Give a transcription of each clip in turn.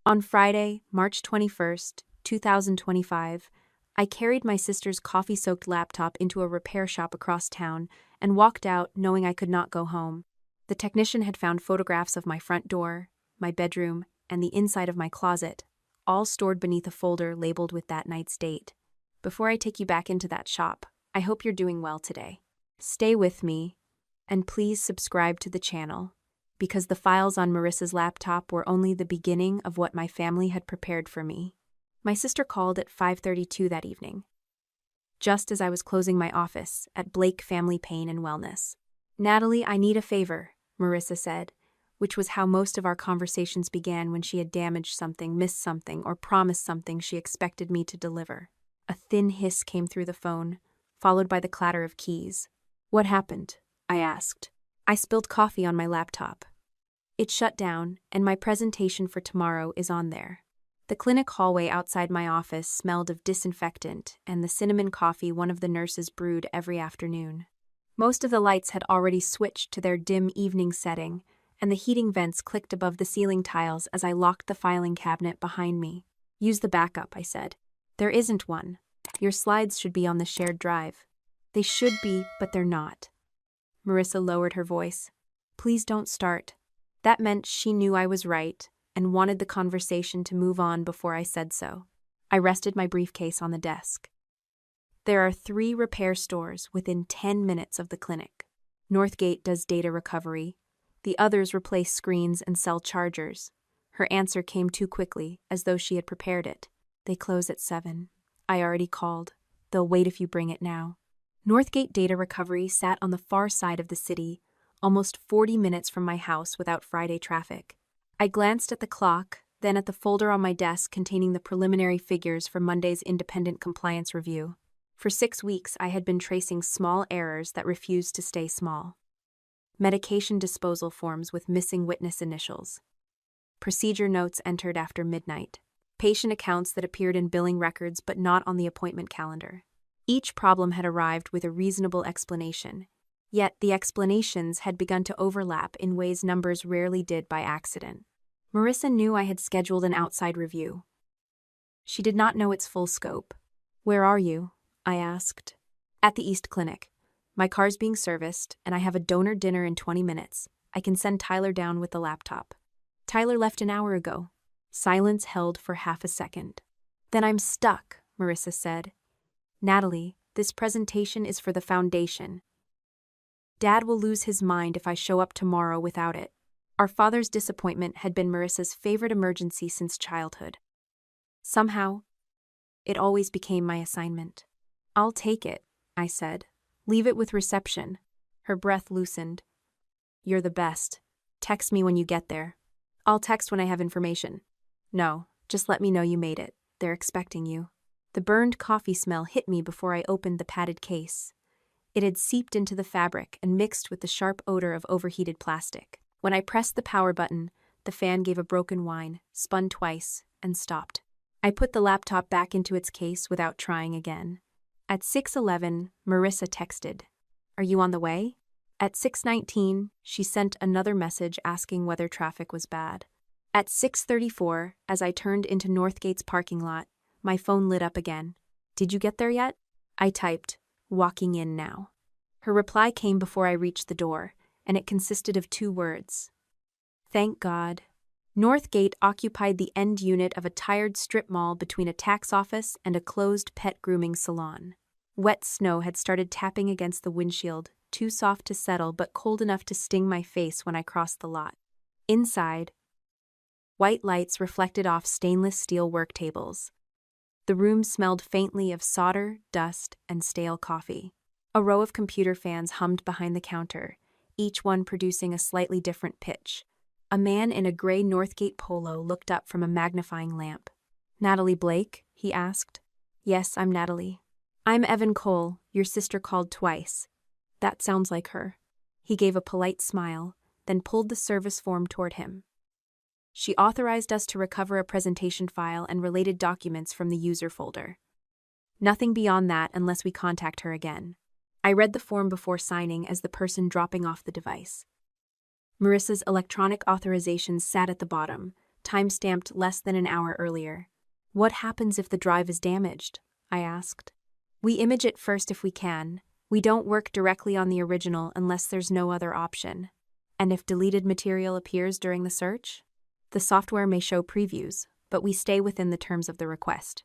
On Friday, March 21st, 2025, I carried my sister's coffee-soaked laptop into a repair shop across town and walked out knowing I could not go home. The technician had found photographs of my front door, my bedroom, and the inside of my closet, all stored beneath a folder labeled with that night's date. Before I take you back into that shop, I hope you're doing well today. Stay with me, and please subscribe to the channel, because the files on Marissa's laptop were only the beginning of what my family had prepared for me. My sister called at 5:32 that evening, just as I was closing my office at Blake Family Pain and Wellness. "Natalie, I need a favor," Marissa said, which was how most of our conversations began when she had damaged something, missed something, or promised something she expected me to deliver. A thin hiss came through the phone, followed by the clatter of keys. "What happened?" I asked. "I spilled coffee on my laptop. It shut down, and my presentation for tomorrow is on there." The clinic hallway outside my office smelled of disinfectant and the cinnamon coffee one of the nurses brewed every afternoon. Most of the lights had already switched to their dim evening setting, and the heating vents clicked above the ceiling tiles as I locked the filing cabinet behind me. "Use the backup," I said. "There isn't one. Your slides should be on the shared drive." "They should be, but they're not." Marissa lowered her voice. "Please don't start." That meant she knew I was right and wanted the conversation to move on before I said so. I rested my briefcase on the desk. "There are 3 repair stores within 10 minutes of the clinic. Northgate does data recovery. The others replace screens and sell chargers." Her answer came too quickly, as though she had prepared it. "They close at 7. I already called. They'll wait if you bring it now." Northgate Data Recovery sat on the far side of the city, almost 40 minutes from my house without Friday traffic. I glanced at the clock, then at the folder on my desk containing the preliminary figures for Monday's independent compliance review. For 6 weeks, I had been tracing small errors that refused to stay small. Medication disposal forms with missing witness initials. Procedure notes entered after midnight. Patient accounts that appeared in billing records but not on the appointment calendar. Each problem had arrived with a reasonable explanation, yet the explanations had begun to overlap in ways numbers rarely did by accident. Marissa knew I had scheduled an outside review. She did not know its full scope. "Where are you?" I asked. "At the East Clinic. My car's being serviced, and I have a donor dinner in 20 minutes. I can send Tyler down with the laptop." "Tyler left an hour ago." Silence held for half a second. "Then I'm stuck," Marissa said. "Natalie, this presentation is for the foundation. Dad will lose his mind if I show up tomorrow without it." Our father's disappointment had been Marissa's favorite emergency since childhood. Somehow, it always became my assignment. "I'll take it," I said. "Leave it with reception." Her breath loosened. "You're the best. Text me when you get there." "I'll text when I have information." "No, just let me know you made it. They're expecting you." The burned coffee smell hit me before I opened the padded case. It had seeped into the fabric and mixed with the sharp odor of overheated plastic. When I pressed the power button, the fan gave a broken whine, spun twice, and stopped. I put the laptop back into its case without trying again. At 6:11, Marissa texted, "Are you on the way?" At 6:19, she sent another message asking whether traffic was bad. At 6:34, as I turned into Northgate's parking lot, my phone lit up again. "Did you get there yet?" I typed, "Walking in now." Her reply came before I reached the door, and it consisted of 2 words. "Thank God." Northgate occupied the end unit of a tired strip mall between a tax office and a closed pet grooming salon. Wet snow had started tapping against the windshield, too soft to settle but cold enough to sting my face when I crossed the lot. Inside, white lights reflected off stainless steel work tables. The room smelled faintly of solder, dust, and stale coffee. A row of computer fans hummed behind the counter, each one producing a slightly different pitch. A man in a gray Northgate polo looked up from a magnifying lamp. "Natalie Blake?" he asked. "Yes, I'm Natalie." "I'm Evan Cole. Your sister called twice." "That sounds like her." He gave a polite smile, then pulled the service form toward him. "She authorized us to recover a presentation file and related documents from the user folder. Nothing beyond that unless we contact her again." I read the form before signing as the person dropping off the device. Marissa's electronic authorizations sat at the bottom, time-stamped less than an hour earlier. What happens if the drive is damaged? I asked. We image it first if we can. We don't work directly on the original unless there's no other option. And if deleted material appears during the search? The software may show previews, but we stay within the terms of the request.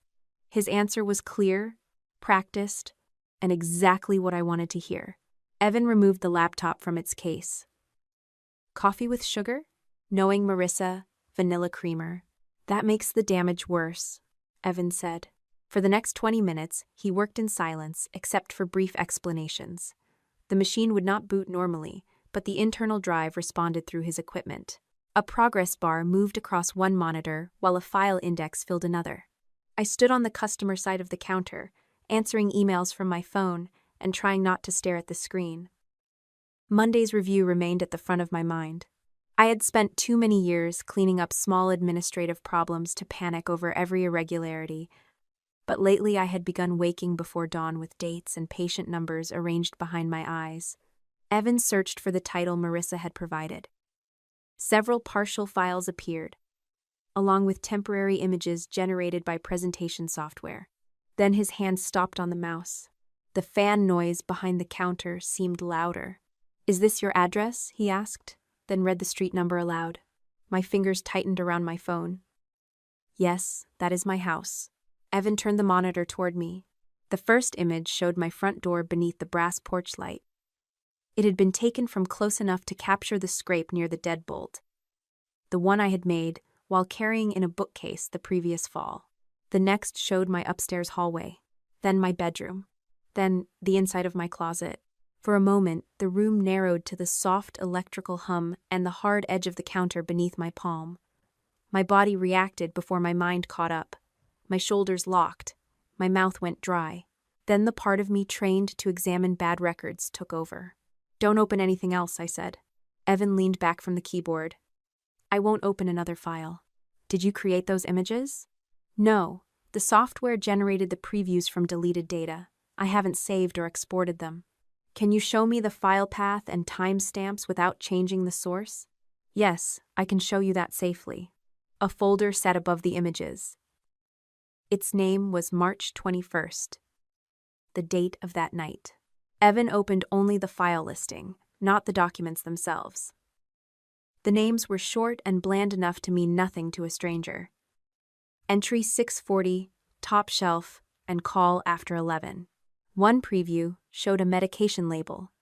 His answer was clear, practiced, and exactly what I wanted to hear. Evan removed the laptop from its case. Coffee with sugar? Knowing Marissa, vanilla creamer. That makes the damage worse, Evan said. For the next 20 minutes, he worked in silence except for brief explanations. The machine would not boot normally, but the internal drive responded through his equipment. A progress bar moved across one monitor while a file index filled another. I stood on the customer side of the counter, answering emails from my phone and trying not to stare at the screen. Monday's review remained at the front of my mind. I had spent too many years cleaning up small administrative problems to panic over every irregularity, but lately I had begun waking before dawn with dates and patient numbers arranged behind my eyes. Evan searched for the title Marissa had provided. Several partial files appeared, along with temporary images generated by presentation software. Then his hand stopped on the mouse. The fan noise behind the counter seemed louder. "Is this your address?" he asked, then read the street number aloud. My fingers tightened around my phone. "Yes, that is my house." Evan turned the monitor toward me. The first image showed my front door beneath the brass porch light. It had been taken from close enough to capture the scrape near the deadbolt, the one I had made while carrying in a bookcase the previous fall. The next showed my upstairs hallway, then my bedroom, then the inside of my closet. For a moment, the room narrowed to the soft electrical hum and the hard edge of the counter beneath my palm. My body reacted before my mind caught up. My shoulders locked. My mouth went dry. Then the part of me trained to examine bad records took over. "Don't open anything else," I said. Evan leaned back from the keyboard. "I won't open another file." "Did you create those images?" "No. The software generated the previews from deleted data. I haven't saved or exported them." "Can you show me the file path and timestamps without changing the source?" "Yes, I can show you that safely." A folder sat above the images. Its name was March 21st, the date of that night. Evan opened only the file listing, not the documents themselves. The names were short and bland enough to mean nothing to a stranger. Entry 640, top shelf, and call after 11. One preview showed a medication label.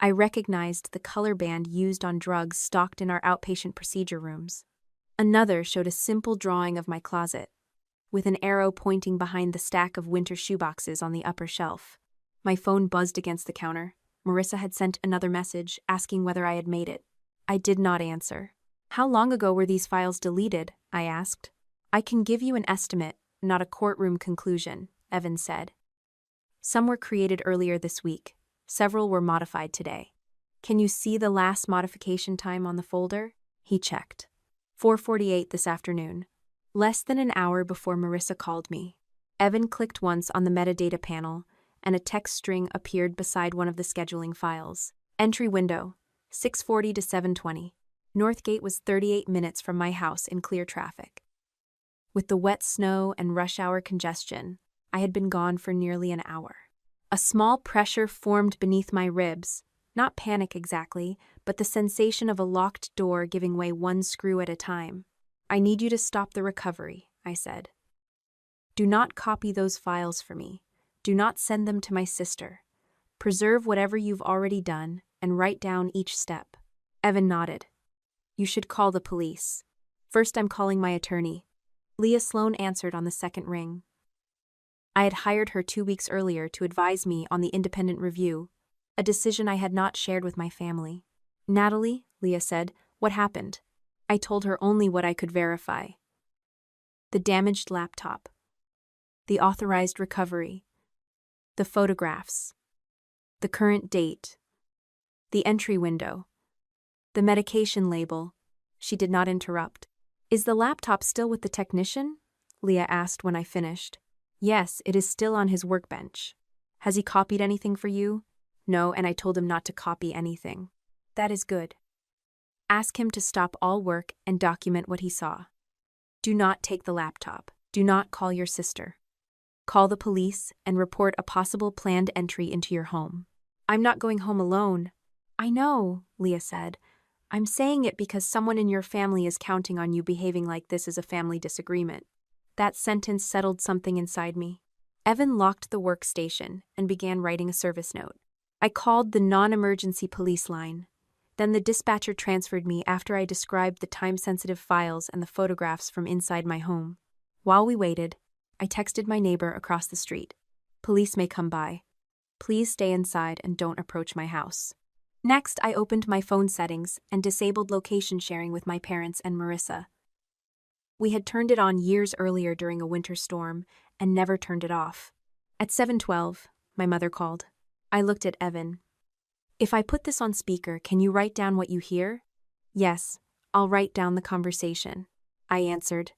I recognized the color band used on drugs stocked in our outpatient procedure rooms. Another showed a simple drawing of my closet, with an arrow pointing behind the stack of winter shoeboxes on the upper shelf. My phone buzzed against the counter. Marissa had sent another message asking whether I had made it. I did not answer. "How long ago were these files deleted?" I asked. "I can give you an estimate, not a courtroom conclusion," Evan said. "Some were created earlier this week. Several were modified today." "Can you see the last modification time on the folder?" He checked. 4:48 this afternoon. Less than an hour before Marissa called me. Evan clicked once on the metadata panel, and a text string appeared beside one of the scheduling files. Entry window, 6:40 to 7:20. Northgate was 38 minutes from my house in clear traffic. With the wet snow and rush hour congestion, I had been gone for nearly an hour. A small pressure formed beneath my ribs, not panic exactly, but the sensation of a locked door giving way one screw at a time. "I need you to stop the recovery," I said. "Do not copy those files for me. Do not send them to my sister. Preserve whatever you've already done and write down each step." Evan nodded. "You should call the police. First, I'm calling my attorney." Leah Sloan answered on the second ring. I had hired her 2 weeks earlier to advise me on the independent review, a decision I had not shared with my family. "Natalie," Leah said, "what happened?" I told her only what I could verify. The damaged laptop. The authorized recovery. The photographs. The current date. The entry window. The medication label. She did not interrupt. "Is the laptop still with the technician?" Leah asked when I finished. "Yes, it is still on his workbench." "Has he copied anything for you?" "No, and I told him not to copy anything." "That is good." Ask him to stop all work and document what he saw. Do not take the laptop. Do not call your sister. Call the police and report a possible planned entry into your home. I'm not going home alone. I know, Leah said. I'm saying it because someone in your family is counting on you behaving like this is a family disagreement. That sentence settled something inside me. Evan locked the workstation and began writing a service note. I called the non-emergency police line. Then the dispatcher transferred me after I described the time-sensitive files and the photographs from inside my home. While we waited, I texted my neighbor across the street. Police may come by. Please stay inside and don't approach my house. Next, I opened my phone settings and disabled location sharing with my parents and Marissa. We had turned it on years earlier during a winter storm and never turned it off. At 7:12, my mother called. I looked at Evan. If I put this on speaker, can you write down what you hear? Yes, I'll write down the conversation, I answered.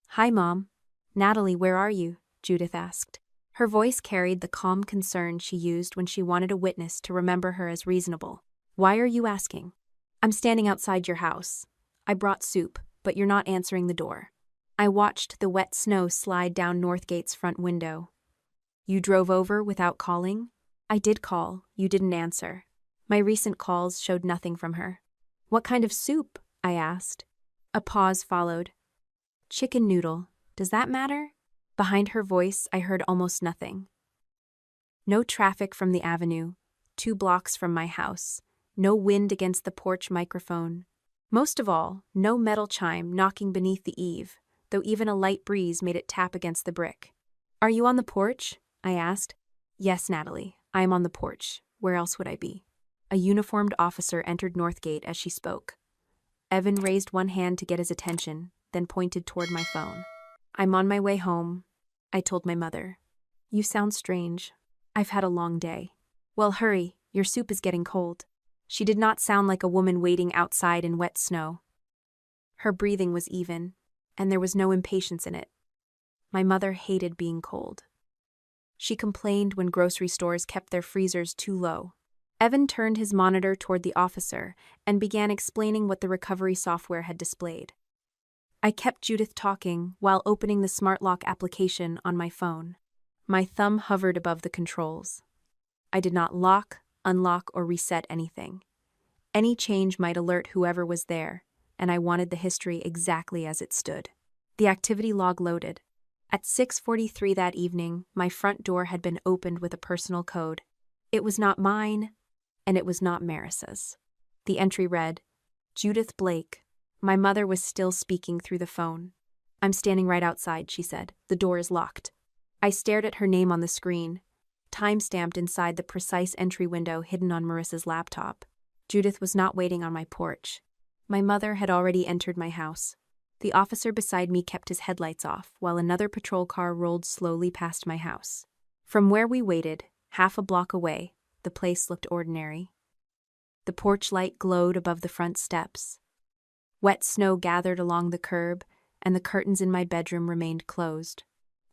Hi, Mom. Natalie, where are you? Judith asked. Her voice carried the calm concern she used when she wanted a witness to remember her as reasonable. Why are you asking? I'm standing outside your house. I brought soup, but you're not answering the door. I watched the wet snow slide down Northgate's front window. You drove over without calling? I did call. You didn't answer. My recent calls showed nothing from her. What kind of soup? I asked. A pause followed. Chicken noodle. Does that matter? Behind her voice, I heard almost nothing. No traffic from the avenue, 2 blocks from my house, no wind against the porch microphone. Most of all, no metal chime knocking beneath the eave, though even a light breeze made it tap against the brick. Are you on the porch? I asked. Yes, Natalie, I am on the porch. Where else would I be? A uniformed officer entered Northgate as she spoke. Evan raised one hand to get his attention, then pointed toward my phone. I'm on my way home, I told my mother. You sound strange. I've had a long day. Well, hurry, your soup is getting cold. She did not sound like a woman waiting outside in wet snow. Her breathing was even, and there was no impatience in it. My mother hated being cold. She complained when grocery stores kept their freezers too low. Evan turned his monitor toward the officer and began explaining what the recovery software had displayed. I kept Judith talking while opening the smart lock application on my phone. My thumb hovered above the controls. I did not lock, unlock, or reset anything. Any change might alert whoever was there, and I wanted the history exactly as it stood. The activity log loaded. At 6:43 that evening, my front door had been opened with a personal code. It was not mine, and it was not Marissa's. The entry read, Judith Blake. My mother was still speaking through the phone. I'm standing right outside, she said. The door is locked. I stared at her name on the screen, time-stamped inside the precise entry window hidden on Marissa's laptop. Judith was not waiting on my porch. My mother had already entered my house. The officer beside me kept his headlights off, while another patrol car rolled slowly past my house. From where we waited, half a block away, the place looked ordinary. The porch light glowed above the front steps. Wet snow gathered along the curb, and the curtains in my bedroom remained closed.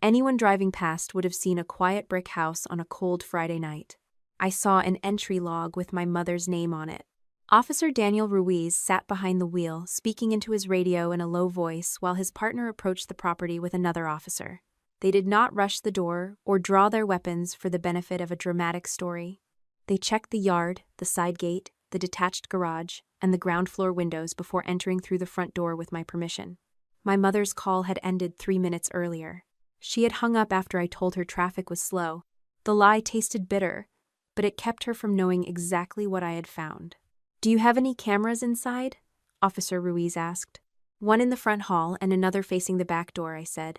Anyone driving past would have seen a quiet brick house on a cold Friday night. I saw an entry log with my mother's name on it. Officer Daniel Ruiz sat behind the wheel, speaking into his radio in a low voice while his partner approached the property with another officer. They did not rush the door or draw their weapons for the benefit of a dramatic story. They checked the yard, the side gate, the detached garage, and the ground floor windows before entering through the front door with my permission. My mother's call had ended 3 minutes earlier. She had hung up after I told her traffic was slow. The lie tasted bitter, but it kept her from knowing exactly what I had found. Do you have any cameras inside? Officer Ruiz asked. One in the front hall and another facing the back door, I said.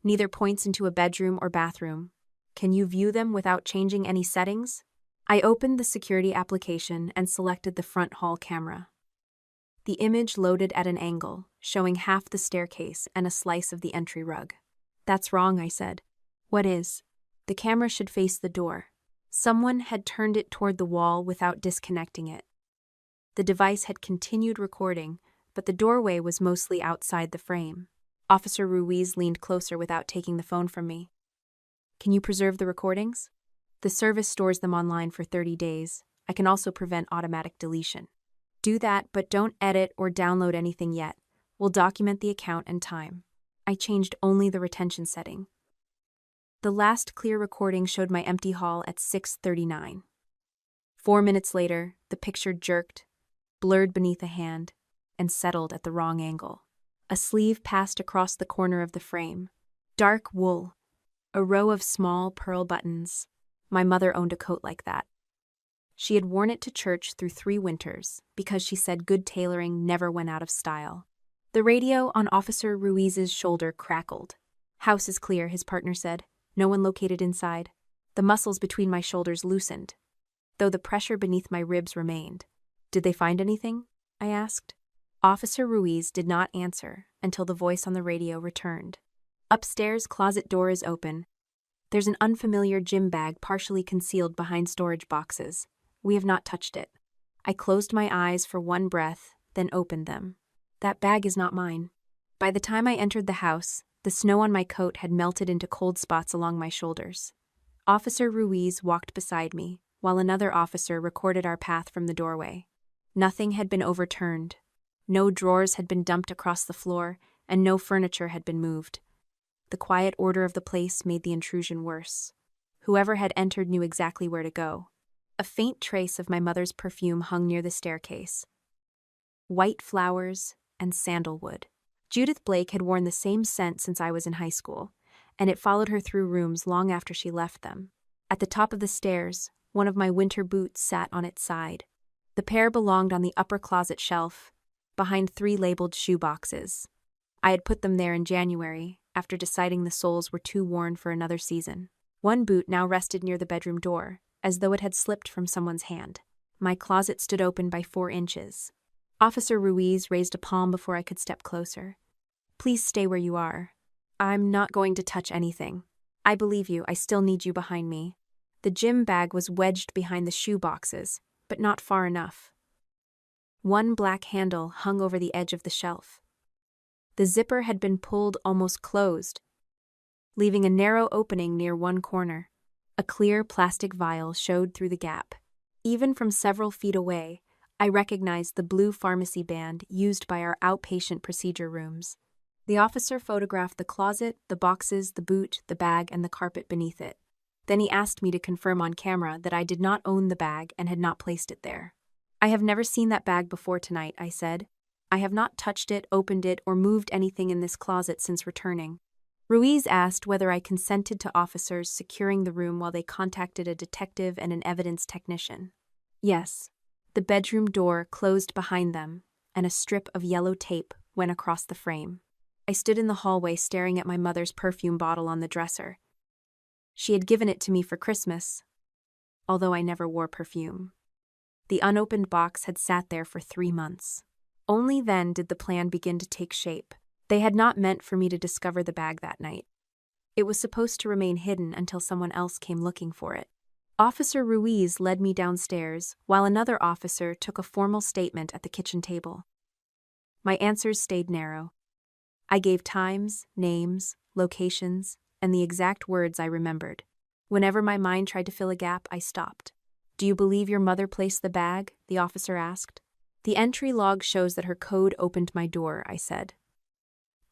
Neither points into a bedroom or bathroom. Can you view them without changing any settings? I opened the security application and selected the front hall camera. The image loaded at an angle, showing half the staircase and a slice of the entry rug. That's wrong, I said. What is? The camera should face the door. Someone had turned it toward the wall without disconnecting it. The device had continued recording, but the doorway was mostly outside the frame. Officer Ruiz leaned closer without taking the phone from me. Can you preserve the recordings? The service stores them online for 30 days. I can also prevent automatic deletion. Do that, but don't edit or download anything yet. We'll document the account and time. I changed only the retention setting. The last clear recording showed my empty hall at 6:39. 4 minutes later, the picture jerked, blurred beneath a hand, and settled at the wrong angle. A sleeve passed across the corner of the frame. Dark wool. A row of small pearl buttons. My mother owned a coat like that. She had worn it to church through 3 winters because she said good tailoring never went out of style. The radio on Officer Ruiz's shoulder crackled. "House is clear," his partner said. "No one located inside." The muscles between my shoulders loosened, though the pressure beneath my ribs remained. "Did they find anything?" I asked. Officer Ruiz did not answer until the voice on the radio returned. "Upstairs, closet door is open. There's an unfamiliar gym bag partially concealed behind storage boxes. We have not touched it." I closed my eyes for one breath, then opened them. That bag is not mine. By the time I entered the house, the snow on my coat had melted into cold spots along my shoulders. Officer Ruiz walked beside me, while another officer recorded our path from the doorway. Nothing had been overturned. No drawers had been dumped across the floor, and no furniture had been moved. The quiet order of the place made the intrusion worse. Whoever had entered knew exactly where to go. A faint trace of my mother's perfume hung near the staircase. White flowers and sandalwood. Judith Blake had worn the same scent since I was in high school, and it followed her through rooms long after she left them. At the top of the stairs, one of my winter boots sat on its side. The pair belonged on the upper closet shelf, behind 3 labeled shoe boxes. I had put them there in January, after deciding the soles were too worn for another season. One boot now rested near the bedroom door, as though it had slipped from someone's hand. My closet stood open by 4 inches. Officer Ruiz raised a palm before I could step closer. "Please stay where you are. I'm not going to touch anything. I believe you, I still need you behind me." The gym bag was wedged behind the shoe boxes, but not far enough. One black handle hung over the edge of the shelf. The zipper had been pulled almost closed, leaving a narrow opening near one corner. A clear plastic vial showed through the gap. Even from several feet away, I recognized the blue pharmacy band used by our outpatient procedure rooms. The officer photographed the closet, the boxes, the boot, the bag, and the carpet beneath it. Then he asked me to confirm on camera that I did not own the bag and had not placed it there. "I have never seen that bag before tonight," I said. "I have not touched it, opened it, or moved anything in this closet since returning." Ruiz asked whether I consented to officers securing the room while they contacted a detective and an evidence technician. Yes. The bedroom door closed behind them, and a strip of yellow tape went across the frame. I stood in the hallway staring at my mother's perfume bottle on the dresser. She had given it to me for Christmas, although I never wore perfume. The unopened box had sat there for 3 months. Only then did the plan begin to take shape. They had not meant for me to discover the bag that night. It was supposed to remain hidden until someone else came looking for it. Officer Ruiz led me downstairs, while another officer took a formal statement at the kitchen table. My answers stayed narrow. I gave times, names, locations, and the exact words I remembered. Whenever my mind tried to fill a gap, I stopped. "Do you believe your mother placed the bag?" the officer asked. "The entry log shows that her code opened my door," I said.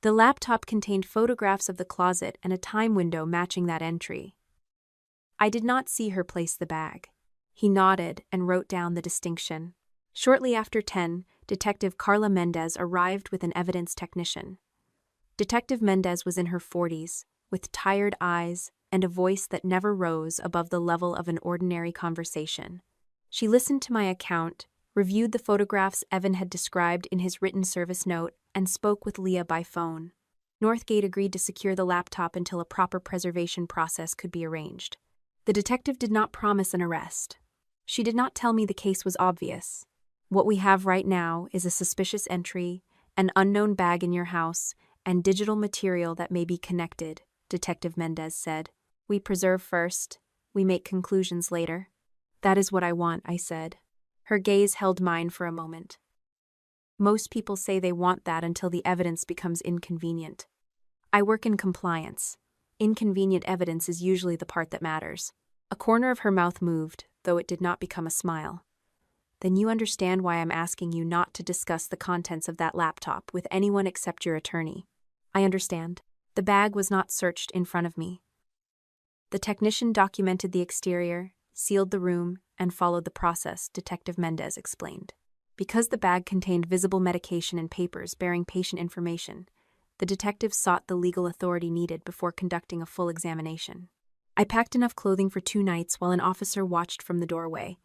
The laptop contained photographs of the closet and a time window matching that entry. "I did not see her place the bag." He nodded and wrote down the distinction. Shortly after 10, Detective Carla Mendez arrived with an evidence technician. Detective Mendez was in her 40s, with tired eyes and a voice that never rose above the level of an ordinary conversation. She listened to my account, reviewed the photographs Evan had described in his written service note, and spoke with Leah by phone. Northgate agreed to secure the laptop until a proper preservation process could be arranged. The detective did not promise an arrest. She did not tell me the case was obvious. "What we have right now is a suspicious entry, an unknown bag in your house, and digital material that may be connected," Detective Mendez said. "We preserve first, we make conclusions later." "That is what I want," I said. Her gaze held mine for a moment. "Most people say they want that until the evidence becomes inconvenient. I work in compliance. Inconvenient evidence is usually the part that matters." A corner of her mouth moved, though it did not become a smile. Then you understand why I'm asking you not to discuss the contents of that laptop with anyone except your attorney. I understand. The bag was not searched in front of me. The technician documented the exterior, sealed the room, and followed the process, Detective Mendez explained. Because the bag contained visible medication and papers bearing patient information, the detective sought the legal authority needed before conducting a full examination. I packed enough clothing for 2 nights while an officer watched from the doorway.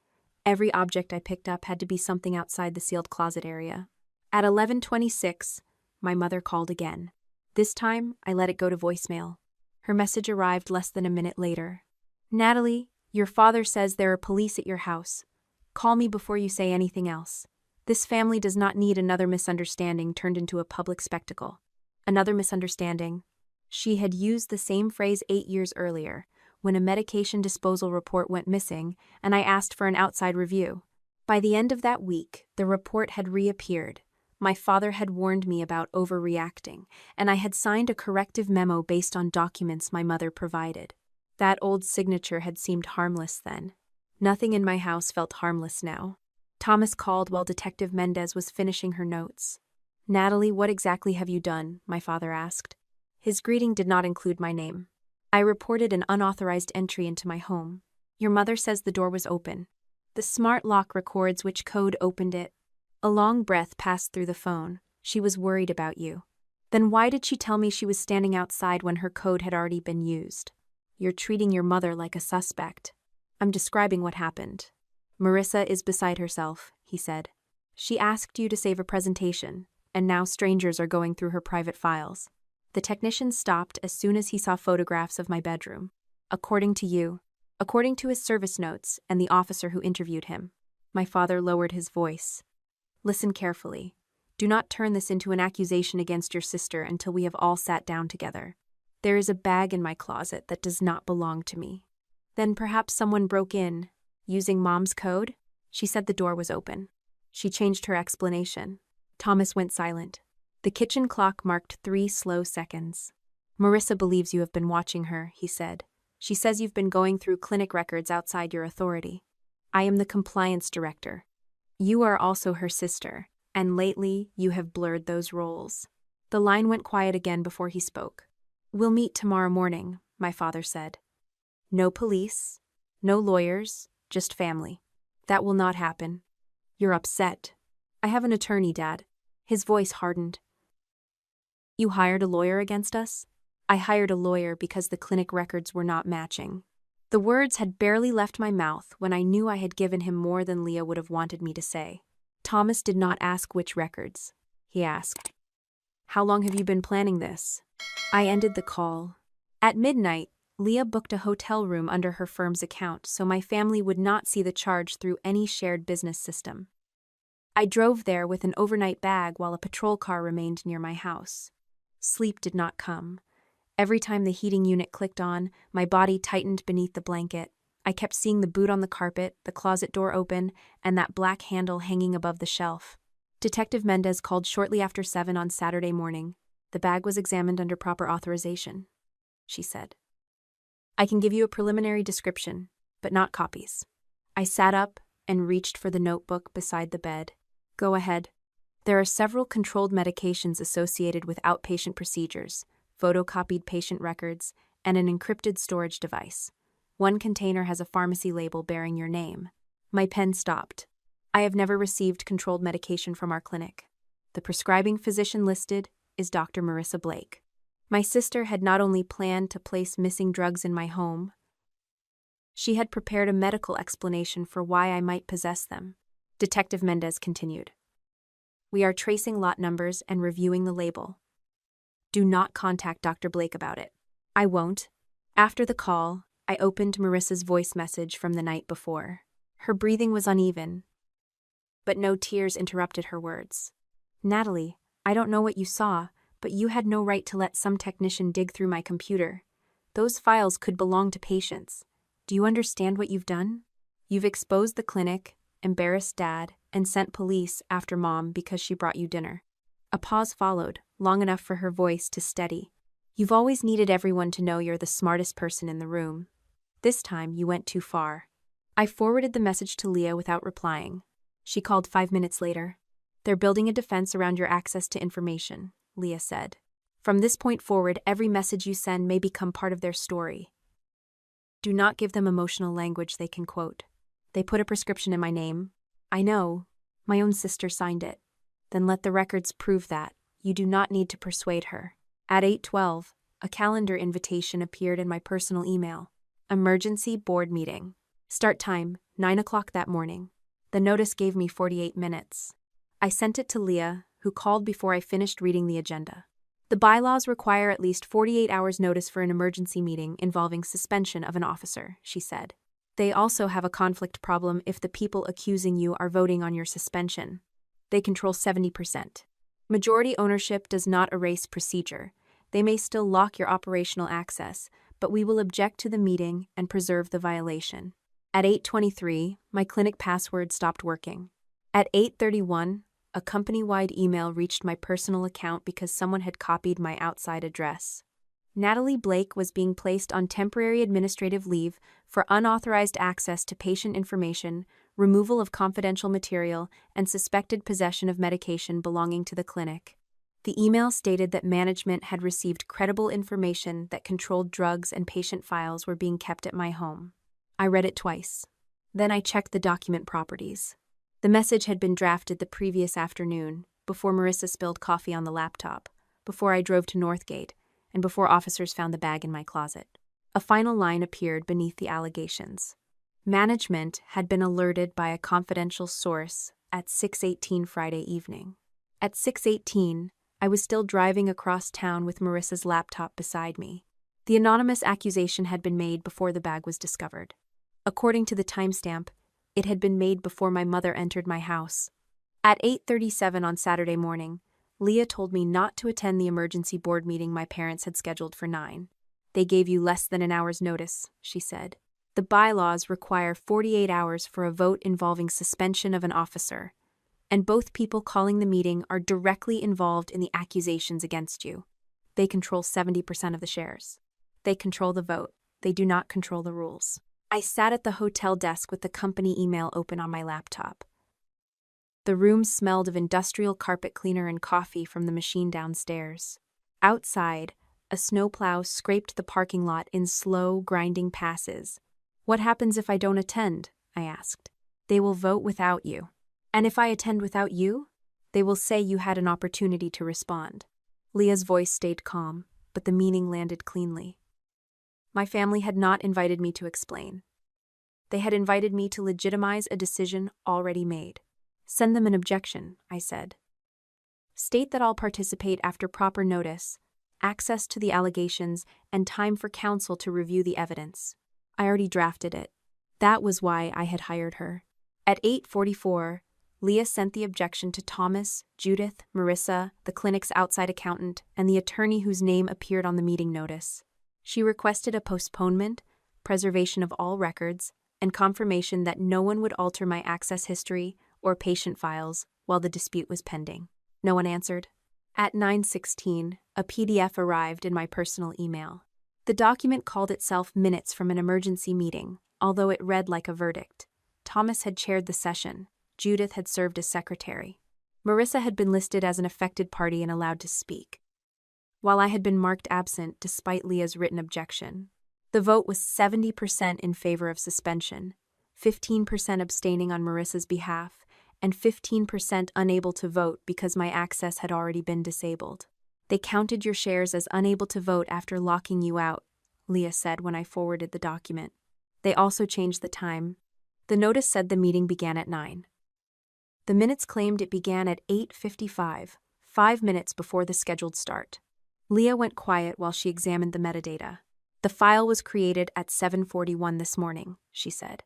Every object I picked up had to be something outside the sealed closet area. At 11:26, my mother called again. This time, I let it go to voicemail. Her message arrived less than a minute later. "Natalie, your father says there are police at your house. Call me before you say anything else. This family does not need another misunderstanding turned into a public spectacle." Another misunderstanding. She had used the same phrase 8 years earlier, when a medication disposal report went missing, and I asked for an outside review. By the end of that week, the report had reappeared. My father had warned me about overreacting, and I had signed a corrective memo based on documents my mother provided. That old signature had seemed harmless then. Nothing in my house felt harmless now. Thomas called while Detective Mendez was finishing her notes. "Natalie, what exactly have you done?" my father asked. His greeting did not include my name. I reported an unauthorized entry into my home. Your mother says the door was open. The smart lock records which code opened it. A long breath passed through the phone. She was worried about you. Then why did she tell me she was standing outside when her code had already been used? You're treating your mother like a suspect. I'm describing what happened. Marissa is beside herself, he said. She asked you to save a presentation, and now strangers are going through her private files. The technician stopped as soon as he saw photographs of my bedroom. According to his service notes and the officer who interviewed him. My father lowered his voice. Listen carefully. Do not turn this into an accusation against your sister until we have all sat down together. There is a bag in my closet that does not belong to me. Then perhaps someone broke in, using Mom's code? She said the door was open. She changed her explanation. Thomas went silent. The kitchen clock marked 3 slow seconds. Marissa believes you have been watching her, he said. She says you've been going through clinic records outside your authority. I am the compliance director. You are also her sister, and lately you have blurred those roles. The line went quiet again before he spoke. We'll meet tomorrow morning, my father said. No police, no lawyers, just family. That will not happen. You're upset. I have an attorney, Dad. His voice hardened. You hired a lawyer against us? I hired a lawyer because the clinic records were not matching. The words had barely left my mouth when I knew I had given him more than Leah would have wanted me to say. Thomas did not ask which records. He asked, How long have you been planning this? I ended the call. At midnight, Leah booked a hotel room under her firm's account so my family would not see the charge through any shared business system. I drove there with an overnight bag while a patrol car remained near my house. Sleep did not come. Every time the heating unit clicked on, my body tightened beneath the blanket. I kept seeing the boot on the carpet, the closet door open, and that black handle hanging above the shelf. Detective Mendez called shortly after 7 on Saturday morning. The bag was examined under proper authorization, she said. I can give you a preliminary description, but not copies. I sat up and reached for the notebook beside the bed. Go ahead. There are several controlled medications associated with outpatient procedures, photocopied patient records, and an encrypted storage device. One container has a pharmacy label bearing your name. My pen stopped. I have never received controlled medication from our clinic. The prescribing physician listed is Dr. Marissa Blake. My sister had not only planned to place missing drugs in my home, she had prepared a medical explanation for why I might possess them. Detective Mendez continued. We are tracing lot numbers and reviewing the label. Do not contact Dr. Blake about it. I won't. After the call, I opened Marissa's voice message from the night before. Her breathing was uneven, but no tears interrupted her words. Natalie, I don't know what you saw, but you had no right to let some technician dig through my computer. Those files could belong to patients. Do you understand what you've done? You've exposed the clinic, embarrassed Dad, and sent police after Mom because she brought you dinner. A pause followed, long enough for her voice to steady. You've always needed everyone to know you're the smartest person in the room. This time, you went too far. I forwarded the message to Leah without replying. She called 5 minutes later. They're building a defense around your access to information, Leah said. From this point forward, every message you send may become part of their story. Do not give them emotional language they can quote. They put a prescription in my name. I know. My own sister signed it. Then let the records prove that. You do not need to persuade her. At 8:12, a calendar invitation appeared in my personal email. Emergency board meeting. Start time, 9 o'clock that morning. The notice gave me 48 minutes. I sent it to Leah, who called before I finished reading the agenda. The bylaws require at least 48 hours notice for an emergency meeting involving suspension of an officer, she said. They also have a conflict problem if the people accusing you are voting on your suspension. They control 70%. Majority ownership does not erase procedure. They may still lock your operational access, but we will object to the meeting and preserve the violation. At 8:23, my clinic password stopped working. At 8:31, a company-wide email reached my personal account because someone had copied my outside address. Natalie Blake was being placed on temporary administrative leave for unauthorized access to patient information, removal of confidential material, and suspected possession of medication belonging to the clinic. The email stated that management had received credible information that controlled drugs and patient files were being kept at my home. I read it twice. Then I checked the document properties. The message had been drafted the previous afternoon, before Marissa spilled coffee on the laptop, before I drove to Northgate, and before officers found the bag in my closet. A final line appeared beneath the allegations. Management had been alerted by a confidential source at 6:18 Friday evening. At 6:18, I was still driving across town with Marissa's laptop beside me. The anonymous accusation had been made before the bag was discovered. According to the timestamp, it had been made before my mother entered my house. At 8:37 on Saturday morning, Leah told me not to attend the emergency board meeting my parents had scheduled for 9. They gave you less than an hour's notice, she said. The bylaws require 48 hours for a vote involving suspension of an officer, and both people calling the meeting are directly involved in the accusations against you. They control 70% of the shares. They control the vote. They do not control the rules. I sat at the hotel desk with the company email open on my laptop. The room smelled of industrial carpet cleaner and coffee from the machine downstairs. Outside, a snowplow scraped the parking lot in slow, grinding passes. What happens if I don't attend? I asked. They will vote without you. And if I attend without you? They will say you had an opportunity to respond. Leah's voice stayed calm, but the meaning landed cleanly. My family had not invited me to explain. They had invited me to legitimize a decision already made. Send them an objection, I said. State that I'll participate after proper notice, access to the allegations, and time for counsel to review the evidence. I already drafted it. That was why I had hired her. At 8:44, Leah sent the objection to Thomas, Judith, Marissa, the clinic's outside accountant, and the attorney whose name appeared on the meeting notice. She requested a postponement, preservation of all records, and confirmation that no one would alter my access history or patient files while the dispute was pending. No one answered. At 9:16, a PDF arrived in my personal email. The document called itself minutes from an emergency meeting, although it read like a verdict. Thomas had chaired the session. Judith had served as secretary. Marissa had been listed as an affected party and allowed to speak, while I had been marked absent despite Leah's written objection. The vote was 70% in favor of suspension, 15% abstaining on Marissa's behalf, and 15% unable to vote because my access had already been disabled. They counted your shares as unable to vote after locking you out, Leah said when I forwarded the document. They also changed the time. The notice said the meeting began at 9. The minutes claimed it began at 8:55, 5 minutes before the scheduled start. Leah went quiet while she examined the metadata. The file was created at 7:41 this morning, she said.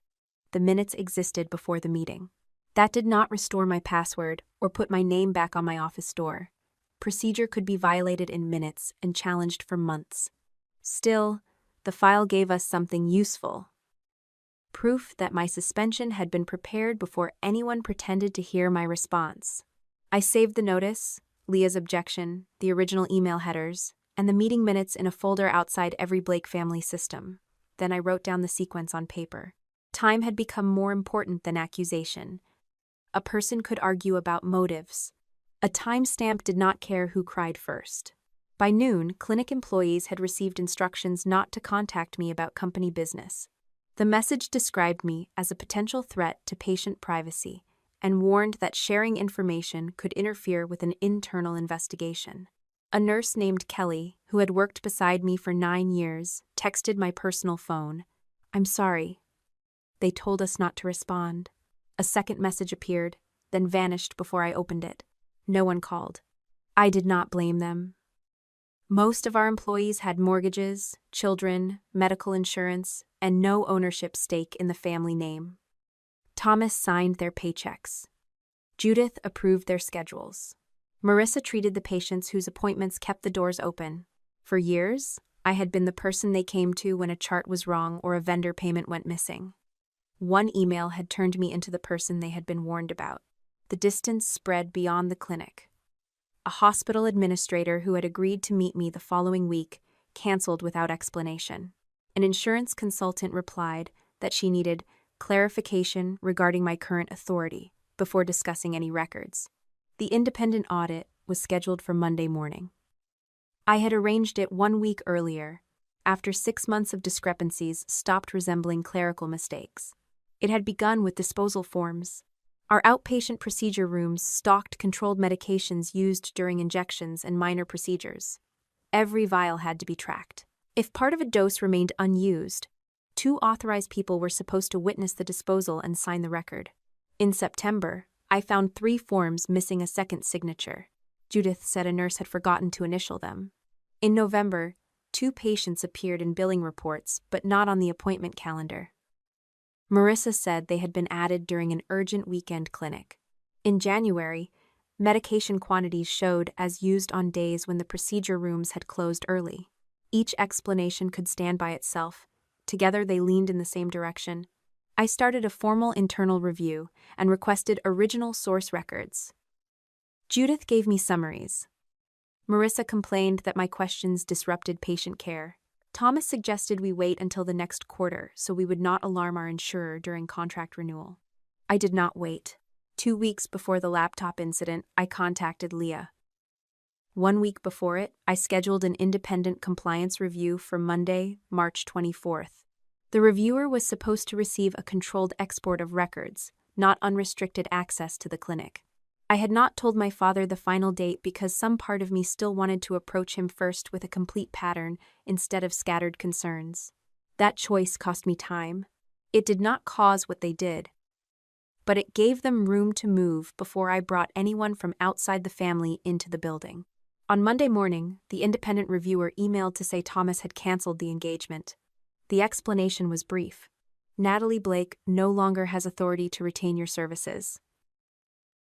The minutes existed before the meeting. That did not restore my password or put my name back on my office door. Procedure could be violated in minutes and challenged for months. Still, the file gave us something useful. Proof that my suspension had been prepared before anyone pretended to hear my response. I saved the notice, Leah's objection, the original email headers, and the meeting minutes in a folder outside every Blake family system. Then I wrote down the sequence on paper. Time had become more important than accusation. a person could argue about motives. A timestamp did not care who cried first. By noon, clinic employees had received instructions not to contact me about company business. The message described me as a potential threat to patient privacy and warned that sharing information could interfere with an internal investigation. A nurse named Kelly, who had worked beside me for 9 years, texted my personal phone. "I'm sorry. They told us not to respond." A second message appeared, then vanished before I opened it. No one called. I did not blame them. Most of our employees had mortgages, children, medical insurance, and no ownership stake in the family name. Thomas signed their paychecks. Judith approved their schedules. Marissa treated the patients whose appointments kept the doors open. For years, I had been the person they came to when a chart was wrong or a vendor payment went missing. One email had turned me into the person they had been warned about. The distance spread beyond the clinic. A hospital administrator who had agreed to meet me the following week canceled without explanation. An insurance consultant replied that she needed clarification regarding my current authority before discussing any records. The independent audit was scheduled for Monday morning. I had arranged it 1 week earlier, after 6 months of discrepancies stopped resembling clerical mistakes. It had begun with disposal forms. Our outpatient procedure rooms stocked controlled medications used during injections and minor procedures. Every vial had to be tracked. If part of a dose remained unused, 2 authorized people were supposed to witness the disposal and sign the record. In September, I found 3 forms missing a second signature. Judith said a nurse had forgotten to initial them. In November, 2 patients appeared in billing reports, but not on the appointment calendar. Marissa said they had been added during an urgent weekend clinic. In January, medication quantities showed as used on days when the procedure rooms had closed early. Each explanation could stand by itself. Together they leaned in the same direction. I started a formal internal review and requested original source records. Judith gave me summaries. Marissa complained that my questions disrupted patient care. Thomas suggested we wait until the next quarter so we would not alarm our insurer during contract renewal. I did not wait. 2 weeks before the laptop incident, I contacted Leah. 1 week before it, I scheduled an independent compliance review for Monday, March 24th. The reviewer was supposed to receive a controlled export of records, not unrestricted access to the clinic. I had not told my father the final date because some part of me still wanted to approach him first with a complete pattern instead of scattered concerns. That choice cost me time. It did not cause what they did, but it gave them room to move before I brought anyone from outside the family into the building. On Monday morning, the independent reviewer emailed to say Thomas had canceled the engagement. The explanation was brief. Natalie Blake no longer has authority to retain your services.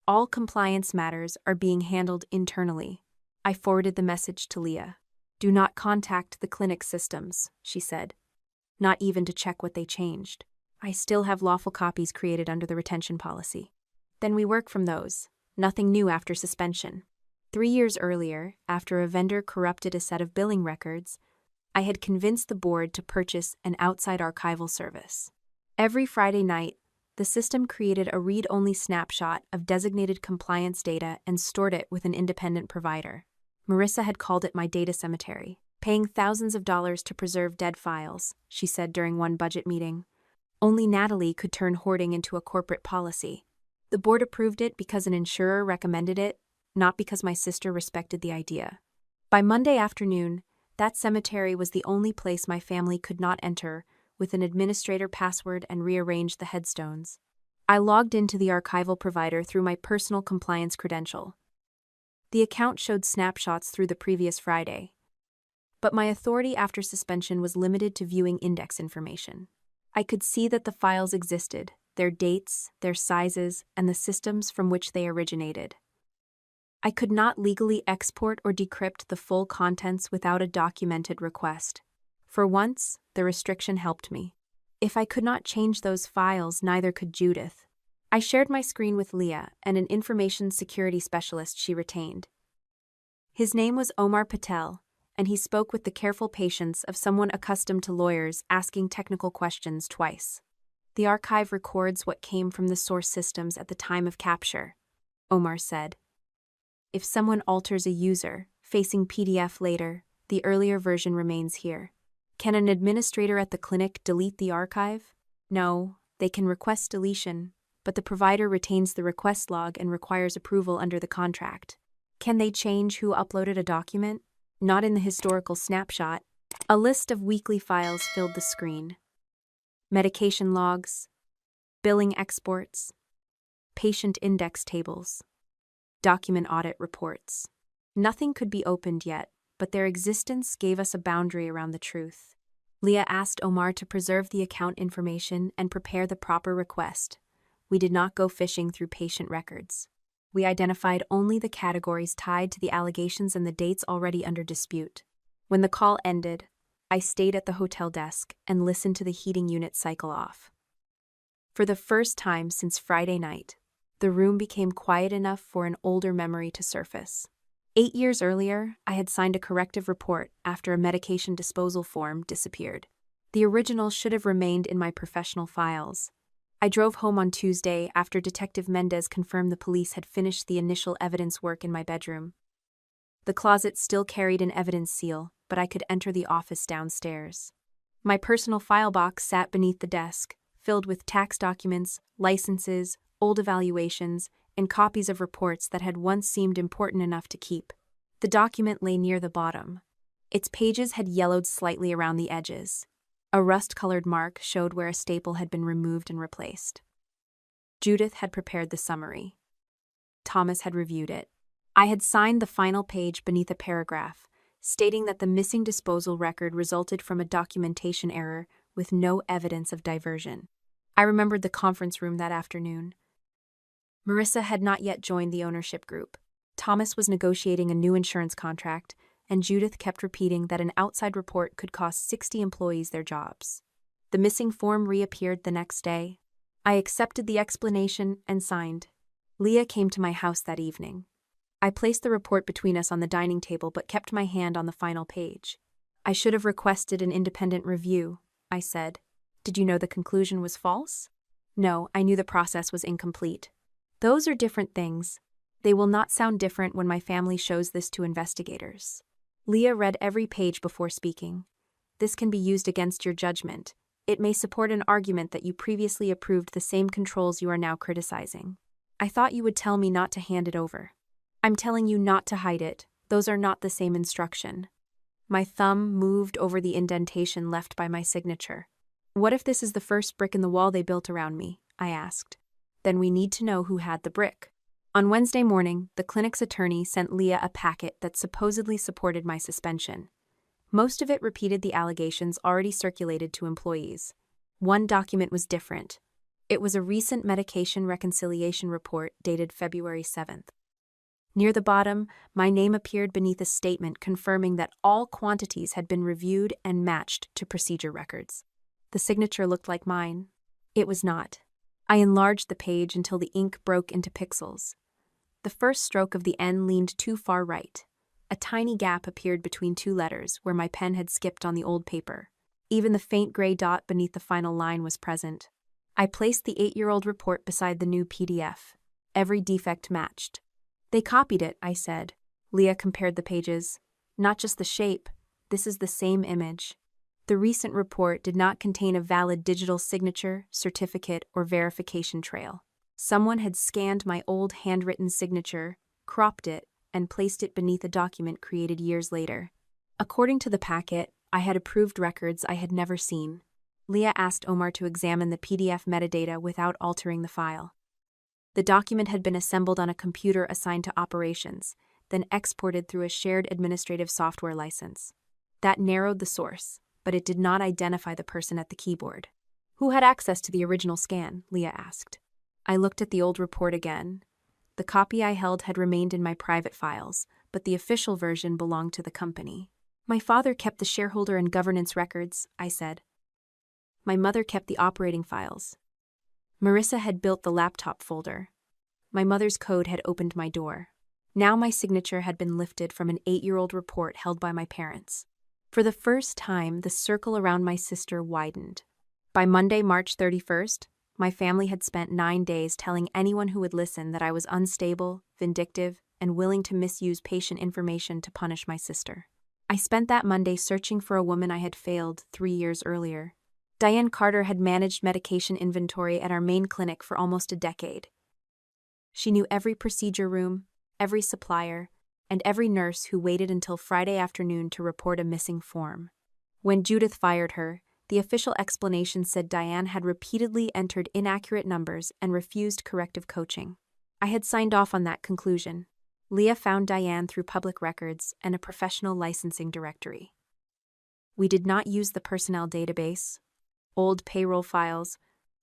All compliance matters are being handled internally. I forwarded the message to Leah. Do not contact the clinic systems, she said. Not even to check what they changed. I still have lawful copies created under the retention policy. Then we work from those. Nothing new after suspension. 3 years earlier, after a vendor corrupted a set of billing records, I had convinced the board to purchase an outside archival service. Every Friday night, the system created a read-only snapshot of designated compliance data and stored it with an independent provider. Marissa had called it my data cemetery, paying thousands of dollars to preserve dead files, she said during one budget meeting. Only Natalie could turn hoarding into a corporate policy. The board approved it because an insurer recommended it, not because my sister respected the idea. By Monday afternoon, that cemetery was the only place my family could not enter with an administrator password and rearrange the headstones. I logged into the archival provider through my personal compliance credential. The account showed snapshots through the previous Friday, but my authority after suspension was limited to viewing index information. I could see that the files existed, their dates, their sizes, and the systems from which they originated. I could not legally export or decrypt the full contents without a documented request. For once, the restriction helped me. If I could not change those files, neither could Judith. I shared my screen with Leah and an information security specialist she retained. His name was Omar Patel, and he spoke with the careful patience of someone accustomed to lawyers asking technical questions twice. The archive records what came from the source systems at the time of capture, Omar said. If someone alters a user, facing PDF later, the earlier version remains here. Can an administrator at the clinic delete the archive? No, they can request deletion, but the provider retains the request log and requires approval under the contract. Can they change who uploaded a document? Not in the historical snapshot. A list of weekly files filled the screen. Medication logs, billing exports, patient index tables, document audit reports. Nothing could be opened yet, but their existence gave us a boundary around the truth. Leah asked Omar to preserve the account information and prepare the proper request. We did not go fishing through patient records. We identified only the categories tied to the allegations and the dates already under dispute. When the call ended, I stayed at the hotel desk and listened to the heating unit cycle off. For the first time since Friday night, the room became quiet enough for an older memory to surface. 8 years earlier, I had signed a corrective report after a medication disposal form disappeared. The original should have remained in my professional files. I drove home on Tuesday after Detective Mendez confirmed the police had finished the initial evidence work in my bedroom. The closet still carried an evidence seal, but I could enter the office downstairs. My personal file box sat beneath the desk, filled with tax documents, licenses, old evaluations, and copies of reports that had once seemed important enough to keep. The document lay near the bottom. Its pages had yellowed slightly around the edges. A rust-colored mark showed where a staple had been removed and replaced. Judith had prepared the summary. Thomas had reviewed it. I had signed the final page beneath a paragraph, stating that the missing disposal record resulted from a documentation error with no evidence of diversion. I remembered the conference room that afternoon. Marissa had not yet joined the ownership group. Thomas was negotiating a new insurance contract, and Judith kept repeating that an outside report could cost 60 employees their jobs. The missing form reappeared the next day. I accepted the explanation and signed. Leah came to my house that evening. I placed the report between us on the dining table but kept my hand on the final page. I should have requested an independent review, I said. Did you know the conclusion was false? No, I knew the process was incomplete. Those are different things. They will not sound different when my family shows this to investigators. Leah read every page before speaking. This can be used against your judgment. It may support an argument that you previously approved the same controls you are now criticizing. I thought you would tell me not to hand it over. I'm telling you not to hide it. Those are not the same instruction. My thumb moved over the indentation left by my signature. What if this is the first brick in the wall they built around me? I asked. Then we need to know who had the brick. On Wednesday morning, the clinic's attorney sent Leah a packet that supposedly supported my suspension. Most of it repeated the allegations already circulated to employees. One document was different. It was a recent medication reconciliation report dated February 7th. Near the bottom, my name appeared beneath a statement confirming that all quantities had been reviewed and matched to procedure records. The signature looked like mine. It was not. I enlarged the page until the ink broke into pixels. The first stroke of the N leaned too far right. A tiny gap appeared between two letters where my pen had skipped on the old paper. Even the faint gray dot beneath the final line was present. I placed the 8-year-old report beside the new PDF. Every defect matched. They copied it, I said. Leah compared the pages. Not just the shape. This is the same image. The recent report did not contain a valid digital signature, certificate, or verification trail. Someone had scanned my old handwritten signature, cropped it, and placed it beneath a document created years later. According to the packet, I had approved records I had never seen. Leah asked Omar to examine the PDF metadata without altering the file. The document had been assembled on a computer assigned to operations, then exported through a shared administrative software license. That narrowed the source, but it did not identify the person at the keyboard. Who had access to the original scan? Leah asked. I looked at the old report again. The copy I held had remained in my private files, but the official version belonged to the company. My father kept the shareholder and governance records, I said. My mother kept the operating files. Marissa had built the laptop folder. My mother's code had opened my door. Now my signature had been lifted from an 8-year-old report held by my parents. For the first time, the circle around my sister widened. By Monday, March 31st, my family had spent 9 days telling anyone who would listen that I was unstable, vindictive, and willing to misuse patient information to punish my sister. I spent that Monday searching for a woman I had failed 3 years earlier. Diane Carter had managed medication inventory at our main clinic for almost a decade. She knew every procedure room, every supplier, and every nurse who waited until Friday afternoon to report a missing form. When Judith fired her, the official explanation said Diane had repeatedly entered inaccurate numbers and refused corrective coaching. I had signed off on that conclusion. Leah found Diane through public records and a professional licensing directory. We did not use the personnel database, old payroll files,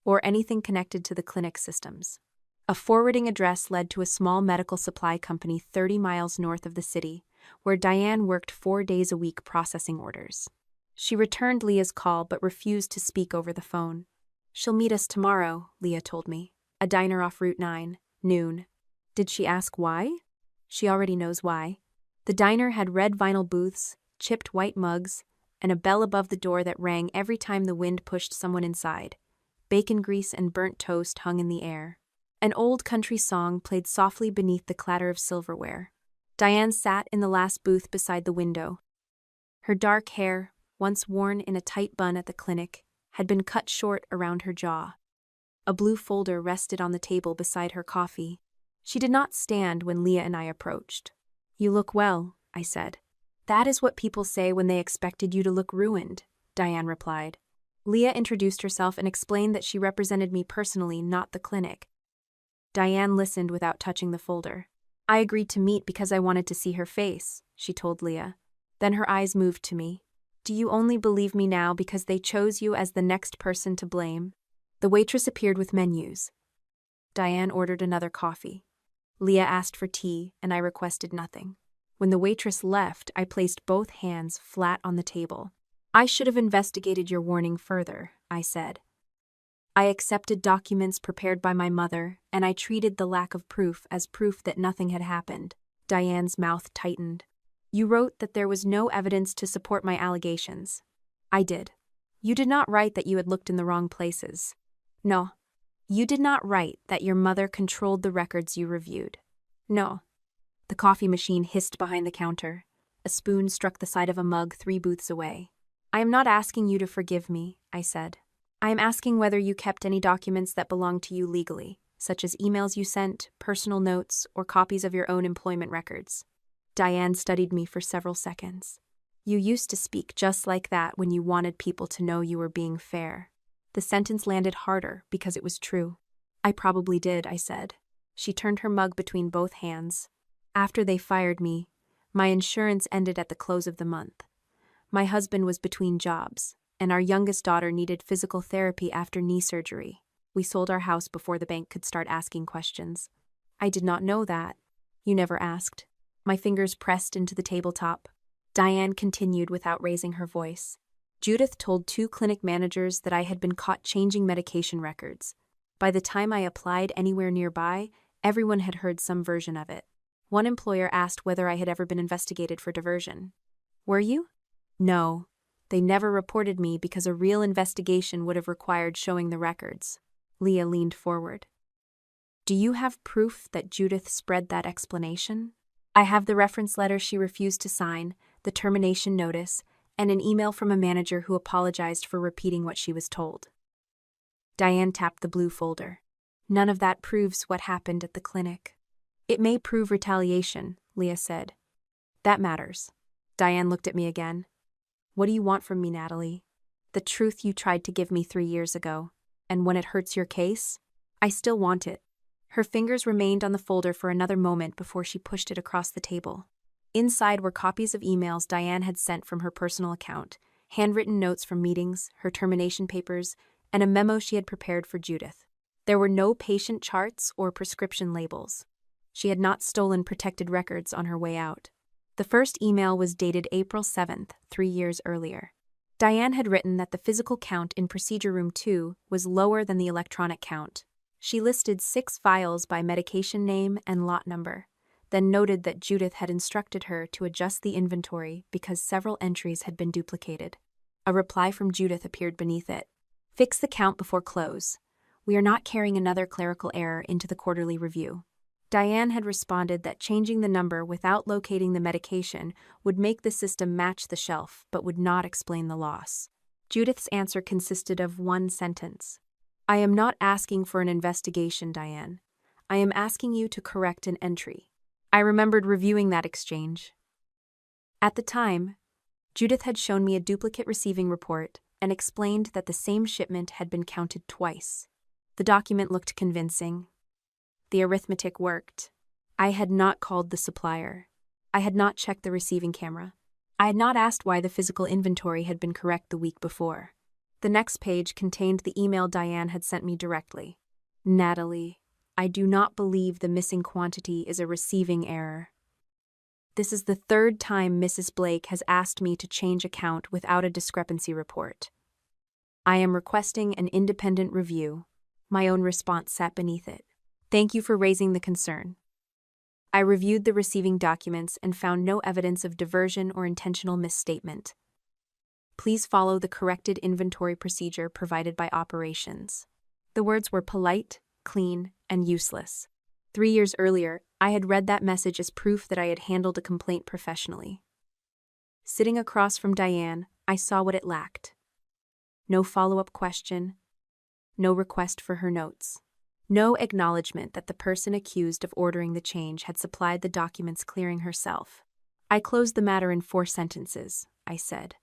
or anything connected to the clinic systems. A forwarding address led to a small medical supply company 30 miles north of the city, where Diane worked 4 days a week processing orders. She returned Leah's call but refused to speak over the phone. "She'll meet us tomorrow," Leah told me. "A diner off Route 9, noon." Did she ask why? She already knows why. The diner had red vinyl booths, chipped white mugs, and a bell above the door that rang every time the wind pushed someone inside. Bacon grease and burnt toast hung in the air. An old country song played softly beneath the clatter of silverware. Diane sat in the last booth beside the window. Her dark hair, once worn in a tight bun at the clinic, had been cut short around her jaw. A blue folder rested on the table beside her coffee. She did not stand when Leah and I approached. "You look well," I said. "That is what people say when they expected you to look ruined," Diane replied. Leah introduced herself and explained that she represented me personally, not the clinic. Diane listened without touching the folder. "I agreed to meet because I wanted to see her face," she told Leah. Then her eyes moved to me. "Do you only believe me now because they chose you as the next person to blame?" The waitress appeared with menus. Diane ordered another coffee. Leah asked for tea, and I requested nothing. When the waitress left, I placed both hands flat on the table. "I should have investigated your warning further," I said. I accepted documents prepared by my mother, and I treated the lack of proof as proof that nothing had happened. Diane's mouth tightened. "You wrote that there was no evidence to support my allegations." "I did." "You did not write that you had looked in the wrong places." "No." "You did not write that your mother controlled the records you reviewed." "No." The coffee machine hissed behind the counter. A spoon struck the side of a mug 3 booths away. "I am not asking you to forgive me," I said. "I am asking whether you kept any documents that belonged to you legally, such as emails you sent, personal notes, or copies of your own employment records." Diane studied me for several seconds. "You used to speak just like that when you wanted people to know you were being fair." The sentence landed harder because it was true. "I probably did," I said. She turned her mug between both hands. "After they fired me, my insurance ended at the close of the month. My husband was between jobs, and our youngest daughter needed physical therapy after knee surgery. We sold our house before the bank could start asking questions." "I did not know that." "You never asked." My fingers pressed into the tabletop. Diane continued without raising her voice. "Judith told 2 clinic managers that I had been caught changing medication records. By the time I applied anywhere nearby, everyone had heard some version of it. One employer asked whether I had ever been investigated for diversion. Were you?" "No. They never reported me because a real investigation would have required showing the records." Leah leaned forward. "Do you have proof that Judith spread that explanation?" "I have the reference letter she refused to sign, the termination notice, and an email from a manager who apologized for repeating what she was told." Diane tapped the blue folder. "None of that proves what happened at the clinic." "It may prove retaliation," Leah said. "That matters." Diane looked at me again. "What do you want from me, Natalie?" "The truth you tried to give me 3 years ago. And when it hurts your case, I still want it." Her fingers remained on the folder for another moment before she pushed it across the table. Inside were copies of emails Diane had sent from her personal account, handwritten notes from meetings, her termination papers, and a memo she had prepared for Judith. There were no patient charts or prescription labels. She had not stolen protected records on her way out. The first email was dated April 7th, 3 years earlier. Diane had written that the physical count in Procedure Room 2 was lower than the electronic count. She listed 6 files by medication name and lot number, then noted that Judith had instructed her to adjust the inventory because several entries had been duplicated. A reply from Judith appeared beneath it. Fix the count before close. We are not carrying another clerical error into the quarterly review. Diane had responded that changing the number without locating the medication would make the system match the shelf but would not explain the loss. Judith's answer consisted of one sentence. I am not asking for an investigation, Diane. I am asking you to correct an entry. I remembered reviewing that exchange. At the time, Judith had shown me a duplicate receiving report and explained that the same shipment had been counted twice. The document looked convincing. The arithmetic worked. I had not called the supplier. I had not checked the receiving camera. I had not asked why the physical inventory had been correct the week before. The next page contained the email Diane had sent me directly. Natalie, I do not believe the missing quantity is a receiving error. This is the third time Mrs. Blake has asked me to change a count without a discrepancy report. I am requesting an independent review. My own response sat beneath it. Thank you for raising the concern. I reviewed the receiving documents and found no evidence of diversion or intentional misstatement. Please follow the corrected inventory procedure provided by operations. The words were polite, clean, and useless. 3 years earlier, I had read that message as proof that I had handled a complaint professionally. Sitting across from Diane, I saw what it lacked. No follow-up question, no request for her notes. No acknowledgement that the person accused of ordering the change had supplied the documents clearing herself. I closed the matter in 4 sentences, I said.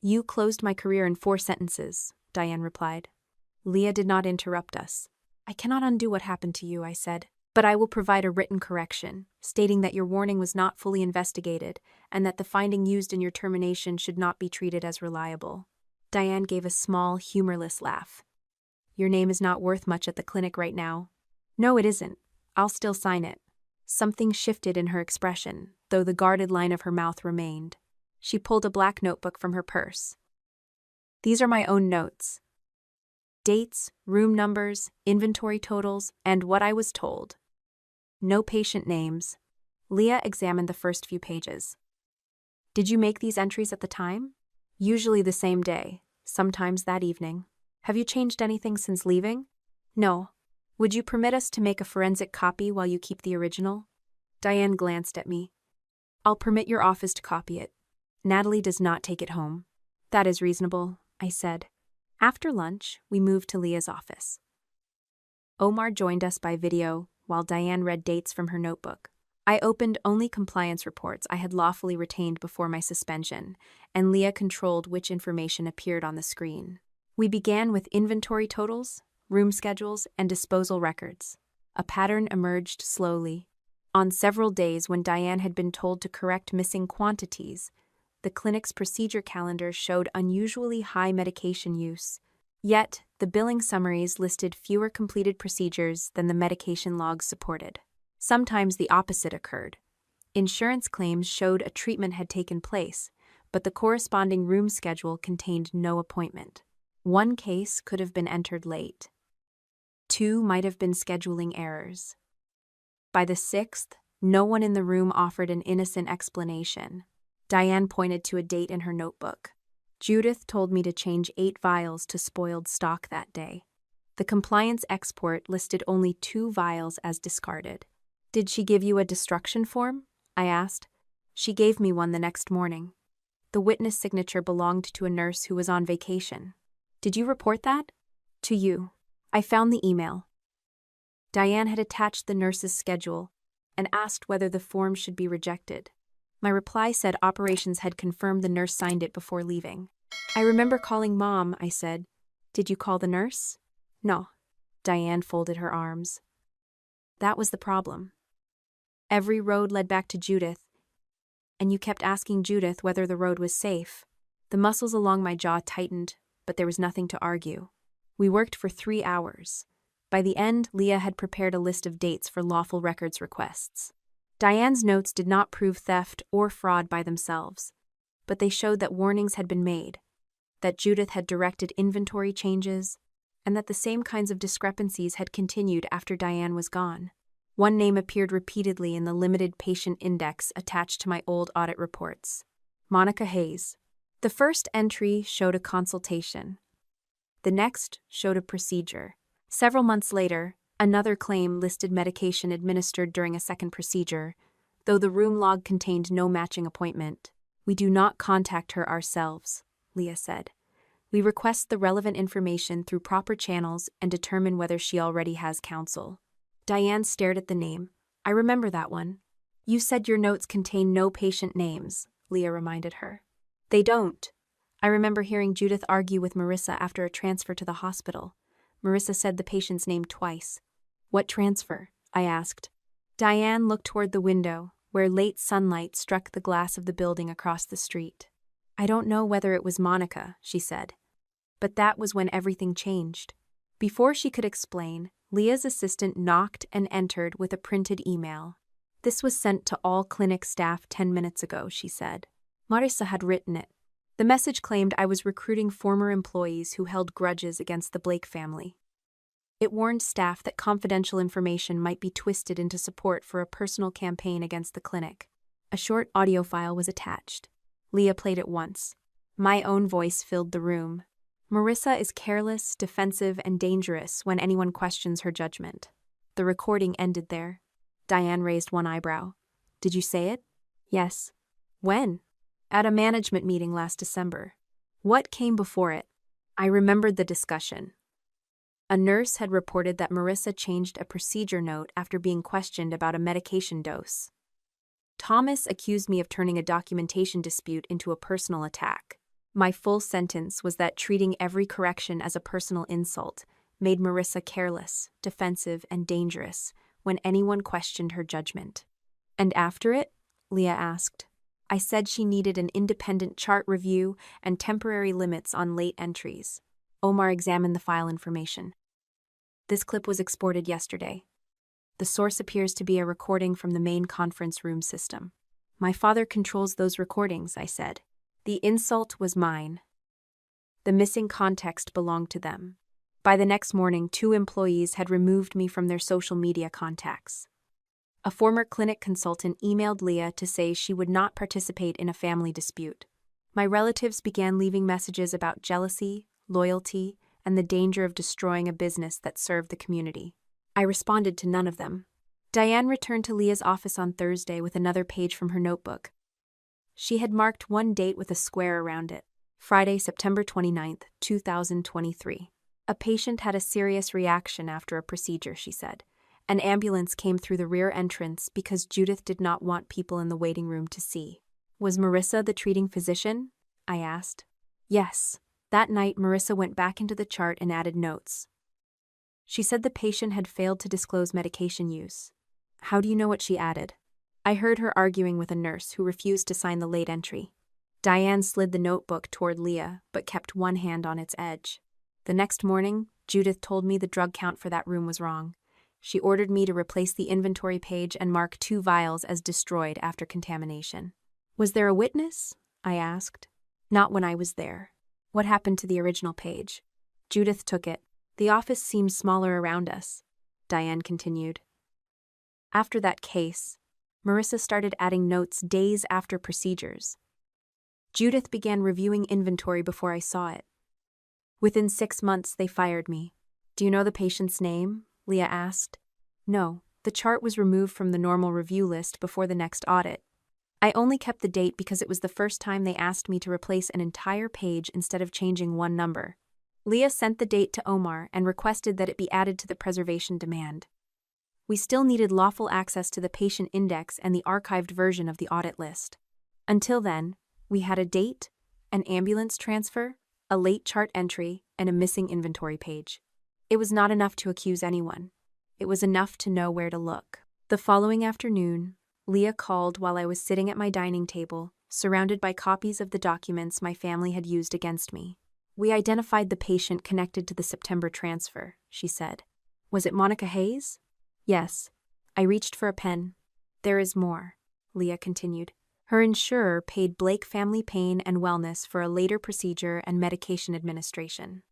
You closed my career in 4 sentences, Diane replied. Leah did not interrupt us. I cannot undo what happened to you, I said, but I will provide a written correction, stating that your warning was not fully investigated and that the finding used in your termination should not be treated as reliable. Diane gave a small, humorless laugh. Your name is not worth much at the clinic right now. No, it isn't. I'll still sign it. Something shifted in her expression, though the guarded line of her mouth remained. She pulled a black notebook from her purse. These are my own notes. Dates, room numbers, inventory totals, and what I was told. No patient names. Leah examined the first few pages. Did you make these entries at the time? Usually the same day, sometimes that evening. Have you changed anything since leaving? No. Would you permit us to make a forensic copy while you keep the original? Diane glanced at me. I'll permit your office to copy it. Natalie does not take it home. That is reasonable, I said. After lunch, we moved to Leah's office. Omar joined us by video while Diane read dates from her notebook. I opened only compliance reports I had lawfully retained before my suspension, and Leah controlled which information appeared on the screen. We began with inventory totals, room schedules, and disposal records. A pattern emerged slowly. On several days when Diane had been told to correct missing quantities, the clinic's procedure calendar showed unusually high medication use. Yet, the billing summaries listed fewer completed procedures than the medication logs supported. Sometimes the opposite occurred. Insurance claims showed a treatment had taken place, but the corresponding room schedule contained no appointment. 1 case could have been entered late. 2 might have been scheduling errors. By the 6th, no one in the room offered an innocent explanation. Diane pointed to a date in her notebook. Judith told me to change 8 vials to spoiled stock that day. The compliance export listed only 2 vials as discarded. Did she give you a destruction form? I asked. She gave me one the next morning. The witness signature belonged to a nurse who was on vacation. Did you report that? To you. I found the email. Diane had attached the nurse's schedule and asked whether the form should be rejected. My reply said operations had confirmed the nurse signed it before leaving. I remember calling Mom, I said. Did you call the nurse? No. Diane folded her arms. That was the problem. Every road led back to Judith, and you kept asking Judith whether the road was safe. The muscles along my jaw tightened, but there was nothing to argue. We worked for 3 hours. By the end, Leah had prepared a list of dates for lawful records requests. Diane's notes did not prove theft or fraud by themselves, but they showed that warnings had been made, that Judith had directed inventory changes, and that the same kinds of discrepancies had continued after Diane was gone. One name appeared repeatedly in the limited patient index attached to my old audit reports. Monica Hayes. The first entry showed a consultation. The next showed a procedure. Several months later, another claim listed medication administered during a second procedure, though the room log contained no matching appointment. "We do not contact her ourselves," Leah said. "We request the relevant information through proper channels and determine whether she already has counsel." Diane stared at the name. "I remember that one." "You said your notes contain no patient names," Leah reminded her. "They don't. I remember hearing Judith argue with Marissa after a transfer to the hospital. Marissa said the patient's name twice." "What transfer?" I asked. Diane looked toward the window, where late sunlight struck the glass of the building across the street. "I don't know whether it was Monica," she said. "But that was when everything changed." Before she could explain, Leah's assistant knocked and entered with a printed email. "This was sent to all clinic staff 10 minutes ago," she said. Marissa had written it. The message claimed I was recruiting former employees who held grudges against the Blake family. It warned staff that confidential information might be twisted into support for a personal campaign against the clinic. A short audio file was attached. Leah played it once. My own voice filled the room. "Marissa is careless, defensive, and dangerous when anyone questions her judgment." The recording ended there. Diane raised one eyebrow. "Did you say it?" "Yes." "When?" "At a management meeting last December." "What came before it?" I remembered the discussion. A nurse had reported that Marissa changed a procedure note after being questioned about a medication dose. Thomas accused me of turning a documentation dispute into a personal attack. My full sentence was that treating every correction as a personal insult made Marissa careless, defensive, and dangerous when anyone questioned her judgment. "And after it?" Leah asked. I said she needed an independent chart review and temporary limits on late entries. Omar examined the file information. "This clip was exported yesterday. The source appears to be a recording from the main conference room system." "My father controls those recordings," I said. "The insult was mine. The missing context belonged to them." By the next morning, 2 employees had removed me from their social media contacts. A former clinic consultant emailed Leah to say she would not participate in a family dispute. My relatives began leaving messages about jealousy, loyalty, and the danger of destroying a business that served the community. I responded to none of them. Diane returned to Leah's office on Thursday with another page from her notebook. She had marked one date with a square around it. Friday, September 29th, 2023. "A patient had a serious reaction after a procedure," she said. "An ambulance came through the rear entrance because Judith did not want people in the waiting room to see." "Was Marissa the treating physician?" I asked. "Yes." That night, Marissa went back into the chart and added notes. She said the patient had failed to disclose medication use. "How do you know what she added?" I heard her arguing with a nurse who refused to sign the late entry. Diane slid the notebook toward Leah, but kept one hand on its edge. The next morning, Judith told me the drug count for that room was wrong. She ordered me to replace the inventory page and mark 2 vials as destroyed after contamination. "Was there a witness?" I asked. "Not when I was there." "What happened to the original page?" "Judith took it. The office seemed smaller around us," Diane continued. After that case, Marissa started adding notes days after procedures. Judith began reviewing inventory before I saw it. Within 6 months, they fired me. "Do you know the patient's name?" Leah asked. "No, the chart was removed from the normal review list before the next audit. I only kept the date because it was the first time they asked me to replace an entire page instead of changing one number." Leah sent the date to Omar and requested that it be added to the preservation demand. We still needed lawful access to the patient index and the archived version of the audit list. Until then, we had a date, an ambulance transfer, a late chart entry, and a missing inventory page. It was not enough to accuse anyone. It was enough to know where to look. The following afternoon, Leah called while I was sitting at my dining table, surrounded by copies of the documents my family had used against me. "We identified the patient connected to the September transfer," she said. "Was it Monica Hayes?" "Yes." I reached for a pen. "There is more," Leah continued. "Her insurer paid Blake Family Pain and Wellness for a later procedure and medication administration.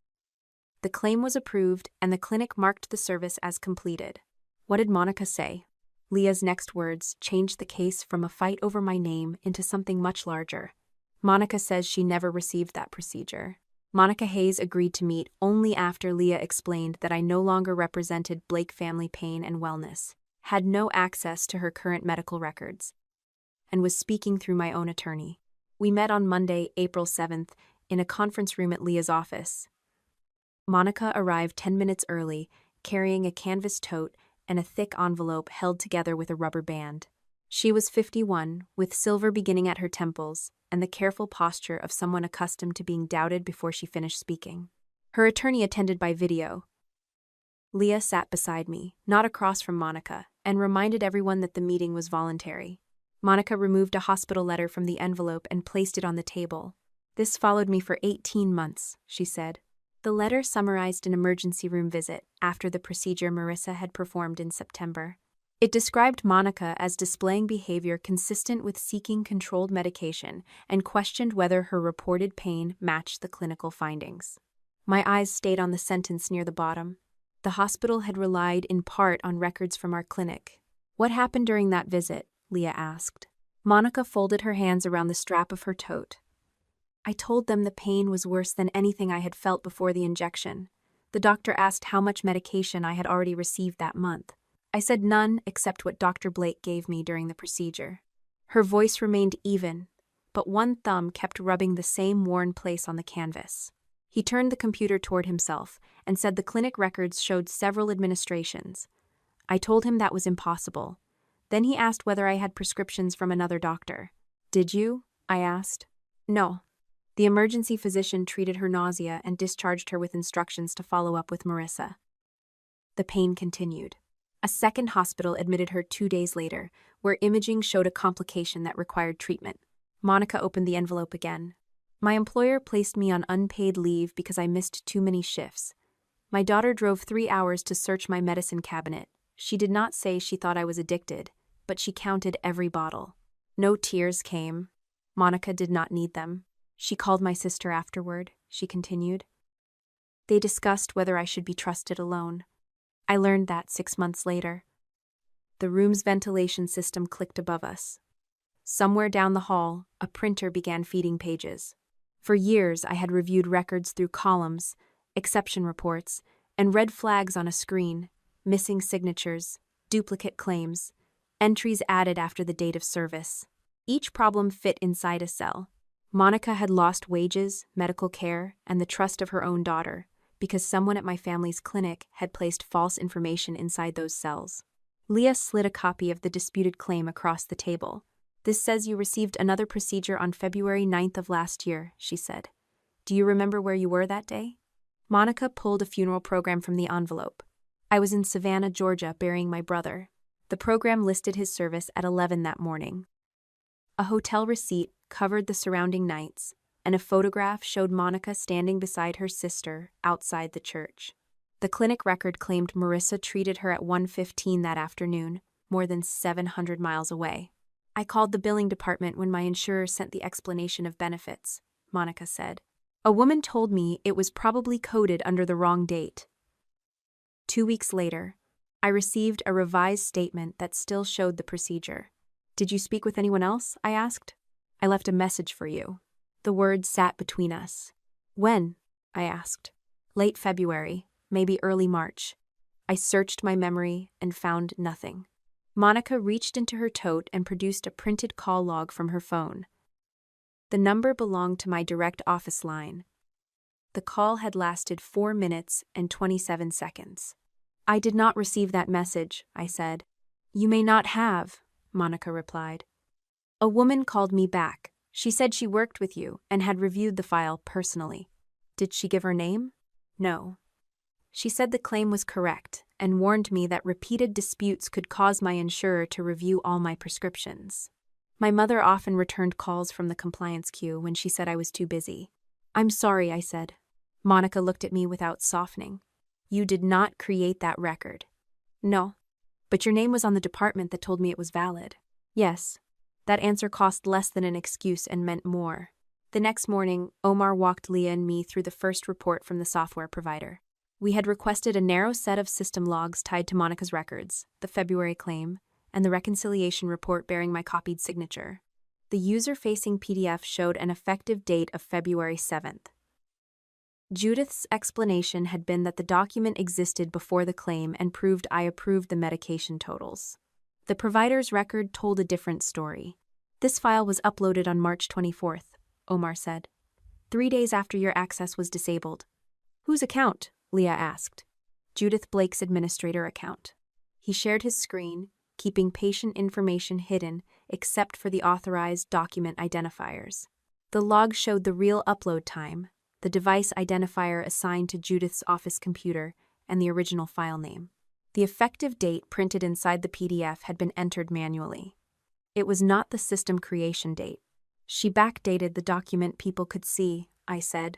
The claim was approved and the clinic marked the service as completed." "What did Monica say?" Leah's next words changed the case from a fight over my name into something much larger. "Monica says she never received that procedure." Monica Hayes agreed to meet only after Leah explained that I no longer represented Blake Family Pain and Wellness, had no access to her current medical records, and was speaking through my own attorney. We met on Monday, April 7th, in a conference room at Leah's office. Monica arrived 10 minutes early, carrying a canvas tote and a thick envelope held together with a rubber band. She was 51, with silver beginning at her temples, and the careful posture of someone accustomed to being doubted before she finished speaking. Her attorney attended by video. Leah sat beside me, not across from Monica, and reminded everyone that the meeting was voluntary. Monica removed a hospital letter from the envelope and placed it on the table. "This followed me for 18 months, she said. The letter summarized an emergency room visit after the procedure Marissa had performed in September. It described Monica as displaying behavior consistent with seeking controlled medication and questioned whether her reported pain matched the clinical findings. My eyes stayed on the sentence near the bottom. The hospital had relied in part on records from our clinic. "What happened during that visit?" Leah asked. Monica folded her hands around the strap of her tote. "I told them the pain was worse than anything I had felt before the injection. The doctor asked how much medication I had already received that month. I said none except what Dr. Blake gave me during the procedure." Her voice remained even, but one thumb kept rubbing the same worn place on the canvas. He turned the computer toward himself and said the clinic records showed several administrations. I told him that was impossible. Then he asked whether I had prescriptions from another doctor. "Did you?" I asked. "No." The emergency physician treated her nausea and discharged her with instructions to follow up with Marissa. The pain continued. A second hospital admitted her 2 days later, where imaging showed a complication that required treatment. Monica opened the envelope again. "My employer placed me on unpaid leave because I missed too many shifts. My daughter drove 3 hours to search my medicine cabinet. She did not say she thought I was addicted, but she counted every bottle." No tears came. Monica did not need them. "She called my sister afterward," she continued. "They discussed whether I should be trusted alone. I learned that 6 months later." The room's ventilation system clicked above us. Somewhere down the hall, a printer began feeding pages. For years, I had reviewed records through columns, exception reports, and red flags on a screen, missing signatures, duplicate claims, entries added after the date of service. Each problem fit inside a cell. Monica had lost wages, medical care, and the trust of her own daughter, because someone at my family's clinic had placed false information inside those cells. Leah slid a copy of the disputed claim across the table. "This says you received another procedure on February 9th of last year," she said. "Do you remember where you were that day?" Monica pulled a funeral program from the envelope. "I was in Savannah, Georgia, burying my brother. The program listed his service at 11 that morning." A hotel receipt covered the surrounding nights, and a photograph showed Monica standing beside her sister outside the church. The clinic record claimed Marissa treated her at 1:15 that afternoon, more than 700 miles away. "I called the billing department when my insurer sent the explanation of benefits," Monica said. "A woman told me it was probably coded under the wrong date." 2 weeks later, I received a revised statement that still showed the procedure. "Did you speak with anyone else?" I asked. "I left a message for you." The words sat between us. "When?" I asked. "Late February, maybe early March." I searched my memory and found nothing. Monica reached into her tote and produced a printed call log from her phone. The number belonged to my direct office line. The call had lasted 4 minutes and 27 seconds. "I did not receive that message," I said. "You may not have," Monica replied. "A woman called me back. She said she worked with you and had reviewed the file personally." "Did she give her name?" "No." "She said the claim was correct and warned me that repeated disputes could cause my insurer to review all my prescriptions." My mother often returned calls from the compliance queue when she said I was too busy. "I'm sorry," I said. Monica looked at me without softening. "You did not create that record." "No." "But your name was on the department that told me it was valid." "Yes." That answer cost less than an excuse and meant more. The next morning, Omar walked Leah and me through the first report from the software provider. We had requested a narrow set of system logs tied to Monica's records, the February claim, and the reconciliation report bearing my copied signature. The user-facing PDF showed an effective date of February 7th. Judith's explanation had been that the document existed before the claim and proved I approved the medication totals. The provider's record told a different story. This file was uploaded on March 24th, Omar said. 3 days after your access was disabled. Whose account? Leah asked. Judith Blake's administrator account. He shared his screen, keeping patient information hidden except for the authorized document identifiers. The log showed the real upload time, the device identifier assigned to Judith's office computer, and the original file name. The effective date printed inside the PDF had been entered manually. It was not the system creation date. She backdated the document people could see, I said.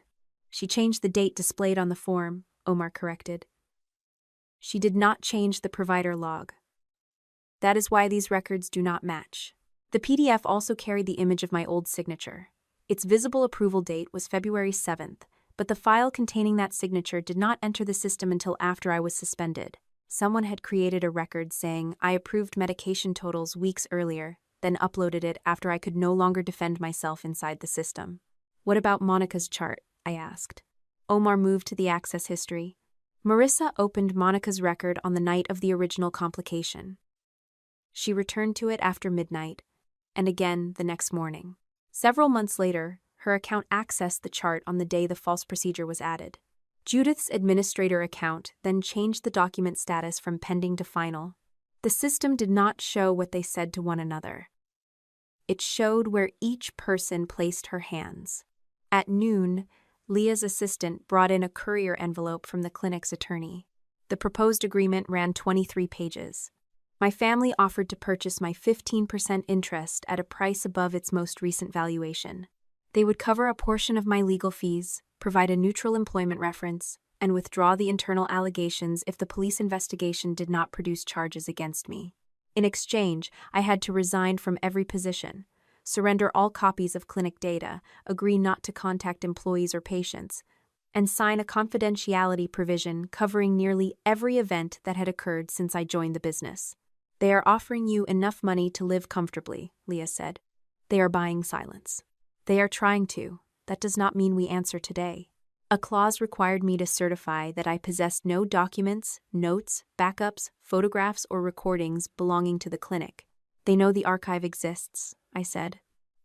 She changed the date displayed on the form, Omar corrected. She did not change the provider log. That is why these records do not match. The PDF also carried the image of my old signature. Its visible approval date was February 7th, but the file containing that signature did not enter the system until after I was suspended. Someone had created a record saying I approved medication totals weeks earlier, then uploaded it after I could no longer defend myself inside the system. What about Monica's chart? I asked. Omar moved to the access history. Marissa opened Monica's record on the night of the original complication. She returned to it after midnight, and again the next morning. Several months later, her account accessed the chart on the day the false procedure was added. Judith's administrator account then changed the document status from pending to final. The system did not show what they said to one another. It showed where each person placed her hands. At noon, Leah's assistant brought in a courier envelope from the clinic's attorney. The proposed agreement ran 23 pages. My family offered to purchase my 15% interest at a price above its most recent valuation. They would cover a portion of my legal fees, provide a neutral employment reference, and withdraw the internal allegations if the police investigation did not produce charges against me. In exchange, I had to resign from every position, surrender all copies of clinic data, agree not to contact employees or patients, and sign a confidentiality provision covering nearly every event that had occurred since I joined the business. They are offering you enough money to live comfortably, Leah said. They are buying silence. They are trying to. That does not mean we answer today. A clause required me to certify that I possessed no documents, notes, backups, photographs, or recordings belonging to the clinic. They know the archive exists, I said.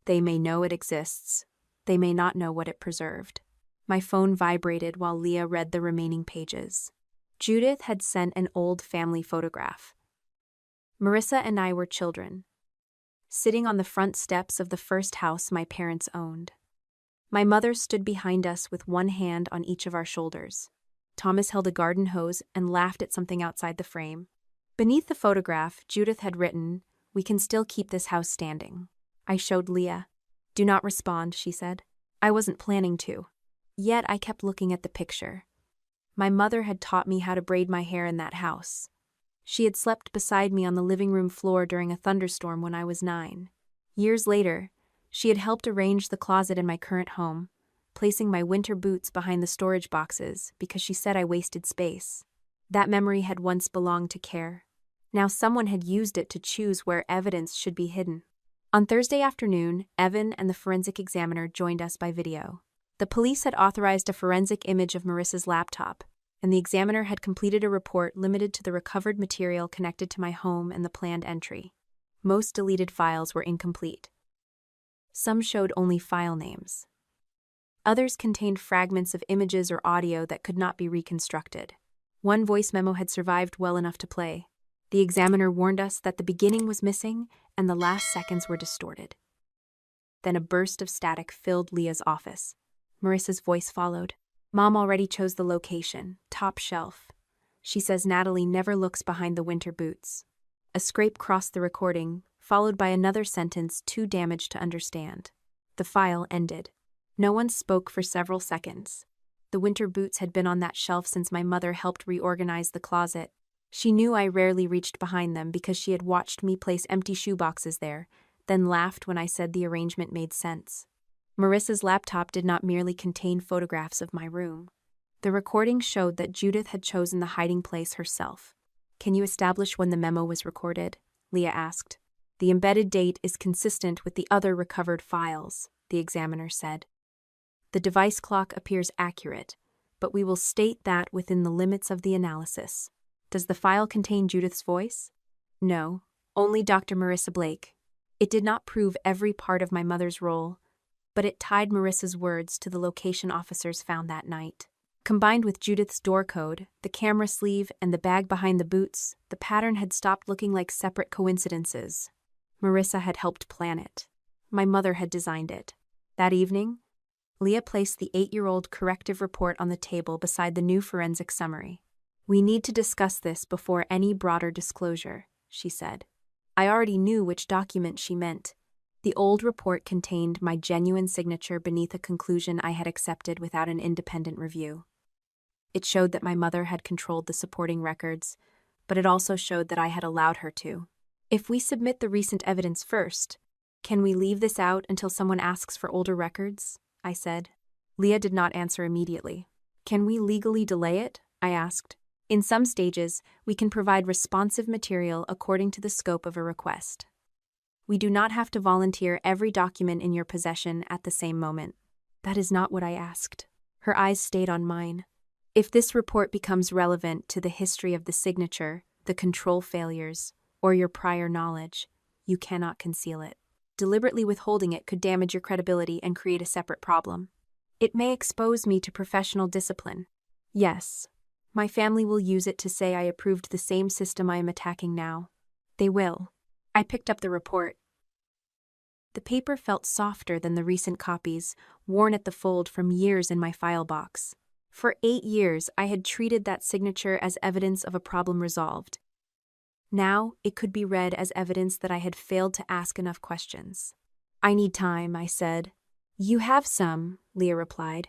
They may know it exists. They may not know what it preserved. My phone vibrated while Leah read the remaining pages. Judith had sent an old family photograph. Marissa and I were children, sitting on the front steps of the first house my parents owned. My mother stood behind us with one hand on each of our shoulders. Thomas held a garden hose and laughed at something outside the frame. Beneath the photograph, Judith had written, "We can still keep this house standing." I showed Leah. "Do not respond," she said. I wasn't planning to. Yet I kept looking at the picture. My mother had taught me how to braid my hair in that house. She had slept beside me on the living room floor during a thunderstorm when I was 9. Years later, she had helped arrange the closet in my current home, placing my winter boots behind the storage boxes because she said I wasted space. That memory had once belonged to Care. Now someone had used it to choose where evidence should be hidden. On Thursday afternoon, Evan and the forensic examiner joined us by video. The police had authorized a forensic image of Marissa's laptop, and the examiner had completed a report limited to the recovered material connected to my home and the planned entry. Most deleted files were incomplete. Some showed only file names. Others contained fragments of images or audio that could not be reconstructed. One voice memo had survived well enough to play. The examiner warned us that the beginning was missing and the last seconds were distorted. Then a burst of static filled Leah's office. Marissa's voice followed. "Mom already chose the location, top shelf. She says Natalie never looks behind the winter boots." A scrape crossed the recording, followed by another sentence too damaged to understand. The file ended. No one spoke for several seconds. The winter boots had been on that shelf since my mother helped reorganize the closet. She knew I rarely reached behind them because she had watched me place empty shoeboxes there, then laughed when I said the arrangement made sense. Marissa's laptop did not merely contain photographs of my room. The recording showed that Judith had chosen the hiding place herself. "Can you establish when the memo was recorded?" Leah asked. "The embedded date is consistent with the other recovered files," the examiner said. "The device clock appears accurate, but we will state that within the limits of the analysis. Does the file contain Judith's voice? No, only Dr. Marissa Blake. It did not prove every part of my mother's role, but it tied Marissa's words to the location officers found that night. Combined with Judith's door code, the camera sleeve, and the bag behind the boots, the pattern had stopped looking like separate coincidences. Marissa had helped plan it. My mother had designed it. That evening, Leah placed the 8-year-old corrective report on the table beside the new forensic summary. "We need to discuss this before any broader disclosure," she said. I already knew which document she meant. The old report contained my genuine signature beneath a conclusion I had accepted without an independent review. It showed that my mother had controlled the supporting records, but it also showed that I had allowed her to. "If we submit the recent evidence first, can we leave this out until someone asks for older records?" I said. Leah did not answer immediately. "Can we legally delay it?" I asked. "In some stages, we can provide responsive material according to the scope of a request. We do not have to volunteer every document in your possession at the same moment." "That is not what I asked." Her eyes stayed on mine. "If this report becomes relevant to the history of the signature, the control failures, or your prior knowledge, you cannot conceal it. Deliberately withholding it could damage your credibility and create a separate problem. It may expose me to professional discipline. Yes, my family will use it to say I approved the same system I am attacking now. They will." I picked up the report. The paper felt softer than the recent copies, worn at the fold from years in my file box. For 8 years, I had treated that signature as evidence of a problem resolved. Now, it could be read as evidence that I had failed to ask enough questions. "I need time," I said. "You have some," Leah replied.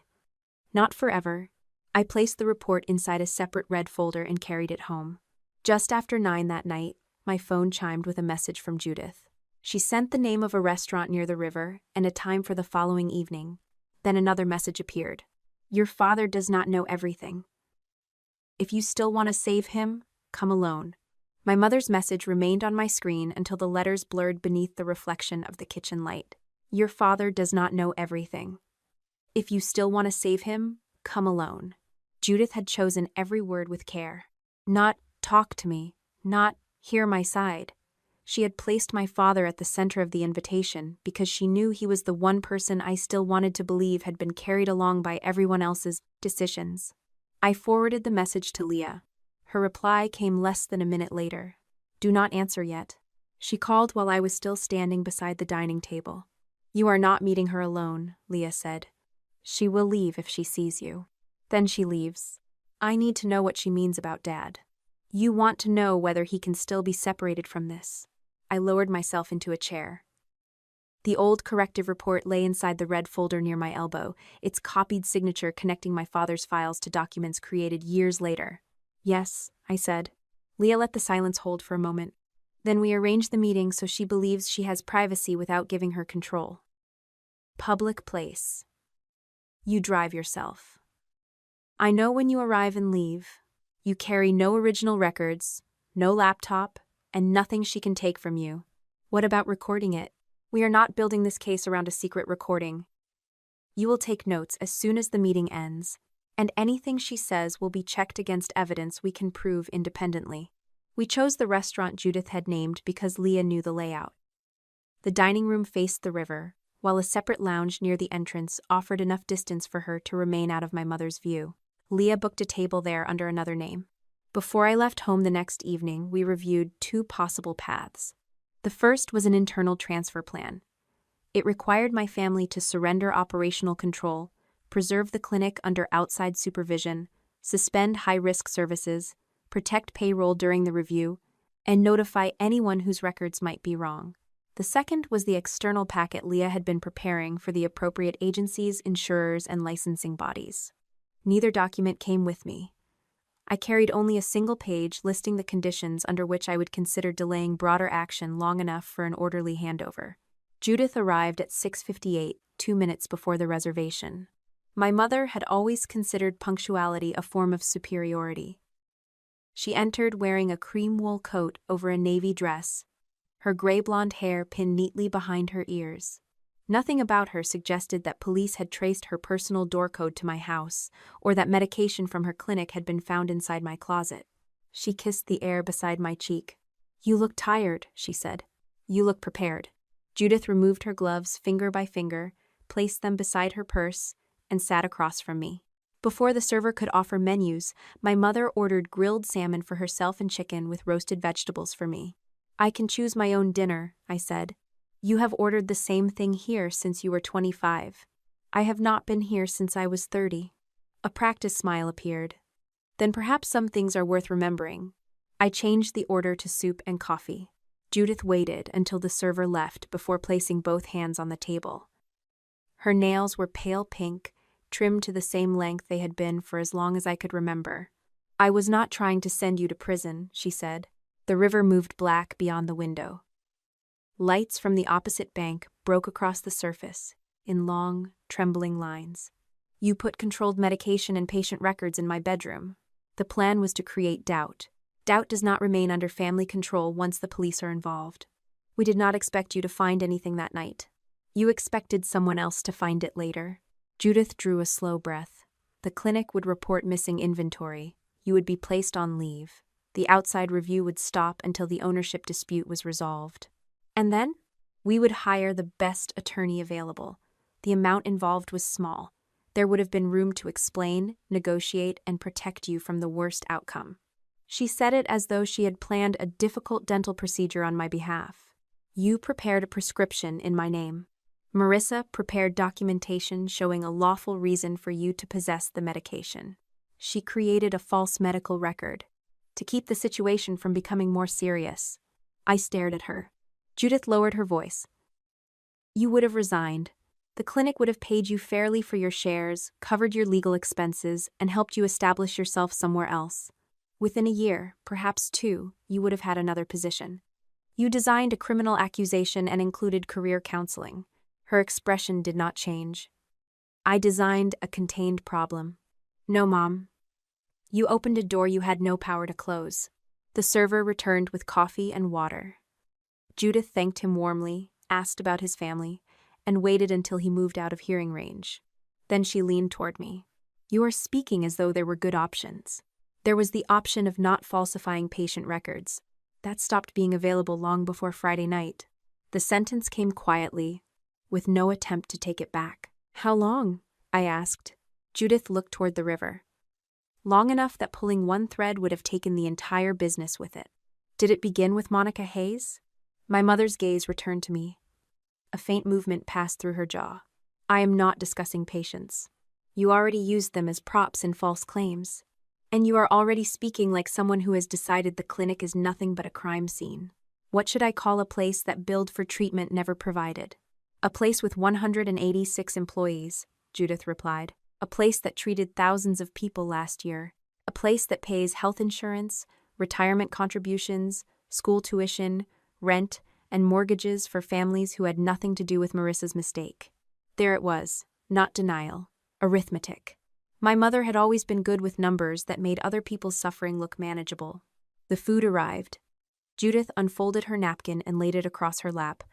"Not forever." I placed the report inside a separate red folder and carried it home. Just after 9 that night, my phone chimed with a message from Judith. She sent the name of a restaurant near the river and a time for the following evening. Then another message appeared. "Your father does not know everything. If you still want to save him, come alone." My mother's message remained on my screen until the letters blurred beneath the reflection of the kitchen light. "Your father does not know everything. If you still want to save him, come alone." Judith had chosen every word with care. Not "talk to me," not "hear my side." She had placed my father at the center of the invitation because she knew he was the one person I still wanted to believe had been carried along by everyone else's decisions. I forwarded the message to Leah. Her reply came less than a minute later. "Do not answer yet." She called while I was still standing beside the dining table. "You are not meeting her alone," Leah said. "She will leave if she sees you." Then she leaves. I need to know what she means about Dad. You want to know whether he can still be separated from this. I lowered myself into a chair. The old corrective report lay inside the red folder near my elbow, its copied signature connecting my father's files to documents created years later. "Yes," I said. Leah let the silence hold for a moment. "Then we arrange the meeting so she believes she has privacy without giving her control. Public place. You drive yourself. I know when you arrive and leave. You carry no original records, no laptop, and nothing she can take from you. What about recording it? We are not building this case around a secret recording. You will take notes as soon as the meeting ends, and anything she says will be checked against evidence we can prove independently." We chose the restaurant Judith had named because Leah knew the layout. The dining room faced the river, while a separate lounge near the entrance offered enough distance for her to remain out of my mother's view. Leah booked a table there under another name. Before I left home the next evening, we reviewed 2 possible paths. The first was an internal transfer plan. It required my family to surrender operational control, preserve the clinic under outside supervision, suspend high-risk services, protect payroll during the review, and notify anyone whose records might be wrong. The second was the external packet Leah had been preparing for the appropriate agencies, insurers, and licensing bodies. Neither document came with me. I carried only a single page listing the conditions under which I would consider delaying broader action long enough for an orderly handover. Judith arrived at 6:58, 2 minutes before the reservation. My mother had always considered punctuality a form of superiority. She entered wearing a cream wool coat over a navy dress, her gray blonde hair pinned neatly behind her ears. Nothing about her suggested that police had traced her personal door code to my house, or that medication from her clinic had been found inside my closet. She kissed the air beside my cheek. "You look tired," she said. "You look prepared." Judith removed her gloves finger by finger, placed them beside her purse, and sat across from me. Before the server could offer menus, my mother ordered grilled salmon for herself and chicken with roasted vegetables for me. "I can choose my own dinner," I said. "You have ordered the same thing here since you were 25. I have not been here since I was 30. A practiced smile appeared. "Then perhaps some things are worth remembering." I changed the order to soup and coffee. Judith waited until the server left before placing both hands on the table. Her nails were pale pink, trimmed to the same length they had been for as long as I could remember. "I was not trying to send you to prison," she said. The river moved black beyond the window. Lights from the opposite bank broke across the surface, in long, trembling lines. "You put controlled medication and patient records in my bedroom." The plan was to create doubt. Doubt does not remain under family control once the police are involved. "We did not expect you to find anything that night. You expected someone else to find it later." Judith drew a slow breath. "The clinic would report missing inventory. You would be placed on leave. The outside review would stop until the ownership dispute was resolved. And then? We would hire the best attorney available. The amount involved was small. There would have been room to explain, negotiate, and protect you from the worst outcome." She said it as though she had planned a difficult dental procedure on my behalf. "You prepared a prescription in my name. Marissa prepared documentation showing a lawful reason for you to possess the medication. She created a false medical record to keep the situation from becoming more serious." I stared at her. Judith lowered her voice. "You would have resigned. The clinic would have paid you fairly for your shares, covered your legal expenses, and helped you establish yourself somewhere else. Within a year, perhaps 2, you would have had another position. You designed a criminal accusation and included career counseling." Her expression did not change. "I designed a contained problem." "No, Mom. You opened a door you had no power to close." The server returned with coffee and water. Judith thanked him warmly, asked about his family, and waited until he moved out of hearing range. Then she leaned toward me. "You are speaking as though there were good options." "There was the option of not falsifying patient records. That stopped being available long before Friday night." The sentence came quietly, with no attempt to take it back. "How long?" I asked. Judith looked toward the river. "Long enough that pulling one thread would have taken the entire business with it." "Did it begin with Monica Hayes?" My mother's gaze returned to me. A faint movement passed through her jaw. "I am not discussing patients. You already used them as props in false claims. And you are already speaking like someone who has decided the clinic is nothing but a crime scene. What should I call a place that billed for treatment never provided?" "A place with 186 employees," Judith replied. "A place that treated thousands of people last year. A place that pays health insurance, retirement contributions, school tuition, rent, and mortgages for families who had nothing to do with Marissa's mistake." There it was, not denial, arithmetic. My mother had always been good with numbers that made other people's suffering look manageable. The food arrived. Judith unfolded her napkin and laid it across her lap,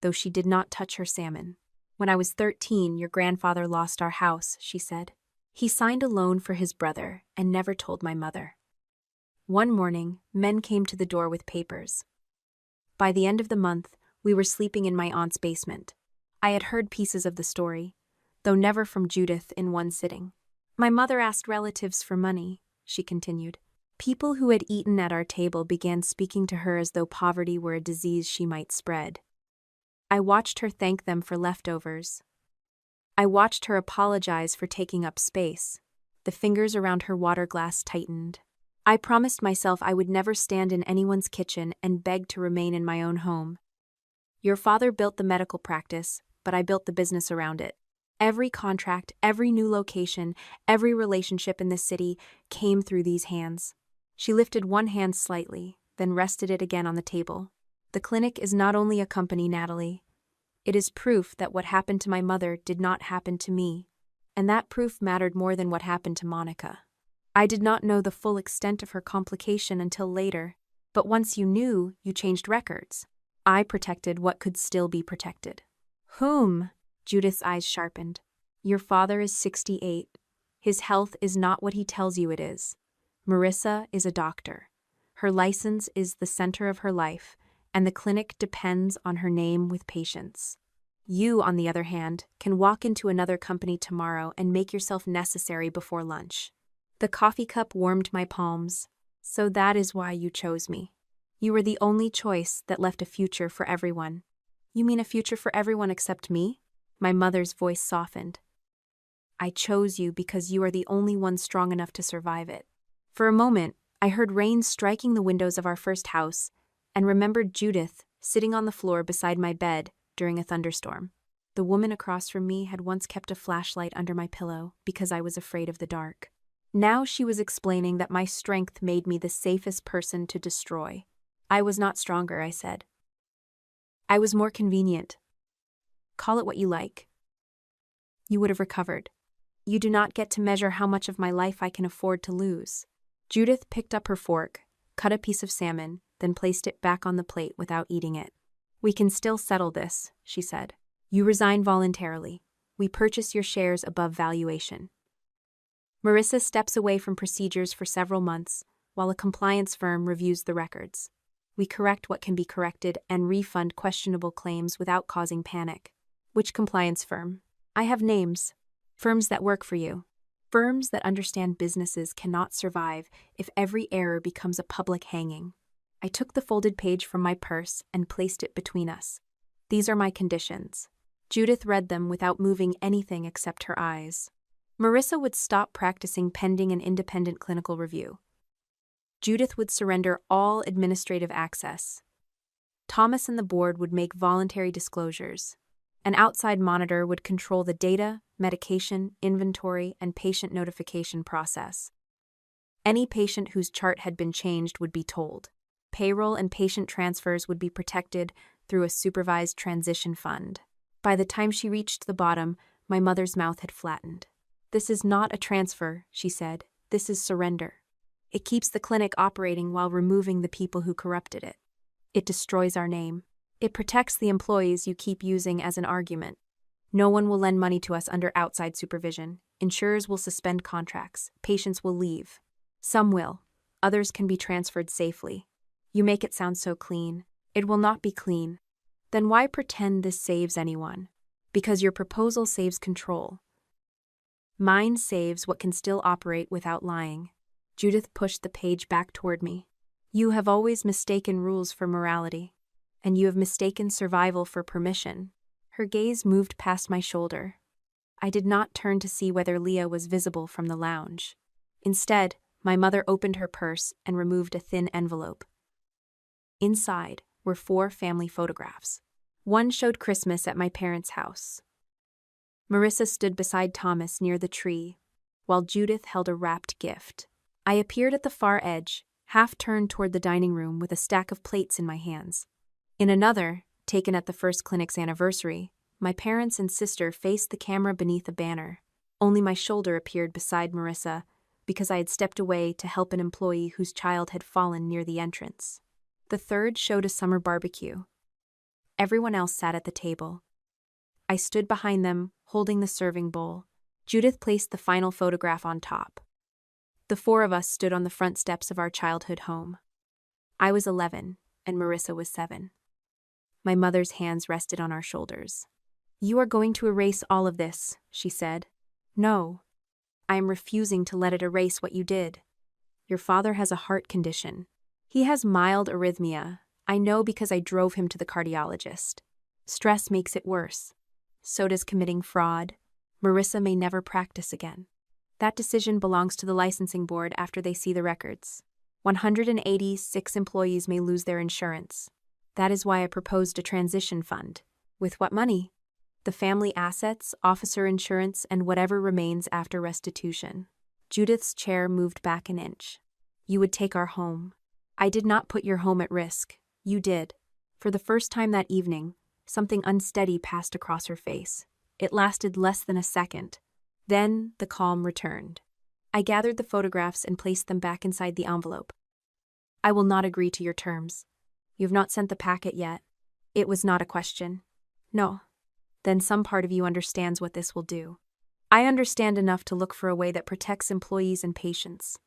though she did not touch her salmon. "When I was 13, your grandfather lost our house," she said. "He signed a loan for his brother and never told my mother. One morning, men came to the door with papers. By the end of the month, we were sleeping in my aunt's basement. I had heard pieces of the story, though never from Judith in one sitting. My mother asked relatives for money," she continued. "People who had eaten at our table began speaking to her as though poverty were a disease she might spread. I watched her thank them for leftovers. I watched her apologize for taking up space. The fingers around her water glass tightened. I promised myself I would never stand in anyone's kitchen and beg to remain in my own home. Your father built the medical practice, but I built the business around it. Every contract, every new location, every relationship in this city came through these hands." She lifted one hand slightly, then rested it again on the table. "The clinic is not only a company, Natalie. It is proof that what happened to my mother did not happen to me, and that proof mattered more than what happened to Monica. I did not know the full extent of her complication until later, but once you knew, you changed records. I protected what could still be protected." Whom? Judith's eyes sharpened. Your father is 68. His health is not what he tells you it is. Marissa is a doctor. Her license is the center of her life, and the clinic depends on her name with patients. You, on the other hand, can walk into another company tomorrow and make yourself necessary before lunch. The coffee cup warmed my palms. So that is why you chose me. You were the only choice that left a future for everyone. You mean a future for everyone except me? My mother's voice softened. I chose you because you are the only one strong enough to survive it. For a moment, I heard rain striking the windows of our first house and remembered Judith sitting on the floor beside my bed during a thunderstorm. The woman across from me had once kept a flashlight under my pillow because I was afraid of the dark. Now she was explaining that my strength made me the safest person to destroy. I was not stronger, I said. I was more convenient. Call it what you like. You would have recovered. You do not get to measure how much of my life I can afford to lose. Judith picked up her fork, cut a piece of salmon, then placed it back on the plate without eating it. We can still settle this, she said. You resign voluntarily. We purchase your shares above valuation. Marissa steps away from procedures for several months, while a compliance firm reviews the records. We correct what can be corrected and refund questionable claims without causing panic. Which compliance firm? I have names. Firms that work for you. Firms that understand businesses cannot survive if every error becomes a public hanging. I took the folded page from my purse and placed it between us. These are my conditions. Judith read them without moving anything except her eyes. Marissa would stop practicing pending an independent clinical review. Judith would surrender all administrative access. Thomas and the board would make voluntary disclosures. An outside monitor would control the data, medication, inventory, and patient notification process. Any patient whose chart had been changed would be told. Payroll and patient transfers would be protected through a supervised transition fund. By the time she reached the bottom, my mother's mouth had flattened. This is not a transfer, she said. This is surrender. It keeps the clinic operating while removing the people who corrupted it. It destroys our name. It protects the employees you keep using as an argument. No one will lend money to us under outside supervision. Insurers will suspend contracts. Patients will leave. Some will. Others can be transferred safely. You make it sound so clean. It will not be clean. Then why pretend this saves anyone? Because your proposal saves control. Mine saves what can still operate without lying. Judith pushed the page back toward me. You have always mistaken rules for morality, and you have mistaken survival for permission. Her gaze moved past my shoulder. I did not turn to see whether Leah was visible from the lounge. Instead, my mother opened her purse and removed a thin envelope. Inside were 4 family photographs. One showed Christmas at my parents' house. Marissa stood beside Thomas near the tree, while Judith held a wrapped gift. I appeared at the far edge, half turned toward the dining room with a stack of plates in my hands. In another, taken at the first clinic's anniversary, my parents and sister faced the camera beneath a banner. Only my shoulder appeared beside Marissa because I had stepped away to help an employee whose child had fallen near the entrance. The third showed a summer barbecue. Everyone else sat at the table. I stood behind them, holding the serving bowl. Judith placed the final photograph on top. The 4 of us stood on the front steps of our childhood home. I was 11, and Marissa was 7. My mother's hands rested on our shoulders. You are going to erase all of this, she said. No. I am refusing to let it erase what you did. Your father has a heart condition. He has mild arrhythmia. I know because I drove him to the cardiologist. Stress makes it worse. So does committing fraud. Marissa may never practice again. That decision belongs to the licensing board after they see the records. 186 employees may lose their insurance. That is why I proposed a transition fund. With what money? The family assets, officer insurance, and whatever remains after restitution. Judith's chair moved back an inch. You would take our home. I did not put your home at risk. You did. For the first time that evening, something unsteady passed across her face. It lasted less than a second. Then the calm returned. I gathered the photographs and placed them back inside the envelope. I will not agree to your terms. You have not sent the packet yet. It was not a question. No. then some part of you understands what this will do. I understand enough to look for a way that protects employees and patients.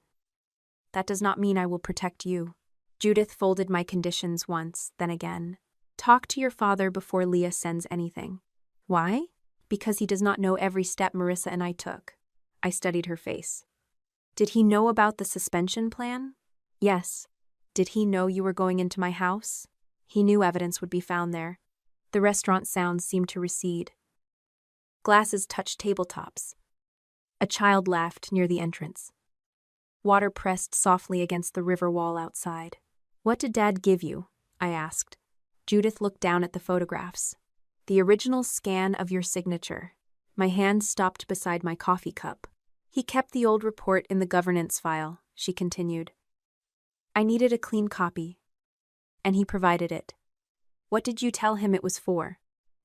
That does not mean I will protect you. Judith folded my conditions once, then again. Talk to your father before Leah sends anything. Why? Because he does not know every step Marissa and I took. I studied her face. Did he know about the suspension plan? Yes. Did he know you were going into my house? He knew evidence would be found there. The restaurant sounds seemed to recede. Glasses touched tabletops. A child laughed near the entrance. Water pressed softly against the river wall outside. What did Dad give you? I asked. Judith looked down at the photographs. The original scan of your signature. My hand stopped beside my coffee cup. He kept the old report in the governance file, she continued. I needed a clean copy. And he provided it. What did you tell him it was for?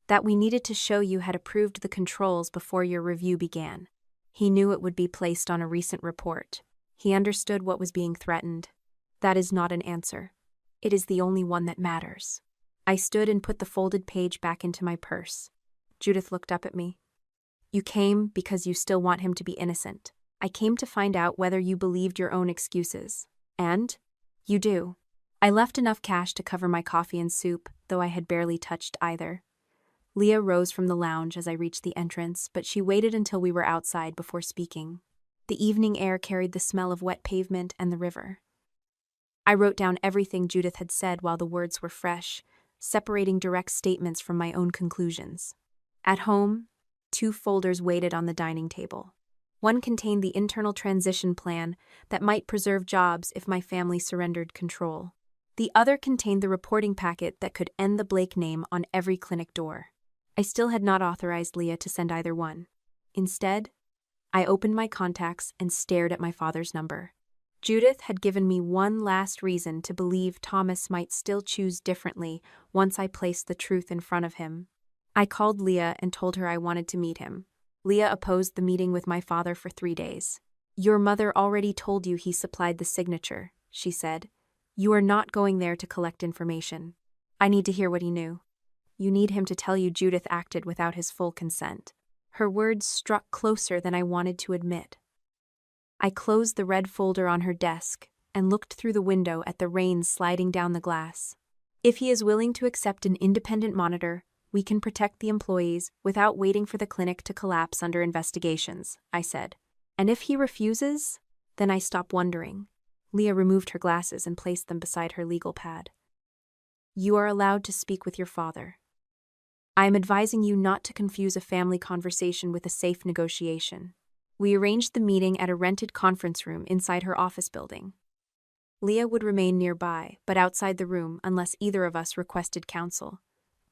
That we needed to show you had approved the controls before your review began. He knew it would be placed on a recent report. He understood what was being threatened. That is not an answer. It is the only one that matters. I stood and put the folded page back into my purse. Judith looked up at me. You came because you still want him to be innocent. I came to find out whether you believed your own excuses. And? You do. I left enough cash to cover my coffee and soup, though I had barely touched either. Leah rose from the lounge as I reached the entrance, but she waited until we were outside before speaking. The evening air carried the smell of wet pavement and the river. I wrote down everything Judith had said while the words were fresh, separating direct statements from my own conclusions. At home, 2 folders waited on the dining table. One contained the internal transition plan that might preserve jobs if my family surrendered control. The other contained the reporting packet that could end the Blake name on every clinic door. I still had not authorized Leah to send either one. Instead, I opened my contacts and stared at my father's number. Judith had given me one last reason to believe Thomas might still choose differently once I placed the truth in front of him. I called Leah and told her I wanted to meet him. Leah opposed the meeting with my father for 3 days. Your mother already told you he supplied the signature, she said. You are not going there to collect information. I need to hear what he knew. You need him to tell you Judith acted without his full consent. Her words struck closer than I wanted to admit. I closed the red folder on her desk and looked through the window at the rain sliding down the glass. If he is willing to accept an independent monitor, we can protect the employees without waiting for the clinic to collapse under investigations, I said. And if he refuses, then I stop wondering. Leah removed her glasses and placed them beside her legal pad. You are allowed to speak with your father. I am advising you not to confuse a family conversation with a safe negotiation. We arranged the meeting at a rented conference room inside her office building. Leah would remain nearby, but outside the room unless either of us requested counsel.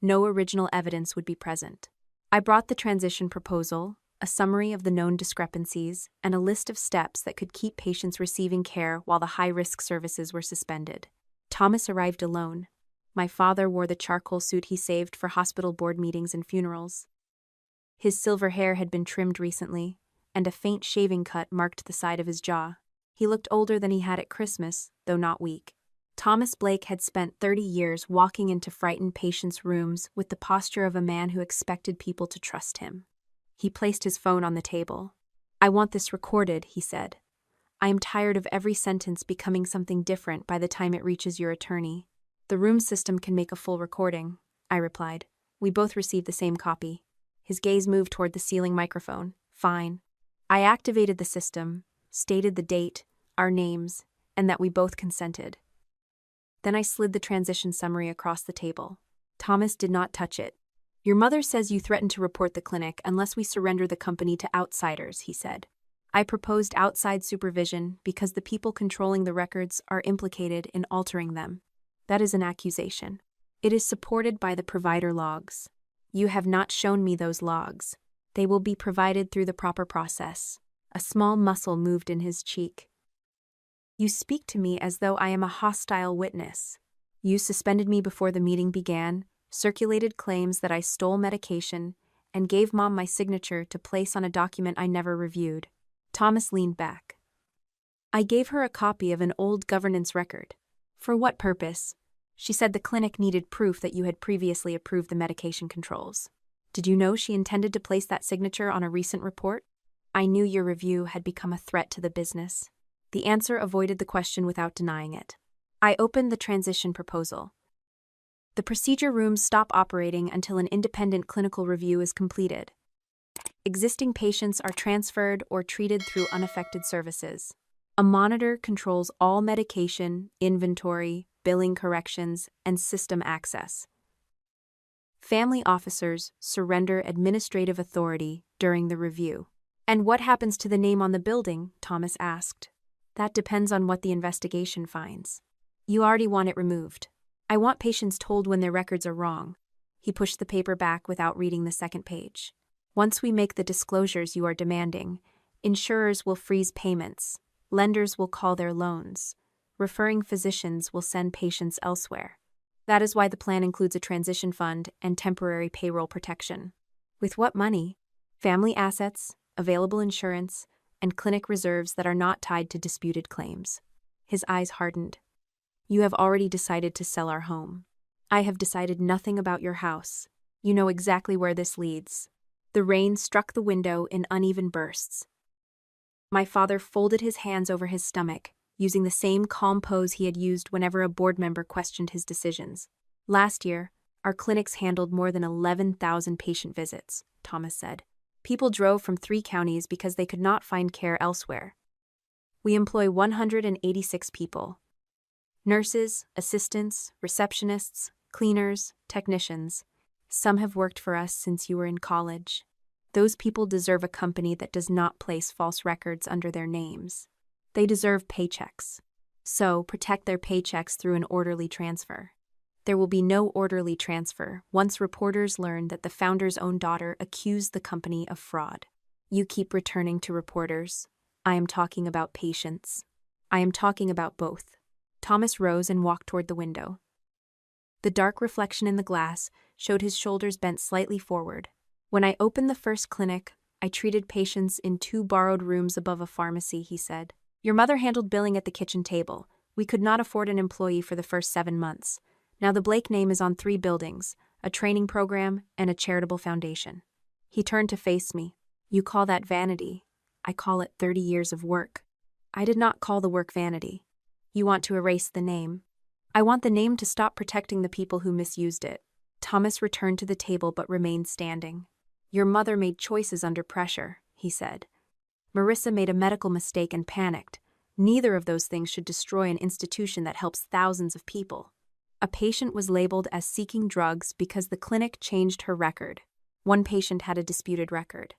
No original evidence would be present. I brought the transition proposal, a summary of the known discrepancies, and a list of steps that could keep patients receiving care while the high-risk services were suspended. Thomas arrived alone. My father wore the charcoal suit he saved for hospital board meetings and funerals. His silver hair had been trimmed recently, and a faint shaving cut marked the side of his jaw. He looked older than he had at Christmas, though not weak. Thomas Blake had spent 30 years walking into frightened patients' rooms with the posture of a man who expected people to trust him. He placed his phone on the table. I want this recorded, he said. I am tired of every sentence becoming something different by the time it reaches your attorney. The room system can make a full recording, I replied. We both received the same copy. His gaze moved toward the ceiling microphone. Fine. I activated the system, stated the date, our names, and that we both consented. Then I slid the transition summary across the table. Thomas did not touch it. Your mother says you threatened to report the clinic unless we surrender the company to outsiders, he said. I proposed outside supervision because the people controlling the records are implicated in altering them. That is an accusation. It is supported by the provider logs. You have not shown me those logs. They will be provided through the proper process. A small muscle moved in his cheek. You speak to me as though I am a hostile witness. You suspended me before the meeting began, circulated claims that I stole medication, and gave Mom my signature to place on a document I never reviewed. Thomas leaned back. I gave her a copy of an old governance record. For what purpose? She said the clinic needed proof that you had previously approved the medication controls. Did you know she intended to place that signature on a recent report? I knew your review had become a threat to the business. The answer avoided the question without denying it. I opened the transition proposal. The procedure rooms stop operating until an independent clinical review is completed. Existing patients are transferred or treated through unaffected services. A monitor controls all medication, inventory, billing corrections, and system access. Family officers surrender administrative authority during the review. And what happens to the name on the building? Thomas asked. That depends on what the investigation finds. You already want it removed. I want patients told when their records are wrong. He pushed the paper back without reading the second page. Once we make the disclosures you are demanding, insurers will freeze payments, lenders will call their loans, referring physicians will send patients elsewhere. That is why the plan includes a transition fund and temporary payroll protection. With what money? Family assets, available insurance, and clinic reserves that are not tied to disputed claims. His eyes hardened. You have already decided to sell our home. I have decided nothing about your house. You know exactly where this leads. The rain struck the window in uneven bursts. My father folded his hands over his stomach, using the same calm pose he had used whenever a board member questioned his decisions. Last year, our clinics handled more than 11,000 patient visits, Thomas said. People drove from 3 counties because they could not find care elsewhere. We employ 186 people. Nurses, assistants, receptionists, cleaners, technicians. Some have worked for us since you were in college. Those people deserve a company that does not place false records under their names. They deserve paychecks. So, protect their paychecks through an orderly transfer. There will be no orderly transfer once reporters learn that the founder's own daughter accused the company of fraud. You keep returning to reporters. I am talking about patients. I am talking about both. Thomas rose and walked toward the window. The dark reflection in the glass showed his shoulders bent slightly forward. When I opened the first clinic, I treated patients in 2 borrowed rooms above a pharmacy, he said. Your mother handled billing at the kitchen table. We could not afford an employee for the first 7 months. Now the Blake name is on 3 buildings, a training program, and a charitable foundation. He turned to face me. You call that vanity. I call it 30 years of work. I did not call the work vanity. You want to erase the name. I want the name to stop protecting the people who misused it. Thomas returned to the table but remained standing. Your mother made choices under pressure, he said. Marissa made a medical mistake and panicked. Neither of those things should destroy an institution that helps thousands of people. A patient was labeled as seeking drugs because the clinic changed her record. One patient had a disputed record.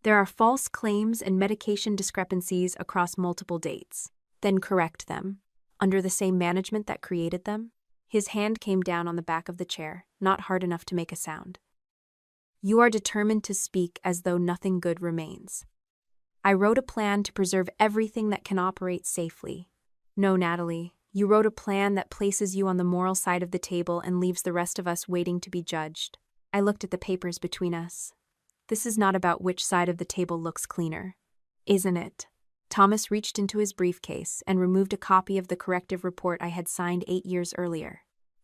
There are false claims and medication discrepancies across multiple dates. Then correct them. Under the same management that created them? His hand came down on the back of the chair, not hard enough to make a sound. You are determined to speak as though nothing good remains. I wrote a plan to preserve everything that can operate safely. No, Natalie, you wrote a plan that places you on the moral side of the table and leaves the rest of us waiting to be judged. I looked at the papers between us. This is not about which side of the table looks cleaner. Isn't it? Thomas reached into his briefcase and removed a copy of the corrective report I had signed 8 years earlier.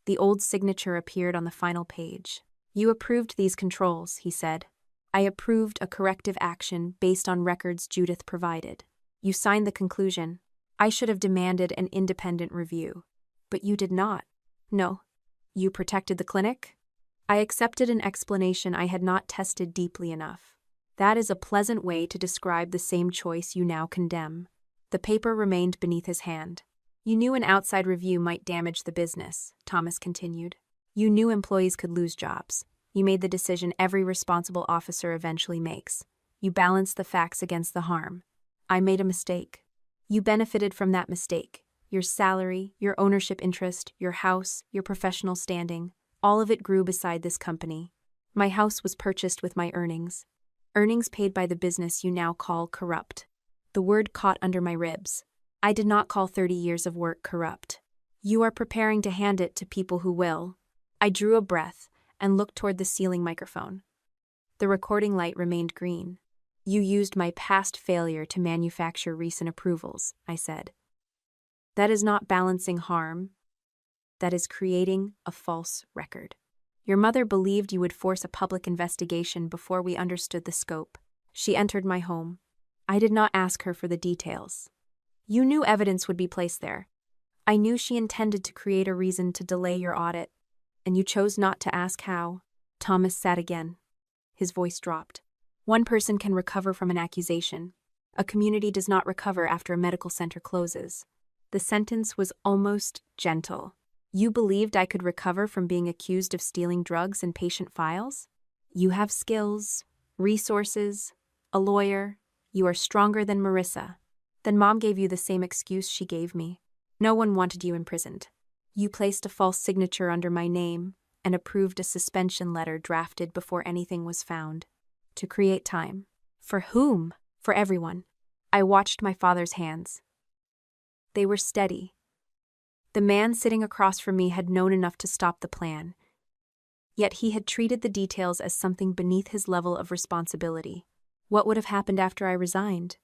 The old signature appeared on the final page. You approved these controls, he said. I approved a corrective action based on records Judith provided. You signed the conclusion. I should have demanded an independent review. But you did not. No. You protected the clinic? I accepted an explanation I had not tested deeply enough. That is a pleasant way to describe the same choice you now condemn. The paper remained beneath his hand. You knew an outside review might damage the business, Thomas continued. You knew employees could lose jobs. You made the decision every responsible officer eventually makes. You balanced the facts against the harm. I made a mistake. You benefited from that mistake. Your salary, your ownership interest, your house, your professional standing, all of it grew beside this company. My house was purchased with my earnings. Earnings paid by the business you now call corrupt. The word caught under my ribs. I did not call 30 years of work corrupt. You are preparing to hand it to people who will. I drew a breath and looked toward the ceiling microphone. The recording light remained green. You used my past failure to manufacture recent approvals, I said. That is not balancing harm. That is creating a false record. Your mother believed you would force a public investigation before we understood the scope. She entered my home. I did not ask her for the details. You knew evidence would be placed there. I knew she intended to create a reason to delay your audit, and you chose not to ask how. Thomas sat again. His voice dropped. One person can recover from an accusation. A community does not recover after a medical center closes. The sentence was almost gentle. You believed I could recover from being accused of stealing drugs and patient files? You have skills, resources, a lawyer. You are stronger than Marissa. Then Mom gave you the same excuse she gave me. No one wanted you imprisoned. You placed a false signature under my name and approved a suspension letter drafted before anything was found. To create time. For whom? For everyone. I watched my father's hands. They were steady. The man sitting across from me had known enough to stop the plan. Yet he had treated the details as something beneath his level of responsibility. What would have happened after I resigned?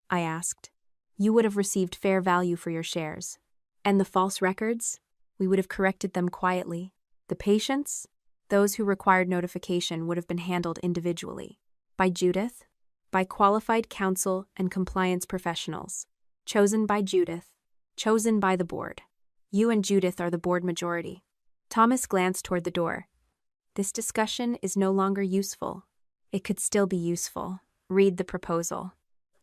I asked. You would have received fair value for your shares. And the false records? We would have corrected them quietly. The patients? Those who required notification would have been handled individually. By Judith? By qualified counsel and compliance professionals. Chosen by Judith. Chosen by the board. You and Judith are the board majority. Thomas glanced toward the door. This discussion is no longer useful. It could still be useful. Read the proposal.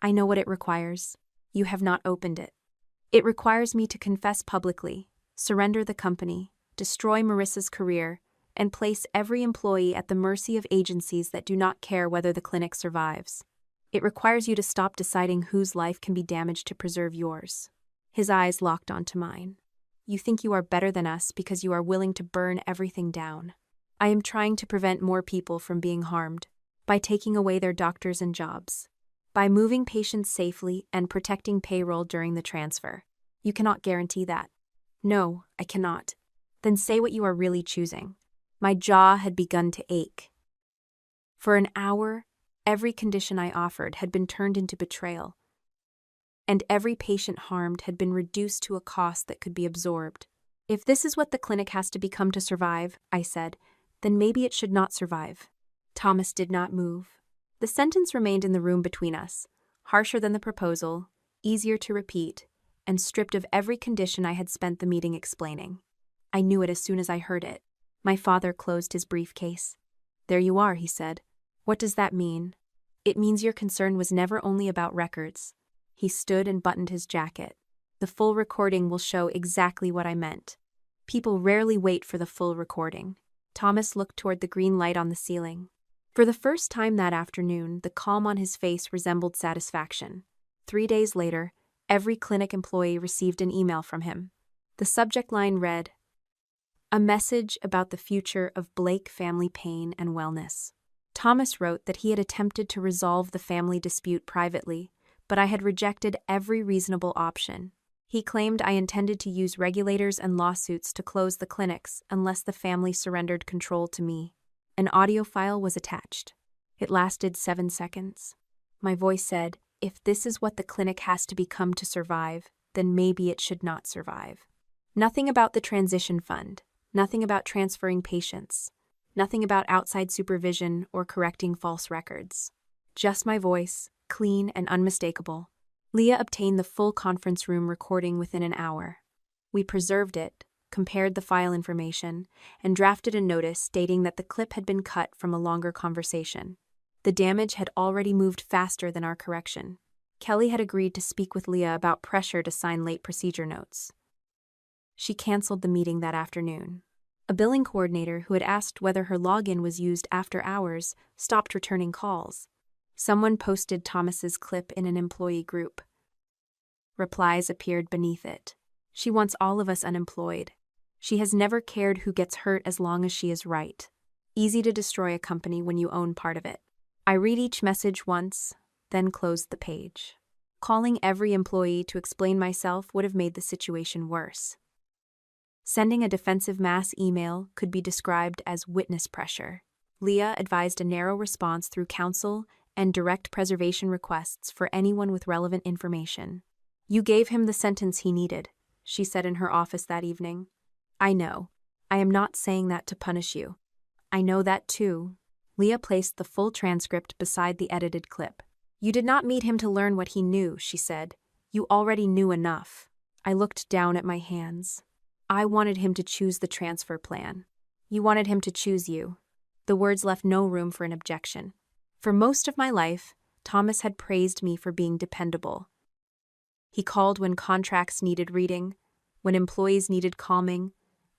I know what it requires. You have not opened it. It requires me to confess publicly, surrender the company, destroy Marissa's career, and place every employee at the mercy of agencies that do not care whether the clinic survives. It requires you to stop deciding whose life can be damaged to preserve yours. His eyes locked onto mine. You think you are better than us because you are willing to burn everything down. I am trying to prevent more people from being harmed by taking away their doctors and jobs, by moving patients safely and protecting payroll during the transfer. You cannot guarantee that. No, I cannot. Then say what you are really choosing. My jaw had begun to ache. For an hour, every condition I offered had been turned into betrayal, and every patient harmed had been reduced to a cost that could be absorbed. If this is what the clinic has to become to survive, I said, then maybe it should not survive. Thomas did not move. The sentence remained in the room between us, harsher than the proposal, easier to repeat, and stripped of every condition I had spent the meeting explaining. I knew it as soon as I heard it. My father closed his briefcase. There you are, he said. What does that mean? It means your concern was never only about records. He stood and buttoned his jacket. The full recording will show exactly what I meant. People rarely wait for the full recording. Thomas looked toward the green light on the ceiling. For the first time that afternoon, the calm on his face resembled satisfaction. 3 days later, every clinic employee received an email from him. The subject line read, "A message about the future of Blake Family Pain and Wellness." Thomas wrote that he had attempted to resolve the family dispute privately, but I had rejected every reasonable option. He claimed I intended to use regulators and lawsuits to close the clinics unless the family surrendered control to me. An audio file was attached. It lasted 7 seconds. My voice said, if this is what the clinic has to become to survive, then maybe it should not survive. Nothing about the transition fund, nothing about transferring patients, nothing about outside supervision or correcting false records. Just my voice, clean and unmistakable. Leah obtained the full conference room recording within an hour. We preserved it, compared the file information, and drafted a notice stating that the clip had been cut from a longer conversation. The damage had already moved faster than our correction. Kelly had agreed to speak with Leah about pressure to sign late procedure notes. She canceled the meeting that afternoon. A billing coordinator who had asked whether her login was used after hours stopped returning calls. Someone posted Thomas's clip in an employee group. Replies appeared beneath it. She wants all of us unemployed. She has never cared who gets hurt as long as she is right. Easy to destroy a company when you own part of it. I read each message once, then closed the page. Calling every employee to explain myself would have made the situation worse. Sending a defensive mass email could be described as witness pressure. Leah advised a narrow response through counsel and direct preservation requests for anyone with relevant information. You gave him the sentence he needed, she said in her office that evening. I know. I am not saying that to punish you. I know that too. Leah placed the full transcript beside the edited clip. You did not meet him to learn what he knew, she said. You already knew enough. I looked down at my hands. I wanted him to choose the transfer plan. You wanted him to choose you. The words left no room for an objection. For most of my life, Thomas had praised me for being dependable. He called when contracts needed reading, when employees needed calming,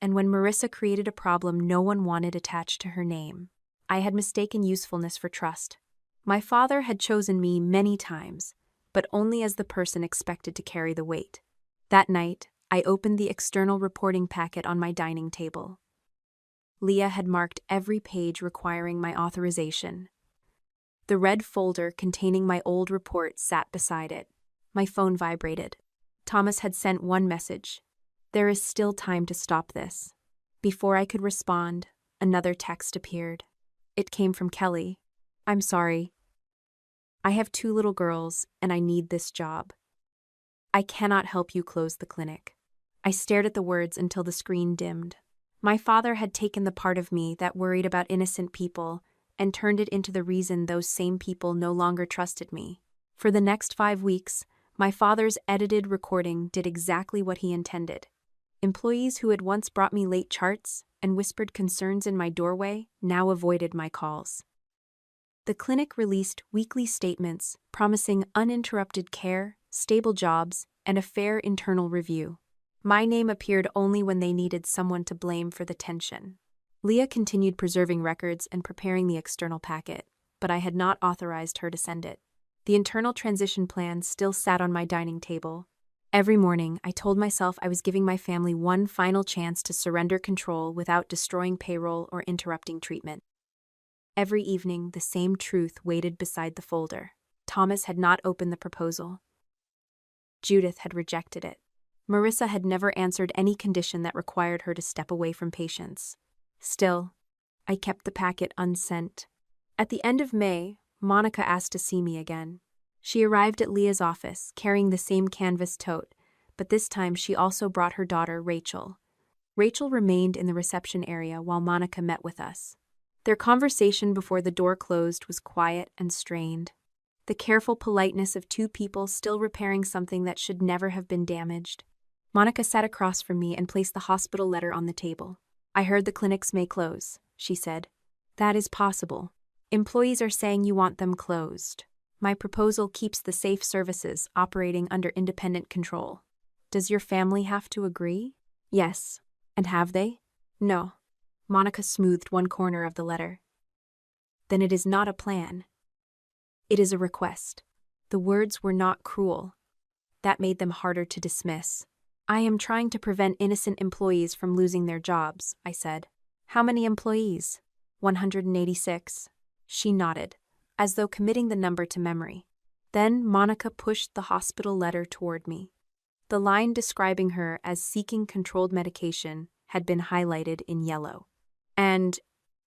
and when Marissa created a problem no one wanted attached to her name. I had mistaken usefulness for trust. My father had chosen me many times, but only as the person expected to carry the weight. That night, I opened the external reporting packet on my dining table. Leah had marked every page requiring my authorization. The red folder containing my old report sat beside it. My phone vibrated. Thomas had sent one message. There is still time to stop this. Before I could respond, another text appeared. It came from Kelly. I'm sorry. I have 2 little girls, and I need this job. I cannot help you close the clinic. I stared at the words until the screen dimmed. My father had taken the part of me that worried about innocent people and turned it into the reason those same people no longer trusted me. For the next 5 weeks, my father's edited recording did exactly what he intended. Employees who had once brought me late charts and whispered concerns in my doorway now avoided my calls. The clinic released weekly statements promising uninterrupted care, stable jobs, and a fair internal review. My name appeared only when they needed someone to blame for the tension. Leah continued preserving records and preparing the external packet, but I had not authorized her to send it. The internal transition plan still sat on my dining table. Every morning, I told myself I was giving my family one final chance to surrender control without destroying payroll or interrupting treatment. Every evening, the same truth waited beside the folder. Thomas had not opened the proposal. Judith had rejected it. Marissa had never answered any condition that required her to step away from patients. Still, I kept the packet unsent. At the end of May, Monica asked to see me again. She arrived at Leah's office, carrying the same canvas tote, but this time she also brought her daughter, Rachel. Rachel remained in the reception area while Monica met with us. Their conversation before the door closed was quiet and strained. The careful politeness of 2 people still repairing something that should never have been damaged. Monica sat across from me and placed the hospital letter on the table. I heard the clinics may close, she said. That is possible. Employees are saying you want them closed. My proposal keeps the safe services operating under independent control. Does your family have to agree? Yes. And have they? No. Monica smoothed one corner of the letter. Then it is not a plan. It is a request. The words were not cruel. That made them harder to dismiss. I am trying to prevent innocent employees from losing their jobs, I said. How many employees? 186. She nodded, as though committing the number to memory. Then Monica pushed the hospital letter toward me. The line describing her as seeking controlled medication had been highlighted in yellow. And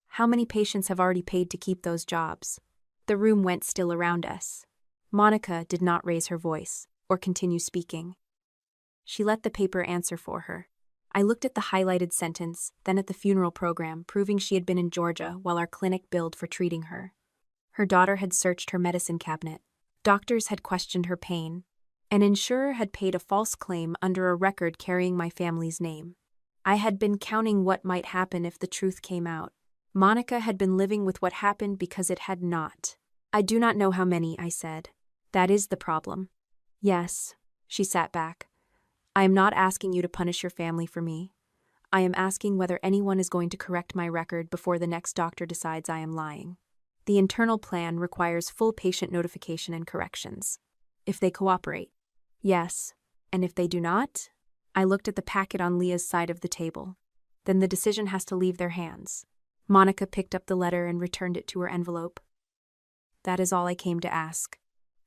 how many patients have already paid to keep those jobs? The room went still around us. Monica did not raise her voice or continue speaking. She let the paper answer for her. I looked at the highlighted sentence, then at the funeral program, proving she had been in Georgia while our clinic billed for treating her. Her daughter had searched her medicine cabinet. Doctors had questioned her pain. An insurer had paid a false claim under a record carrying my family's name. I had been counting what might happen if the truth came out. Monica had been living with what happened because it had not. I do not know how many, I said. That is the problem. Yes, she sat back. I am not asking you to punish your family for me. I am asking whether anyone is going to correct my record before the next doctor decides I am lying. The internal plan requires full patient notification and corrections. If they cooperate. Yes. And if they do not? I looked at the packet on Leah's side of the table. Then the decision has to leave their hands. Monica picked up the letter and returned it to her envelope. That is all I came to ask.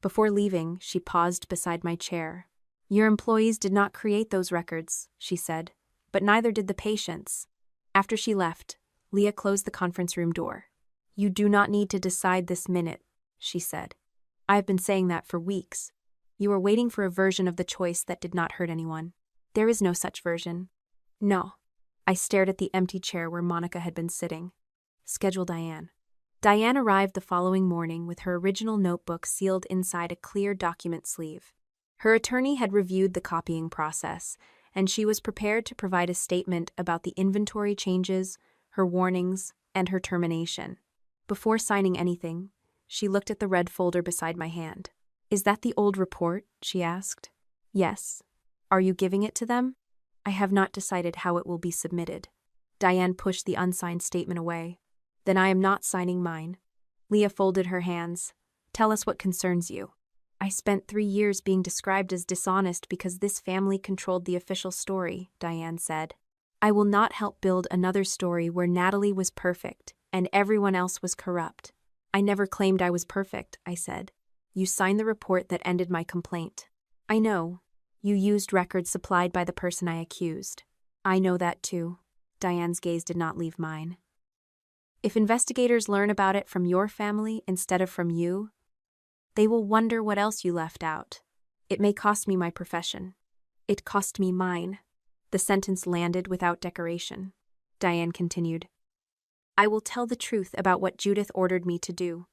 Before leaving, she paused beside my chair. Your employees did not create those records, she said, but neither did the patients. After she left, Leah closed the conference room door. You do not need to decide this minute, she said. I have been saying that for weeks. You are waiting for a version of the choice that did not hurt anyone. There is no such version. No. I stared at the empty chair where Monica had been sitting. Schedule Diane. Diane arrived the following morning with her original notebook sealed inside a clear document sleeve. Her attorney had reviewed the copying process, and she was prepared to provide a statement about the inventory changes, her warnings, and her termination. Before signing anything, she looked at the red folder beside my hand. "Is that the old report?" she asked. "Yes. Are you giving it to them?" "I have not decided how it will be submitted." Diane pushed the unsigned statement away. "Then I am not signing mine." Leah folded her hands. "Tell us what concerns you." "I spent 3 years being described as dishonest because this family controlled the official story," Diane said. "I will not help build another story where Natalie was perfect and everyone else was corrupt." "I never claimed I was perfect," I said. "You signed the report that ended my complaint." "I know. You used records supplied by the person I accused." "I know that too." Diane's gaze did not leave mine. "If investigators learn about it from your family instead of from you, they will wonder what else you left out. It may cost me my profession. It cost me mine." The sentence landed without decoration. Diane continued. "I will tell the truth about what Judith ordered me to do.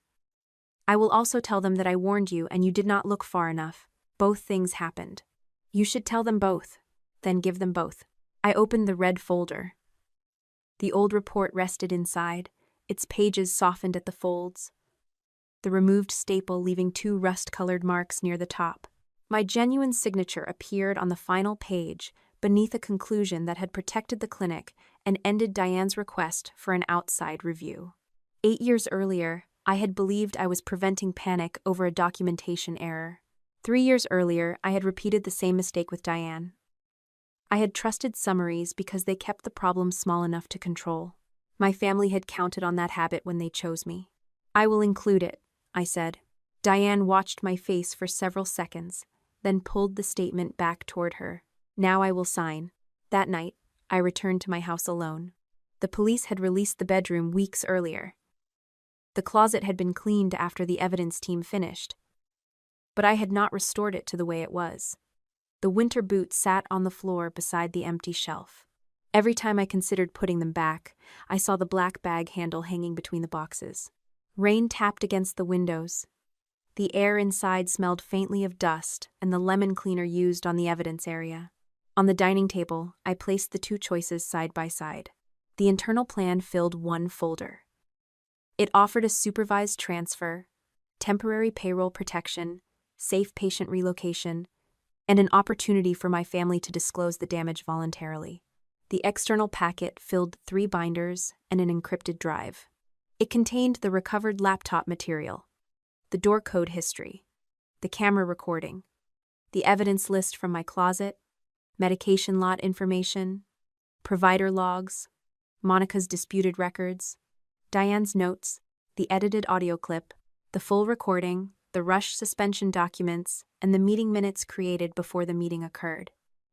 I will also tell them that I warned you and you did not look far enough. Both things happened. You should tell them both, then give them both." I opened the red folder. The old report rested inside, its pages softened at the folds, the removed staple leaving 2 rust-colored marks near the top. My genuine signature appeared on the final page beneath a conclusion that had protected the clinic and ended Diane's request for an outside review. 8 years earlier, I had believed I was preventing panic over a documentation error. 3 years earlier, I had repeated the same mistake with Diane. I had trusted summaries because they kept the problem small enough to control. My family had counted on that habit when they chose me. "I will include it," I said. Diane watched my face for several seconds, then pulled the statement back toward her. "Now I will sign." That night, I returned to my house alone. The police had released the bedroom weeks earlier. The closet had been cleaned after the evidence team finished, but I had not restored it to the way it was. The winter boots sat on the floor beside the empty shelf. Every time I considered putting them back, I saw the black bag handle hanging between the boxes. Rain tapped against the windows. The air inside smelled faintly of dust and the lemon cleaner used on the evidence area. On the dining table, I placed the 2 choices side by side. The internal plan filled 1 folder. It offered a supervised transfer, temporary payroll protection, safe patient relocation, and an opportunity for my family to disclose the damage voluntarily. The external packet filled 3 binders and an encrypted drive. It contained the recovered laptop material, the door code history, the camera recording, the evidence list from my closet, medication lot information, provider logs, Monica's disputed records, Diane's notes, the edited audio clip, the full recording, the rush suspension documents, and the meeting minutes created before the meeting occurred.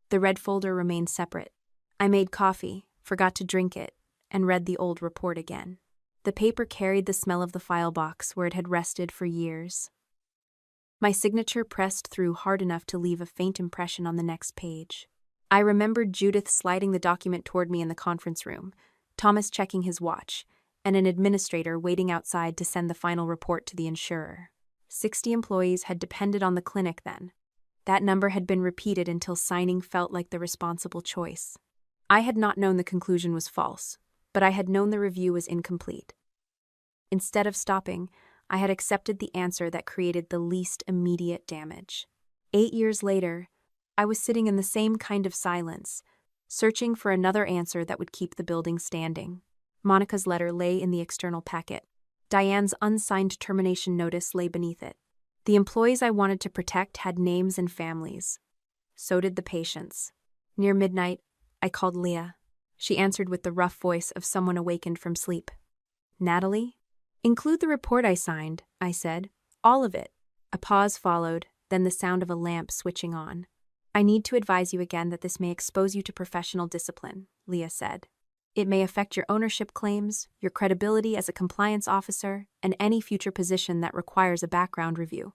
The red folder remained separate. I made coffee, forgot to drink it, and read the old report again. The paper carried the smell of the file box where it had rested for years. My signature pressed through hard enough to leave a faint impression on the next page. I remembered Judith sliding the document toward me in the conference room, Thomas checking his watch, and an administrator waiting outside to send the final report to the insurer. 60 employees had depended on the clinic then. That number had been repeated until signing felt like the responsible choice. I had not known the conclusion was false, but I had known the review was incomplete. Instead of stopping, I had accepted the answer that created the least immediate damage. 8 years later, I was sitting in the same kind of silence, searching for another answer that would keep the building standing. Monica's letter lay in the external packet. Diane's unsigned termination notice lay beneath it. The employees I wanted to protect had names and families. So did the patients. Near midnight, I called Leah. She answered with the rough voice of someone awakened from sleep. "Natalie?" "Include the report I signed," I said. "All of it." A pause followed, then the sound of a lamp switching on. "I need to advise you again that this may expose you to professional discipline," Leah said. "It may affect your ownership claims, your credibility as a compliance officer, and any future position that requires a background review."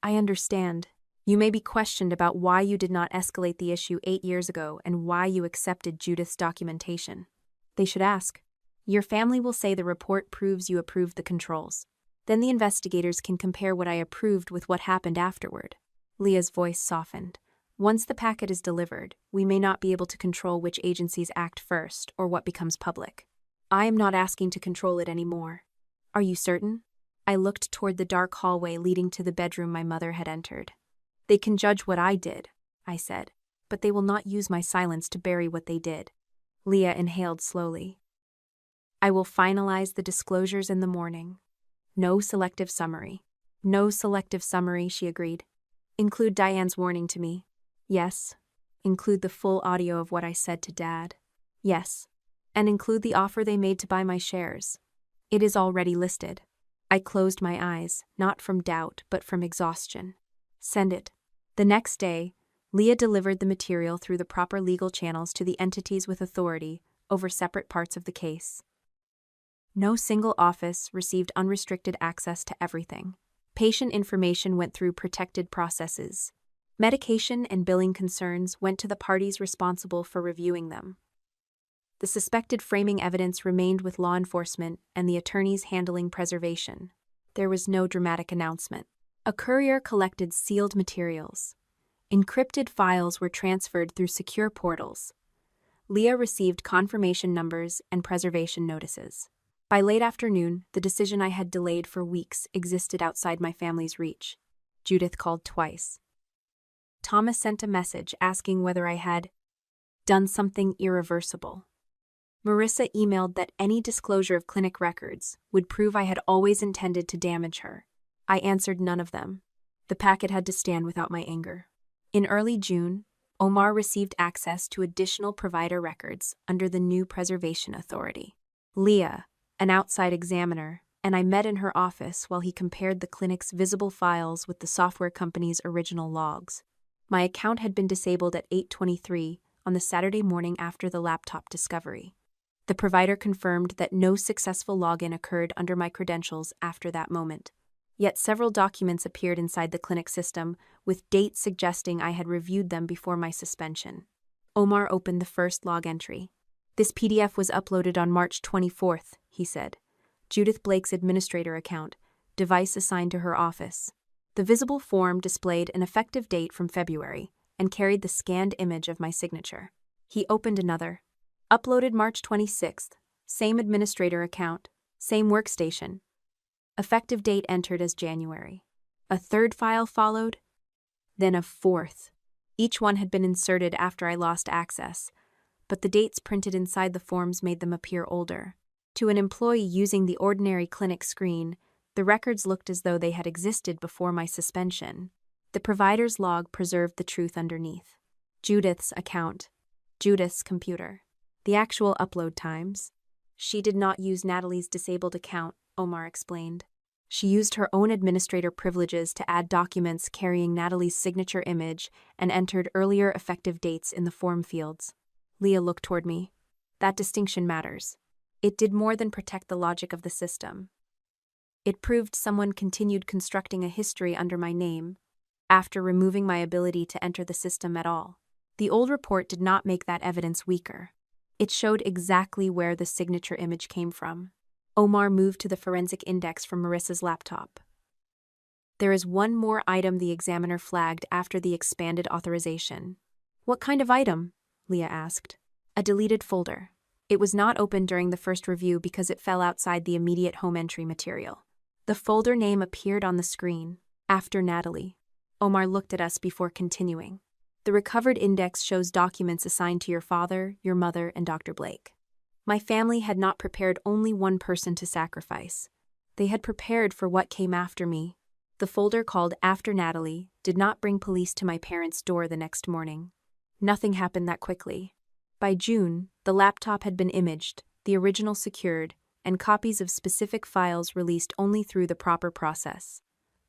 "I understand. You may be questioned about why you did not escalate the issue 8 years ago and why you accepted Judith's documentation." "They should ask." Your family will say the report proves you approved the controls. Then the investigators can compare what I approved with what happened afterward. Leah's voice softened. Once the packet is delivered, we may not be able to control which agencies act first or what becomes public. I am not asking to control it anymore. Are you certain? I looked toward the dark hallway leading to the bedroom my mother had entered. They can judge what I did, I said, but they will not use my silence to bury what they did. Leah inhaled slowly. I will finalize the disclosures in the morning. No selective summary. No selective summary, she agreed. Include Diane's warning to me. Yes. Include the full audio of what I said to Dad. Yes. And include the offer they made to buy my shares. It is already listed. I closed my eyes, not from doubt, but from exhaustion. Send it. The next day, Leah delivered the material through the proper legal channels to the entities with authority over separate parts of the case. No single office received unrestricted access to everything. Patient information went through protected processes. Medication and billing concerns went to the parties responsible for reviewing them. The suspected framing evidence remained with law enforcement and the attorneys handling preservation. There was no dramatic announcement. A courier collected sealed materials. Encrypted files were transferred through secure portals. Leah received confirmation numbers and preservation notices. By late afternoon, the decision I had delayed for weeks existed outside my family's reach. Judith called twice. Thomas sent a message asking whether I had done something irreversible. Marissa emailed that any disclosure of clinic records would prove I had always intended to damage her. I answered none of them. The packet had to stand without my anger. In early June, Omar received access to additional provider records under the new Preservation Authority. Leah, an outside examiner, and I met in her office while he compared the clinic's visible files with the software company's original logs. My account had been disabled at 8:23 on the Saturday morning after the laptop discovery. The provider confirmed that no successful login occurred under my credentials after that moment. Yet several documents appeared inside the clinic system, with dates suggesting I had reviewed them before my suspension. Omar opened the first log entry. This PDF was uploaded on March 24th, he said. Judith Blake's administrator account, device assigned to her office. The visible form displayed an effective date from February and carried the scanned image of my signature. He opened another. Uploaded March 26th, same administrator account, same workstation. Effective date entered as January. A third file followed, then a fourth. Each one had been inserted after I lost access, but the dates printed inside the forms made them appear older. To an employee using the ordinary clinic screen, the records looked as though they had existed before my suspension. The provider's log preserved the truth underneath. Judith's account. Judith's computer. The actual upload times. She did not use Natalie's disabled account, Omar explained. She used her own administrator privileges to add documents carrying Natalie's signature image and entered earlier effective dates in the form fields. Leah looked toward me. That distinction matters. It did more than protect the logic of the system. It proved someone continued constructing a history under my name, after removing my ability to enter the system at all. The old report did not make that evidence weaker. It showed exactly where the signature image came from. Omar moved to the forensic index from Marissa's laptop. There is one more item the examiner flagged after the expanded authorization. What kind of item? Leah asked. A deleted folder. It was not opened during the first review because it fell outside the immediate home entry material. The folder name appeared on the screen, after Natalie. Omar looked at us before continuing. The recovered index shows documents assigned to your father, your mother, and Dr. Blake. My family had not prepared only one person to sacrifice. They had prepared for what came after me. The folder called After Natalie did not bring police to my parents' door the next morning. Nothing happened that quickly. By June, the laptop had been imaged, the original secured, and copies of specific files released only through the proper process.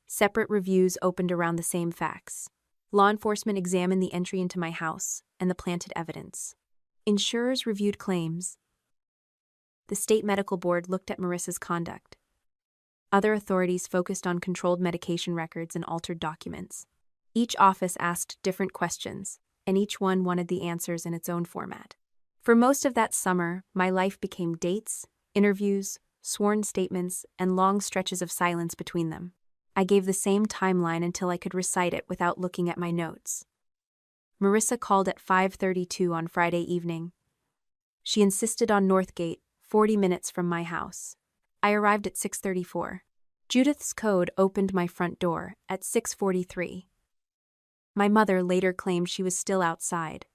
Separate reviews opened around the same facts. Law enforcement examined the entry into my house and the planted evidence. Insurers reviewed claims. The state medical board looked at Marissa's conduct. Other authorities focused on controlled medication records and altered documents. Each office asked different questions, and each one wanted the answers in its own format. For most of that summer, my life became dates, interviews, sworn statements, and long stretches of silence between them. I gave the same timeline until I could recite it without looking at my notes. Marissa called at 5:32 on Friday evening. She insisted on Northgate, 40 minutes from my house. I arrived at 6:34. Judith's code opened my front door at 6:43. My mother later claimed she was still outside.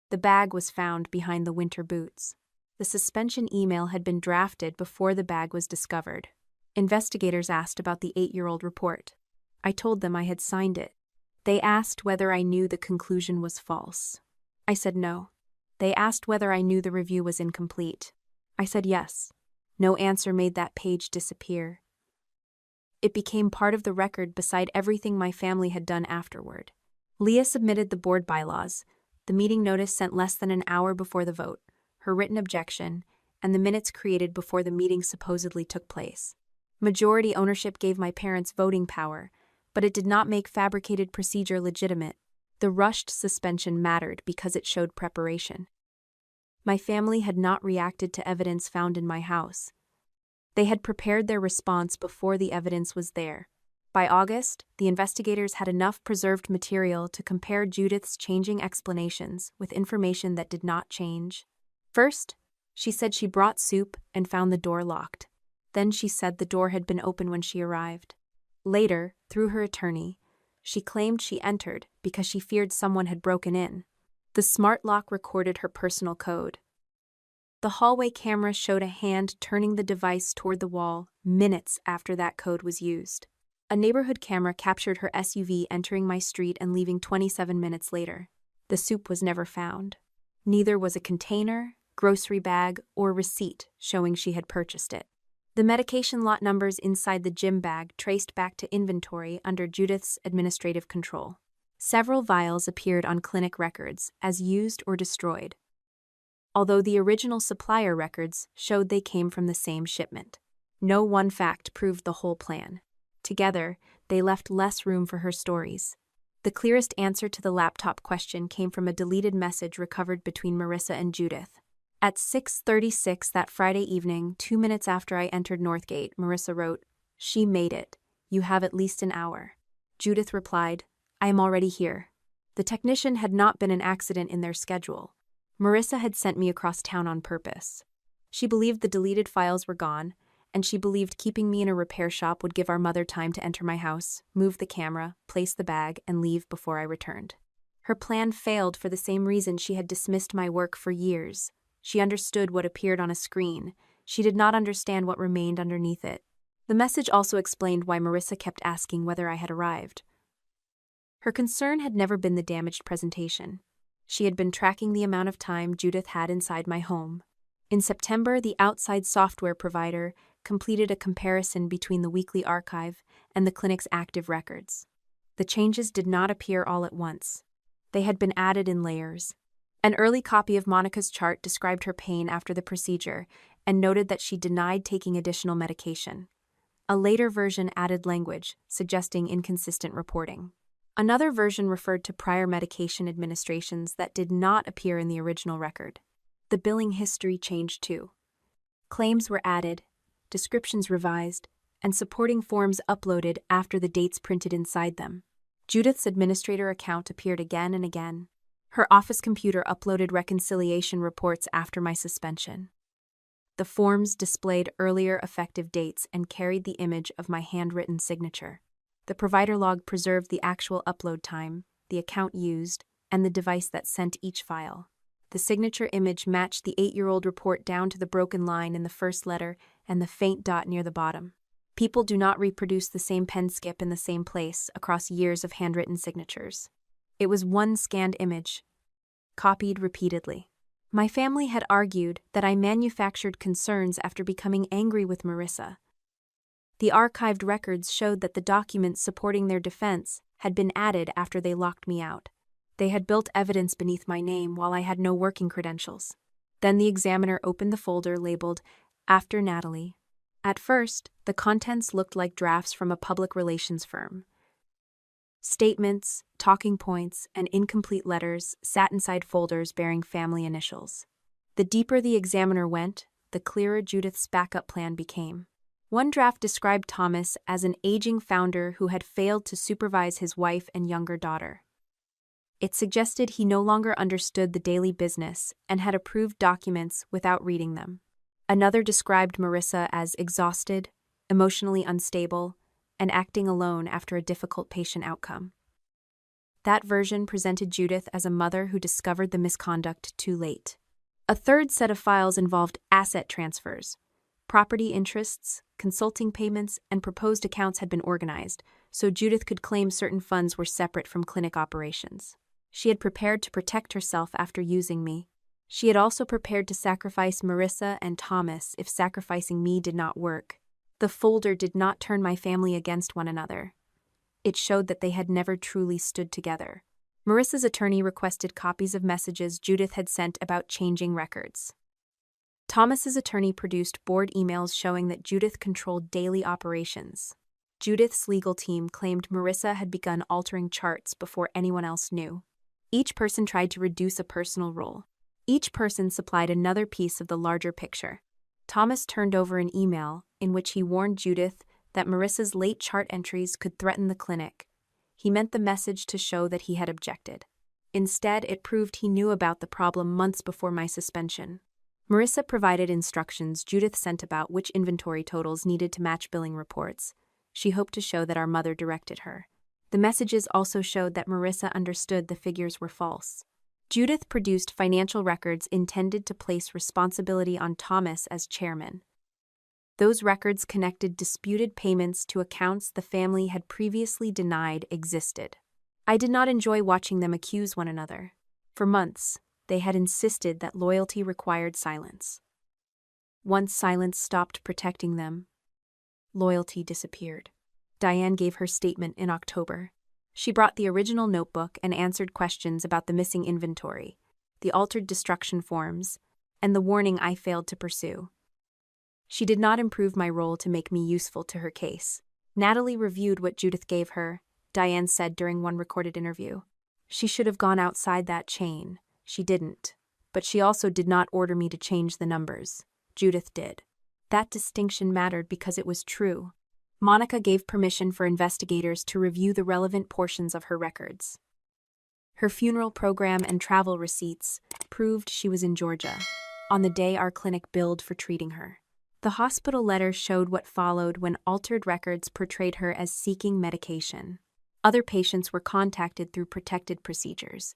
The bag was found behind the winter boots. The suspension email had been drafted before the bag was discovered. Investigators asked about the 8-year-old report. I told them I had signed it. They asked whether I knew the conclusion was false. I said no. They asked whether I knew the review was incomplete. I said yes. No answer made that page disappear. It became part of the record beside everything my family had done afterward. Leah submitted the board bylaws, the meeting notice sent less than an hour before the vote, her written objection, and the minutes created before the meeting supposedly took place. Majority ownership gave my parents voting power, but it did not make fabricated procedure legitimate. The rushed suspension mattered because it showed preparation. My family had not reacted to evidence found in my house. They had prepared their response before the evidence was there. By August, the investigators had enough preserved material to compare Judith's changing explanations with information that did not change. First, she said she brought soup and found the door locked. Then she said the door had been open when she arrived. Later, through her attorney, she claimed she entered because she feared someone had broken in. The smart lock recorded her personal code. The hallway camera showed a hand turning the device toward the wall minutes after that code was used. A neighborhood camera captured her SUV entering my street and leaving 27 minutes later. The soup was never found. Neither was a container, grocery bag, or receipt showing she had purchased it. The medication lot numbers inside the gym bag traced back to inventory under Judith's administrative control. Several vials appeared on clinic records as used or destroyed, although the original supplier records showed they came from the same shipment. No one fact proved the whole plan. Together, they left less room for her stories. The clearest answer to the laptop question came from a deleted message recovered between Marissa and Judith. At 6:36 that Friday evening, 2 minutes after I entered Northgate, Marissa wrote, "She made it. You have at least an hour." Judith replied, "I am already here." The technician had not been an accident in their schedule. Marissa had sent me across town on purpose. She believed the deleted files were gone, and she believed keeping me in a repair shop would give our mother time to enter my house, move the camera, place the bag, and leave before I returned. Her plan failed for the same reason she had dismissed my work for years. She understood what appeared on a screen. She did not understand what remained underneath it. The message also explained why Marissa kept asking whether I had arrived. Her concern had never been the damaged presentation. She had been tracking the amount of time Judith had inside my home. In September, the outside software provider completed a comparison between the weekly archive and the clinic's active records. The changes did not appear all at once. They had been added in layers. An early copy of Monica's chart described her pain after the procedure and noted that she denied taking additional medication. A later version added language, suggesting inconsistent reporting. Another version referred to prior medication administrations that did not appear in the original record. The billing history changed too. Claims were added, descriptions revised, and supporting forms uploaded after the dates printed inside them. Judith's administrator account appeared again and again. Her office computer uploaded reconciliation reports after my suspension. The forms displayed earlier effective dates and carried the image of my handwritten signature. The provider log preserved the actual upload time, the account used, and the device that sent each file. The signature image matched the 8-year-old report down to the broken line in the first letter and the faint dot near the bottom. People do not reproduce the same pen skip in the same place across years of handwritten signatures. It was one scanned image, copied repeatedly. My family had argued that I manufactured concerns after becoming angry with Marissa. The archived records showed that the documents supporting their defense had been added after they locked me out. They had built evidence beneath my name while I had no working credentials. Then the examiner opened the folder labeled, "After Natalie." At first, the contents looked like drafts from a public relations firm. Statements, talking points, and incomplete letters sat inside folders bearing family initials. The deeper the examiner went, the clearer Judith's backup plan became. One draft described Thomas as an aging founder who had failed to supervise his wife and younger daughter. It suggested he no longer understood the daily business and had approved documents without reading them. Another described Marissa as exhausted, emotionally unstable, and acting alone after a difficult patient outcome. That version presented Judith as a mother who discovered the misconduct too late. A third set of files involved asset transfers. Property interests, consulting payments, and proposed accounts had been organized, so Judith could claim certain funds were separate from clinic operations. She had prepared to protect herself after using me. She had also prepared to sacrifice Marissa and Thomas if sacrificing me did not work. The folder did not turn my family against one another. It showed that they had never truly stood together. Marissa's attorney requested copies of messages Judith had sent about changing records. Thomas's attorney produced board emails showing that Judith controlled daily operations. Judith's legal team claimed Marissa had begun altering charts before anyone else knew. Each person tried to reduce a personal role. Each person supplied another piece of the larger picture. Thomas turned over an email in which he warned Judith that Marissa's late chart entries could threaten the clinic. He meant the message to show that he had objected. Instead, it proved he knew about the problem months before my suspension. Marissa provided instructions Judith sent about which inventory totals needed to match billing reports. She hoped to show that our mother directed her. The messages also showed that Marissa understood the figures were false. Judith produced financial records intended to place responsibility on Thomas as chairman. Those records connected disputed payments to accounts the family had previously denied existed. I did not enjoy watching them accuse one another. For months, they had insisted that loyalty required silence. Once silence stopped protecting them, loyalty disappeared. Diane gave her statement in October. She brought the original notebook and answered questions about the missing inventory, the altered destruction forms, and the warning I failed to pursue. She did not improve my role to make me useful to her case. Natalie reviewed what Judith gave her, Diane said during one recorded interview. She should have gone outside that chain. She didn't. But she also did not order me to change the numbers. Judith did. That distinction mattered because it was true. Monica gave permission for investigators to review the relevant portions of her records. Her funeral program and travel receipts proved she was in Georgia, on the day our clinic billed for treating her. The hospital letter showed what followed when altered records portrayed her as seeking medication. Other patients were contacted through protected procedures.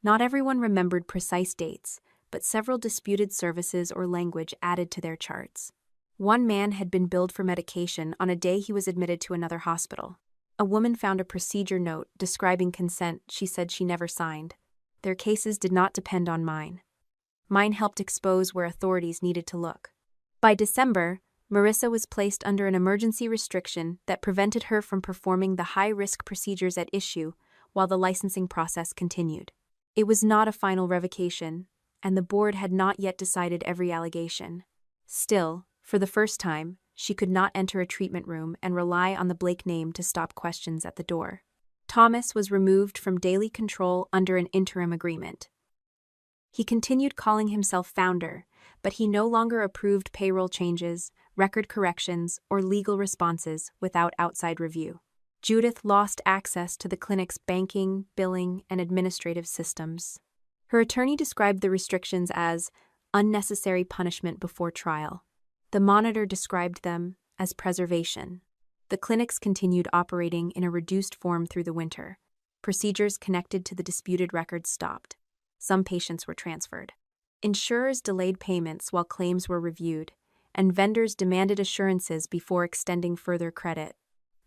Not everyone remembered precise dates, but several disputed services or language added to their charts. One man had been billed for medication on a day he was admitted to another hospital. A woman found a procedure note describing consent she said she never signed. Their cases did not depend on mine. Mine helped expose where authorities needed to look. By December, Marissa was placed under an emergency restriction that prevented her from performing the high-risk procedures at issue while the licensing process continued. It was not a final revocation, and the board had not yet decided every allegation. Still, for the first time, she could not enter a treatment room and rely on the Blake name to stop questions at the door. Thomas was removed from daily control under an interim agreement. He continued calling himself founder, but he no longer approved payroll changes, record corrections, or legal responses without outside review. Judith lost access to the clinic's banking, billing, and administrative systems. Her attorney described the restrictions as unnecessary punishment before trial. The monitor described them as preservation. The clinics continued operating in a reduced form through the winter. Procedures connected to the disputed records stopped. Some patients were transferred. Insurers delayed payments while claims were reviewed, and vendors demanded assurances before extending further credit.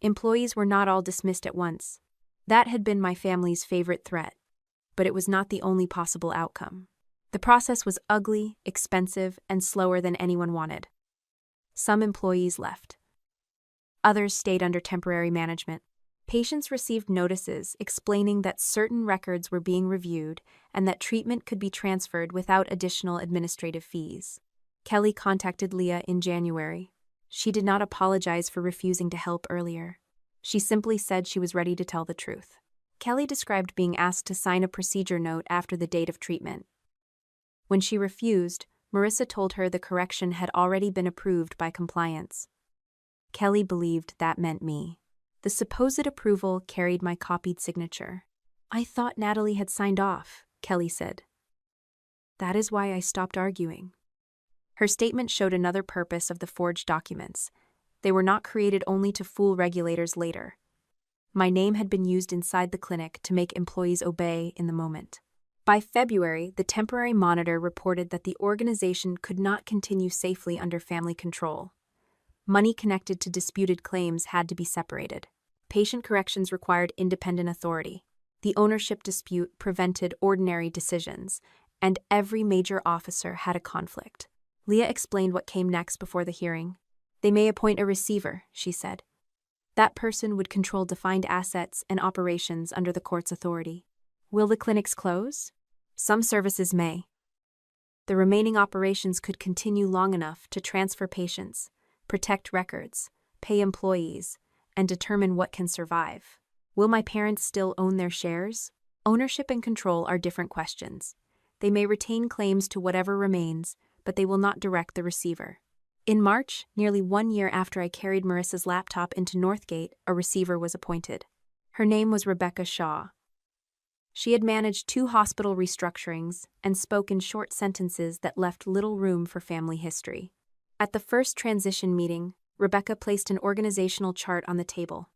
Employees were not all dismissed at once. That had been my family's favorite threat, but it was not the only possible outcome. The process was ugly, expensive, and slower than anyone wanted. Some employees left. Others stayed under temporary management. Patients received notices explaining that certain records were being reviewed and that treatment could be transferred without additional administrative fees. Kelly contacted Leah in January. She did not apologize for refusing to help earlier. She simply said she was ready to tell the truth. Kelly described being asked to sign a procedure note after the date of treatment. When she refused, Marissa told her the correction had already been approved by compliance. Kelly believed that meant me. The supposed approval carried my copied signature. I thought Natalie had signed off, Kelly said. That is why I stopped arguing. Her statement showed another purpose of the forged documents. They were not created only to fool regulators later. My name had been used inside the clinic to make employees obey in the moment. By February, the temporary monitor reported that the organization could not continue safely under family control. Money connected to disputed claims had to be separated. Patient corrections required independent authority. The ownership dispute prevented ordinary decisions, and every major officer had a conflict. Leah explained what came next before the hearing. They may appoint a receiver, she said. That person would control defined assets and operations under the court's authority. Will the clinics close? Some services may. The remaining operations could continue long enough to transfer patients, protect records, pay employees, and determine what can survive. Will my parents still own their shares? Ownership and control are different questions. They may retain claims to whatever remains, but they will not direct the receiver. In March, nearly 1 year after I carried Marissa's laptop into Northgate, a receiver was appointed. Her name was Rebecca Shaw. She had managed 2 hospital restructurings and spoke in short sentences that left little room for family history. At the first transition meeting, Rebecca placed an organizational chart on the table.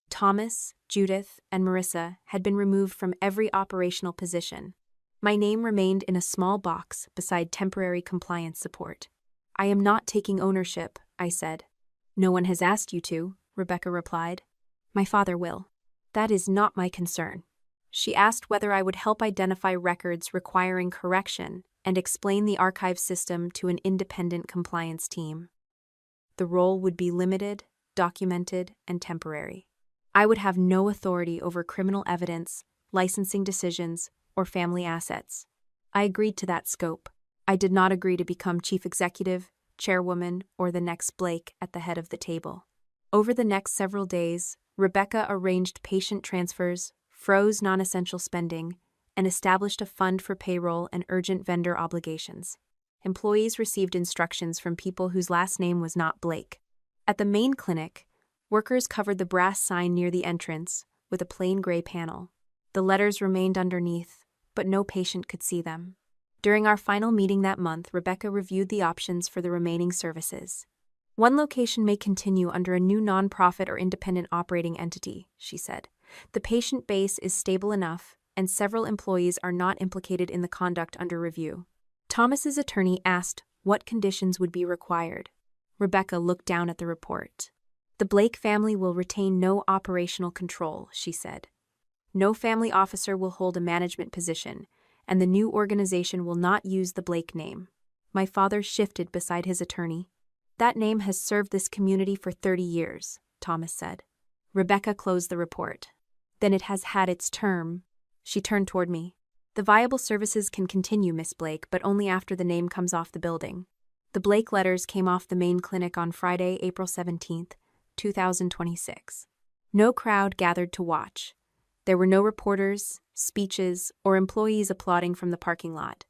Thomas, Judith, and Marissa had been removed from every operational position. My name remained in a small box beside temporary compliance support. I am not taking ownership, I said. No one has asked you to, Rebecca replied. My father will. That is not my concern. She asked whether I would help identify records requiring correction and explain the archive system to an independent compliance team. The role would be limited, documented, and temporary. I would have no authority over criminal evidence, licensing decisions, or family assets. I agreed to that scope. I did not agree to become chief executive, chairwoman, or the next Blake at the head of the table. Over the next several days, Rebecca arranged patient transfers, froze non-essential spending, and established a fund for payroll and urgent vendor obligations. Employees received instructions from people whose last name was not Blake. At the main clinic, workers covered the brass sign near the entrance with a plain gray panel. The letters remained underneath, but no patient could see them. During our final meeting that month, Rebecca reviewed the options for the remaining services. One location may continue under a new nonprofit or independent operating entity, she said. The patient base is stable enough, and several employees are not implicated in the conduct under review. Thomas's attorney asked what conditions would be required. Rebecca looked down at the report. The Blake family will retain no operational control, she said. No family officer will hold a management position, and the new organization will not use the Blake name. My father shifted beside his attorney. That name has served this community for 30 years, Thomas said. Rebecca closed the report. Then it has had its term. She turned toward me. The viable services can continue, Miss Blake, but only after the name comes off the building. The Blake letters came off the main clinic on Friday, April 17, 2026. No crowd gathered to watch. There were no reporters, speeches, or employees applauding from the parking lot.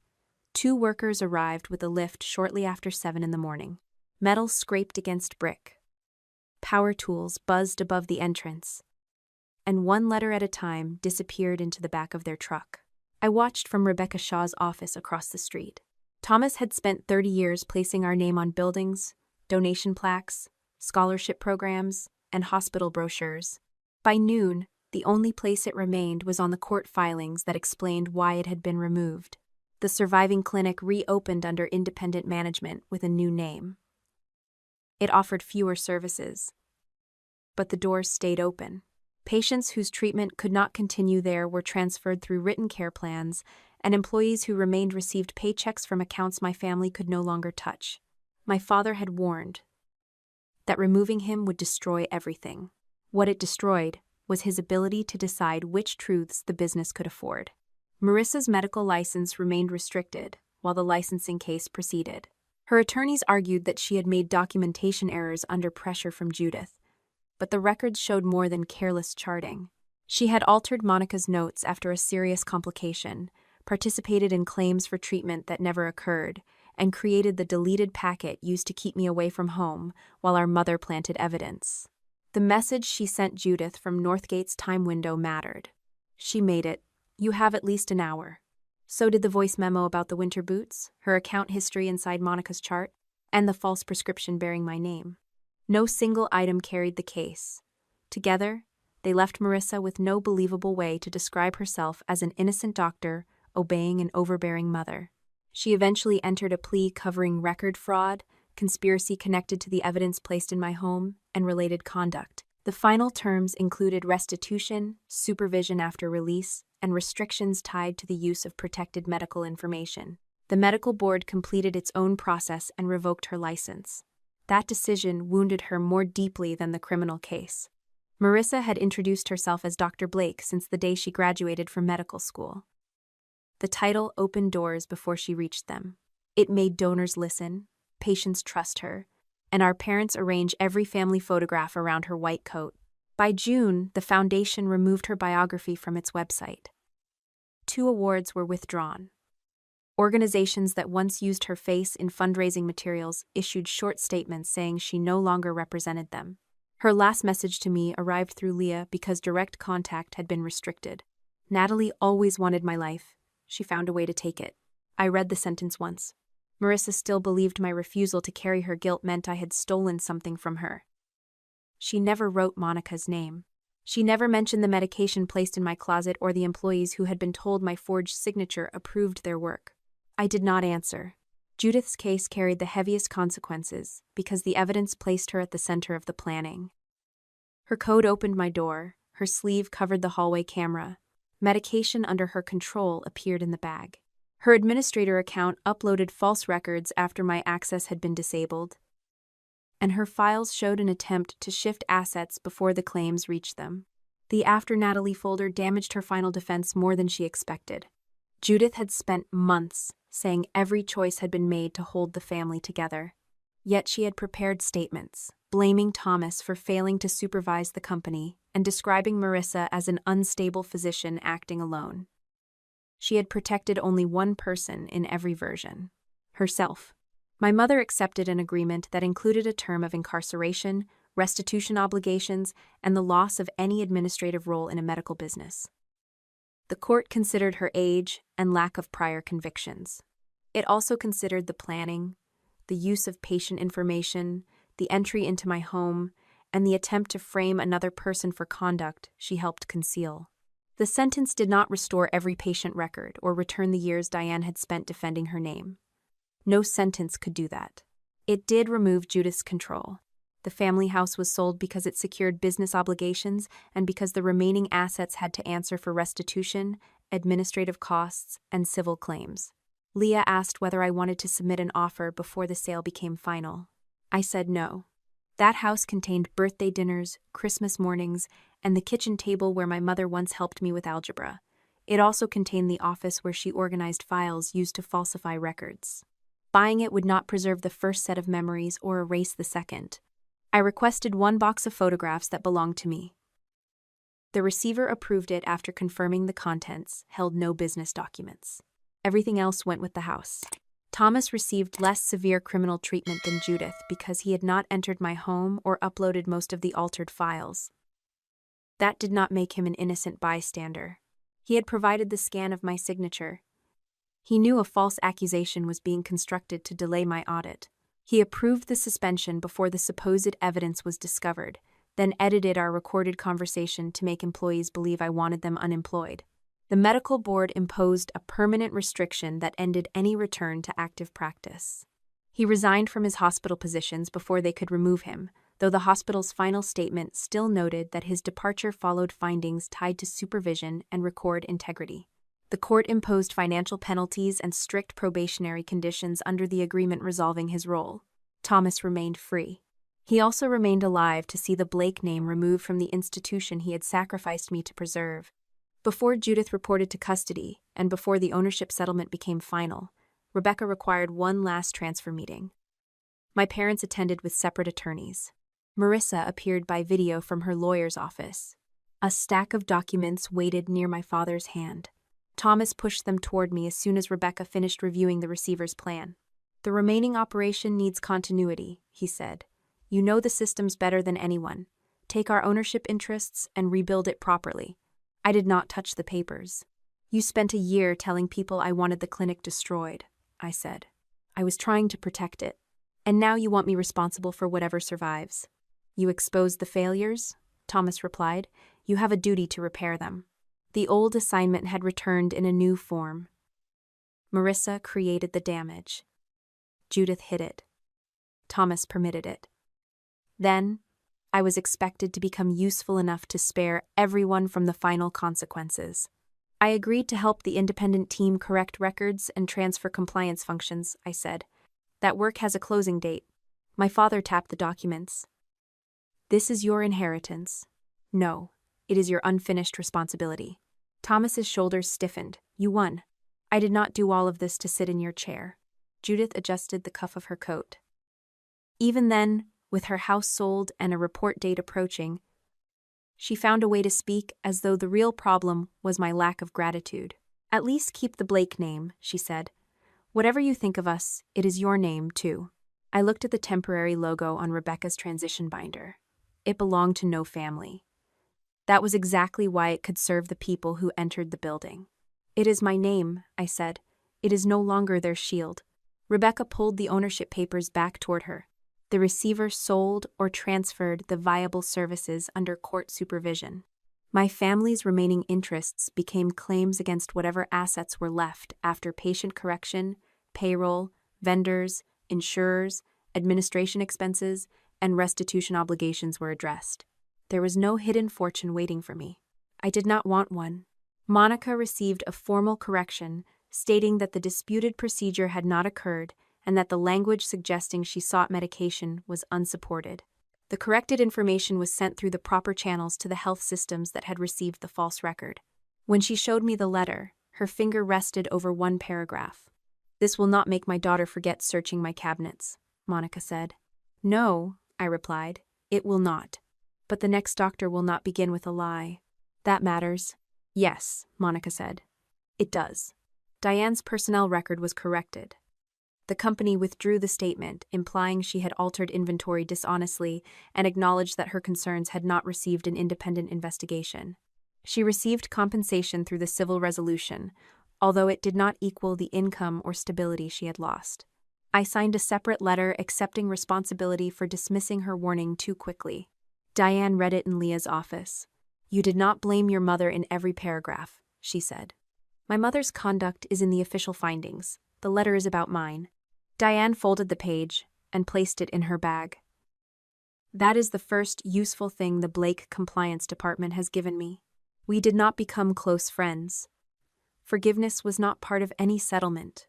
2 workers arrived with a lift shortly after 7 in the morning. Metal scraped against brick. Power tools buzzed above the entrance. And 1 letter at a time disappeared into the back of their truck. I watched from Rebecca Shaw's office across the street. Thomas had spent 30 years placing our name on buildings, donation plaques, scholarship programs, and hospital brochures. By noon, the only place it remained was on the court filings that explained why it had been removed. The surviving clinic reopened under independent management with a new name. It offered fewer services, but the doors stayed open. Patients whose treatment could not continue there were transferred through written care plans, and employees who remained received paychecks from accounts my family could no longer touch. My father had warned that removing him would destroy everything. What it destroyed was his ability to decide which truths the business could afford. Marissa's medical license remained restricted while the licensing case proceeded. Her attorneys argued that she had made documentation errors under pressure from Judith, but the records showed more than careless charting. She had altered Monica's notes after a serious complication, participated in claims for treatment that never occurred, and created the deleted packet used to keep me away from home while our mother planted evidence. The message she sent Judith from Northgate's time window mattered. She made it, "You have at least an hour." So did the voice memo about the winter boots, her account history inside Monica's chart, and the false prescription bearing my name. No single item carried the case. Together, they left Marissa with no believable way to describe herself as an innocent doctor obeying an overbearing mother. She eventually entered a plea covering record fraud, conspiracy connected to the evidence placed in my home, and related conduct. The final terms included restitution, supervision after release, and restrictions tied to the use of protected medical information. The medical board completed its own process and revoked her license. That decision wounded her more deeply than the criminal case. Marissa had introduced herself as Dr. Blake since the day she graduated from medical school. The title opened doors before she reached them. It made donors listen, patients trust her, and our parents arrange every family photograph around her white coat. By June, the foundation removed her biography from its website. 2 awards were withdrawn. Organizations that once used her face in fundraising materials issued short statements saying she no longer represented them. Her last message to me arrived through Leah because direct contact had been restricted. "Natalie always wanted my life. She found a way to take it." I read the sentence once. Marissa still believed my refusal to carry her guilt meant I had stolen something from her. She never wrote Monica's name. She never mentioned the medication placed in my closet or the employees who had been told my forged signature approved their work. I did not answer. Judith's case carried the heaviest consequences because the evidence placed her at the center of the planning. Her code opened my door, her sleeve covered the hallway camera. Medication under her control appeared in the bag. Her administrator account uploaded false records after my access had been disabled, and her files showed an attempt to shift assets before the claims reached them. The After Natalie folder damaged her final defense more than she expected. Judith had spent months saying every choice had been made to hold the family together. Yet she had prepared statements, blaming Thomas for failing to supervise the company and describing Marissa as an unstable physician acting alone. She had protected only one person in every version: herself. My mother accepted an agreement that included a term of incarceration, restitution obligations, and the loss of any administrative role in a medical business. The court considered her age and lack of prior convictions. It also considered the planning, the use of patient information, the entry into my home, and the attempt to frame another person for conduct she helped conceal. The sentence did not restore every patient record or return the years Diane had spent defending her name. No sentence could do that. It did remove Judith's control. The family house was sold because it secured business obligations and because the remaining assets had to answer for restitution, administrative costs, and civil claims. Leah asked whether I wanted to submit an offer before the sale became final. I said no. That house contained birthday dinners, Christmas mornings, and the kitchen table where my mother once helped me with algebra. It also contained the office where she organized files used to falsify records. Buying it would not preserve the first set of memories or erase the second. I requested 1 box of photographs that belonged to me. The receiver approved it after confirming the contents held no business documents. Everything else went with the house. Thomas received less severe criminal treatment than Judith because he had not entered my home or uploaded most of the altered files. That did not make him an innocent bystander. He had provided the scan of my signature. He knew a false accusation was being constructed to delay my audit. He approved the suspension before the supposed evidence was discovered, then edited our recorded conversation to make employees believe I wanted them unemployed. The medical board imposed a permanent restriction that ended any return to active practice. He resigned from his hospital positions before they could remove him, though the hospital's final statement still noted that his departure followed findings tied to supervision and record integrity. The court imposed financial penalties and strict probationary conditions under the agreement resolving his role. Thomas remained free. He also remained alive to see the Blake name removed from the institution he had sacrificed me to preserve. Before Judith reported to custody, and before the ownership settlement became final, Rebecca required one last transfer meeting. My parents attended with separate attorneys. Marissa appeared by video from her lawyer's office. A stack of documents waited near my father's hand. Thomas pushed them toward me as soon as Rebecca finished reviewing the receiver's plan. The remaining operation needs continuity, he said. You know the systems better than anyone. Take our ownership interests and rebuild it properly. I did not touch the papers. You spent a year telling people I wanted the clinic destroyed, I said. I was trying to protect it. And now you want me responsible for whatever survives. You exposed the failures? Thomas replied. You have a duty to repair them. The old assignment had returned in a new form. Marissa created the damage. Judith hid it. Thomas permitted it. Then, I was expected to become useful enough to spare everyone from the final consequences. I agreed to help the independent team correct records and transfer compliance functions, I said. That work has a closing date. My father tapped the documents. This is your inheritance. No, it is your unfinished responsibility. Thomas's shoulders stiffened. You won. I did not do all of this to sit in your chair. Judith adjusted the cuff of her coat. Even then, with her house sold and a report date approaching, she found a way to speak as though the real problem was my lack of gratitude. At least keep the Blake name, she said. Whatever you think of us, it is your name, too. I looked at the temporary logo on Rebecca's transition binder. It belonged to no family. That was exactly why it could serve the people who entered the building. It is my name, I said. It is no longer their shield. Rebecca pulled the ownership papers back toward her. The receiver sold or transferred the viable services under court supervision. My family's remaining interests became claims against whatever assets were left after patient correction, payroll, vendors, insurers, administration expenses, and restitution obligations were addressed. There was no hidden fortune waiting for me. I did not want one. Monica received a formal correction stating that the disputed procedure had not occurred and that the language suggesting she sought medication was unsupported. The corrected information was sent through the proper channels to the health systems that had received the false record. When she showed me the letter, her finger rested over one paragraph. This will not make my daughter forget searching my cabinets, Monica said. No, I replied, it will not. But the next doctor will not begin with a lie. That matters. Yes, Monica said. It does. Diane's personnel record was corrected. The company withdrew the statement, implying she had altered inventory dishonestly and acknowledged that her concerns had not received an independent investigation. She received compensation through the civil resolution, although it did not equal the income or stability she had lost. I signed a separate letter accepting responsibility for dismissing her warning too quickly. Diane read it in Leah's office. You did not blame your mother in every paragraph, she said. My mother's conduct is in the official findings. The letter is about mine. Diane folded the page and placed it in her bag. That is the first useful thing the Blake Compliance Department has given me. We did not become close friends. Forgiveness was not part of any settlement.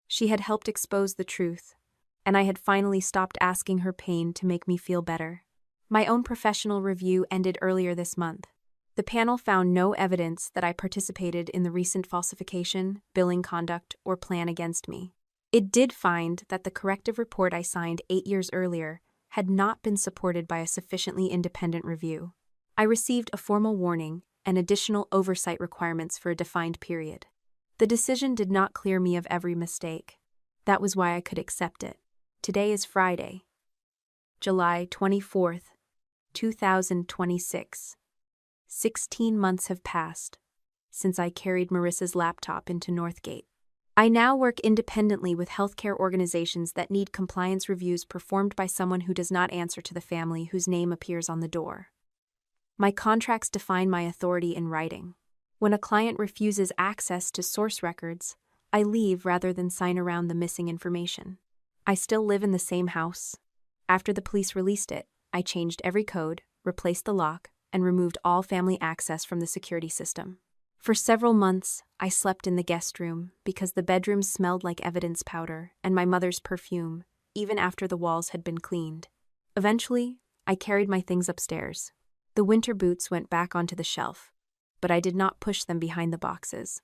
She had helped expose the truth, and I had finally stopped asking her pain to make me feel better. My own professional review ended earlier this month. The panel found no evidence that I participated in the recent falsification, billing conduct, or plan against me. It did find that the corrective report I signed 8 years earlier had not been supported by a sufficiently independent review. I received a formal warning and additional oversight requirements for a defined period. The decision did not clear me of every mistake. That was why I could accept it. Today is Friday, July 24th, 2026. 16 months have passed since I carried Marissa's laptop into Northgate. I now work independently with healthcare organizations that need compliance reviews performed by someone who does not answer to the family whose name appears on the door. My contracts define my authority in writing. When a client refuses access to source records, I leave rather than sign around the missing information. I still live in the same house. After the police released it, I changed every code, replaced the lock, and removed all family access from the security system. For several months, I slept in the guest room because the bedroom smelled like evidence powder and my mother's perfume, even after the walls had been cleaned. Eventually, I carried my things upstairs. The winter boots went back onto the shelf, but I did not push them behind the boxes.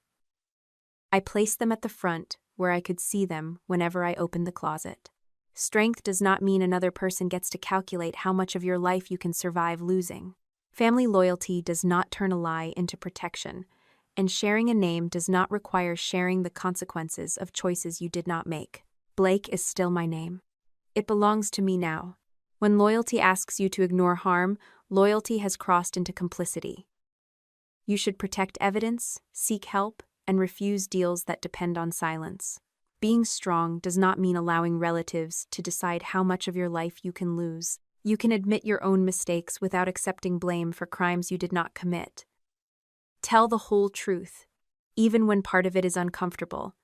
I placed them at the front where I could see them whenever I opened the closet. Strength does not mean another person gets to calculate how much of your life you can survive losing. Family loyalty does not turn a lie into protection, and sharing a name does not require sharing the consequences of choices you did not make. Blake is still my name. It belongs to me now. When loyalty asks you to ignore harm, loyalty has crossed into complicity. You should protect evidence, seek help, and refuse deals that depend on silence. Being strong does not mean allowing relatives to decide how much of your life you can lose. You can admit your own mistakes without accepting blame for crimes you did not commit. Tell the whole truth, even when part of it is uncomfortable,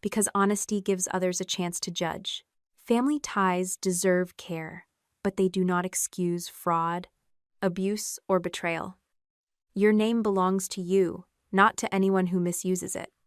because honesty gives others a chance to judge. Family ties deserve care, but they do not excuse fraud, abuse, or betrayal. Your name belongs to you, not to anyone who misuses it.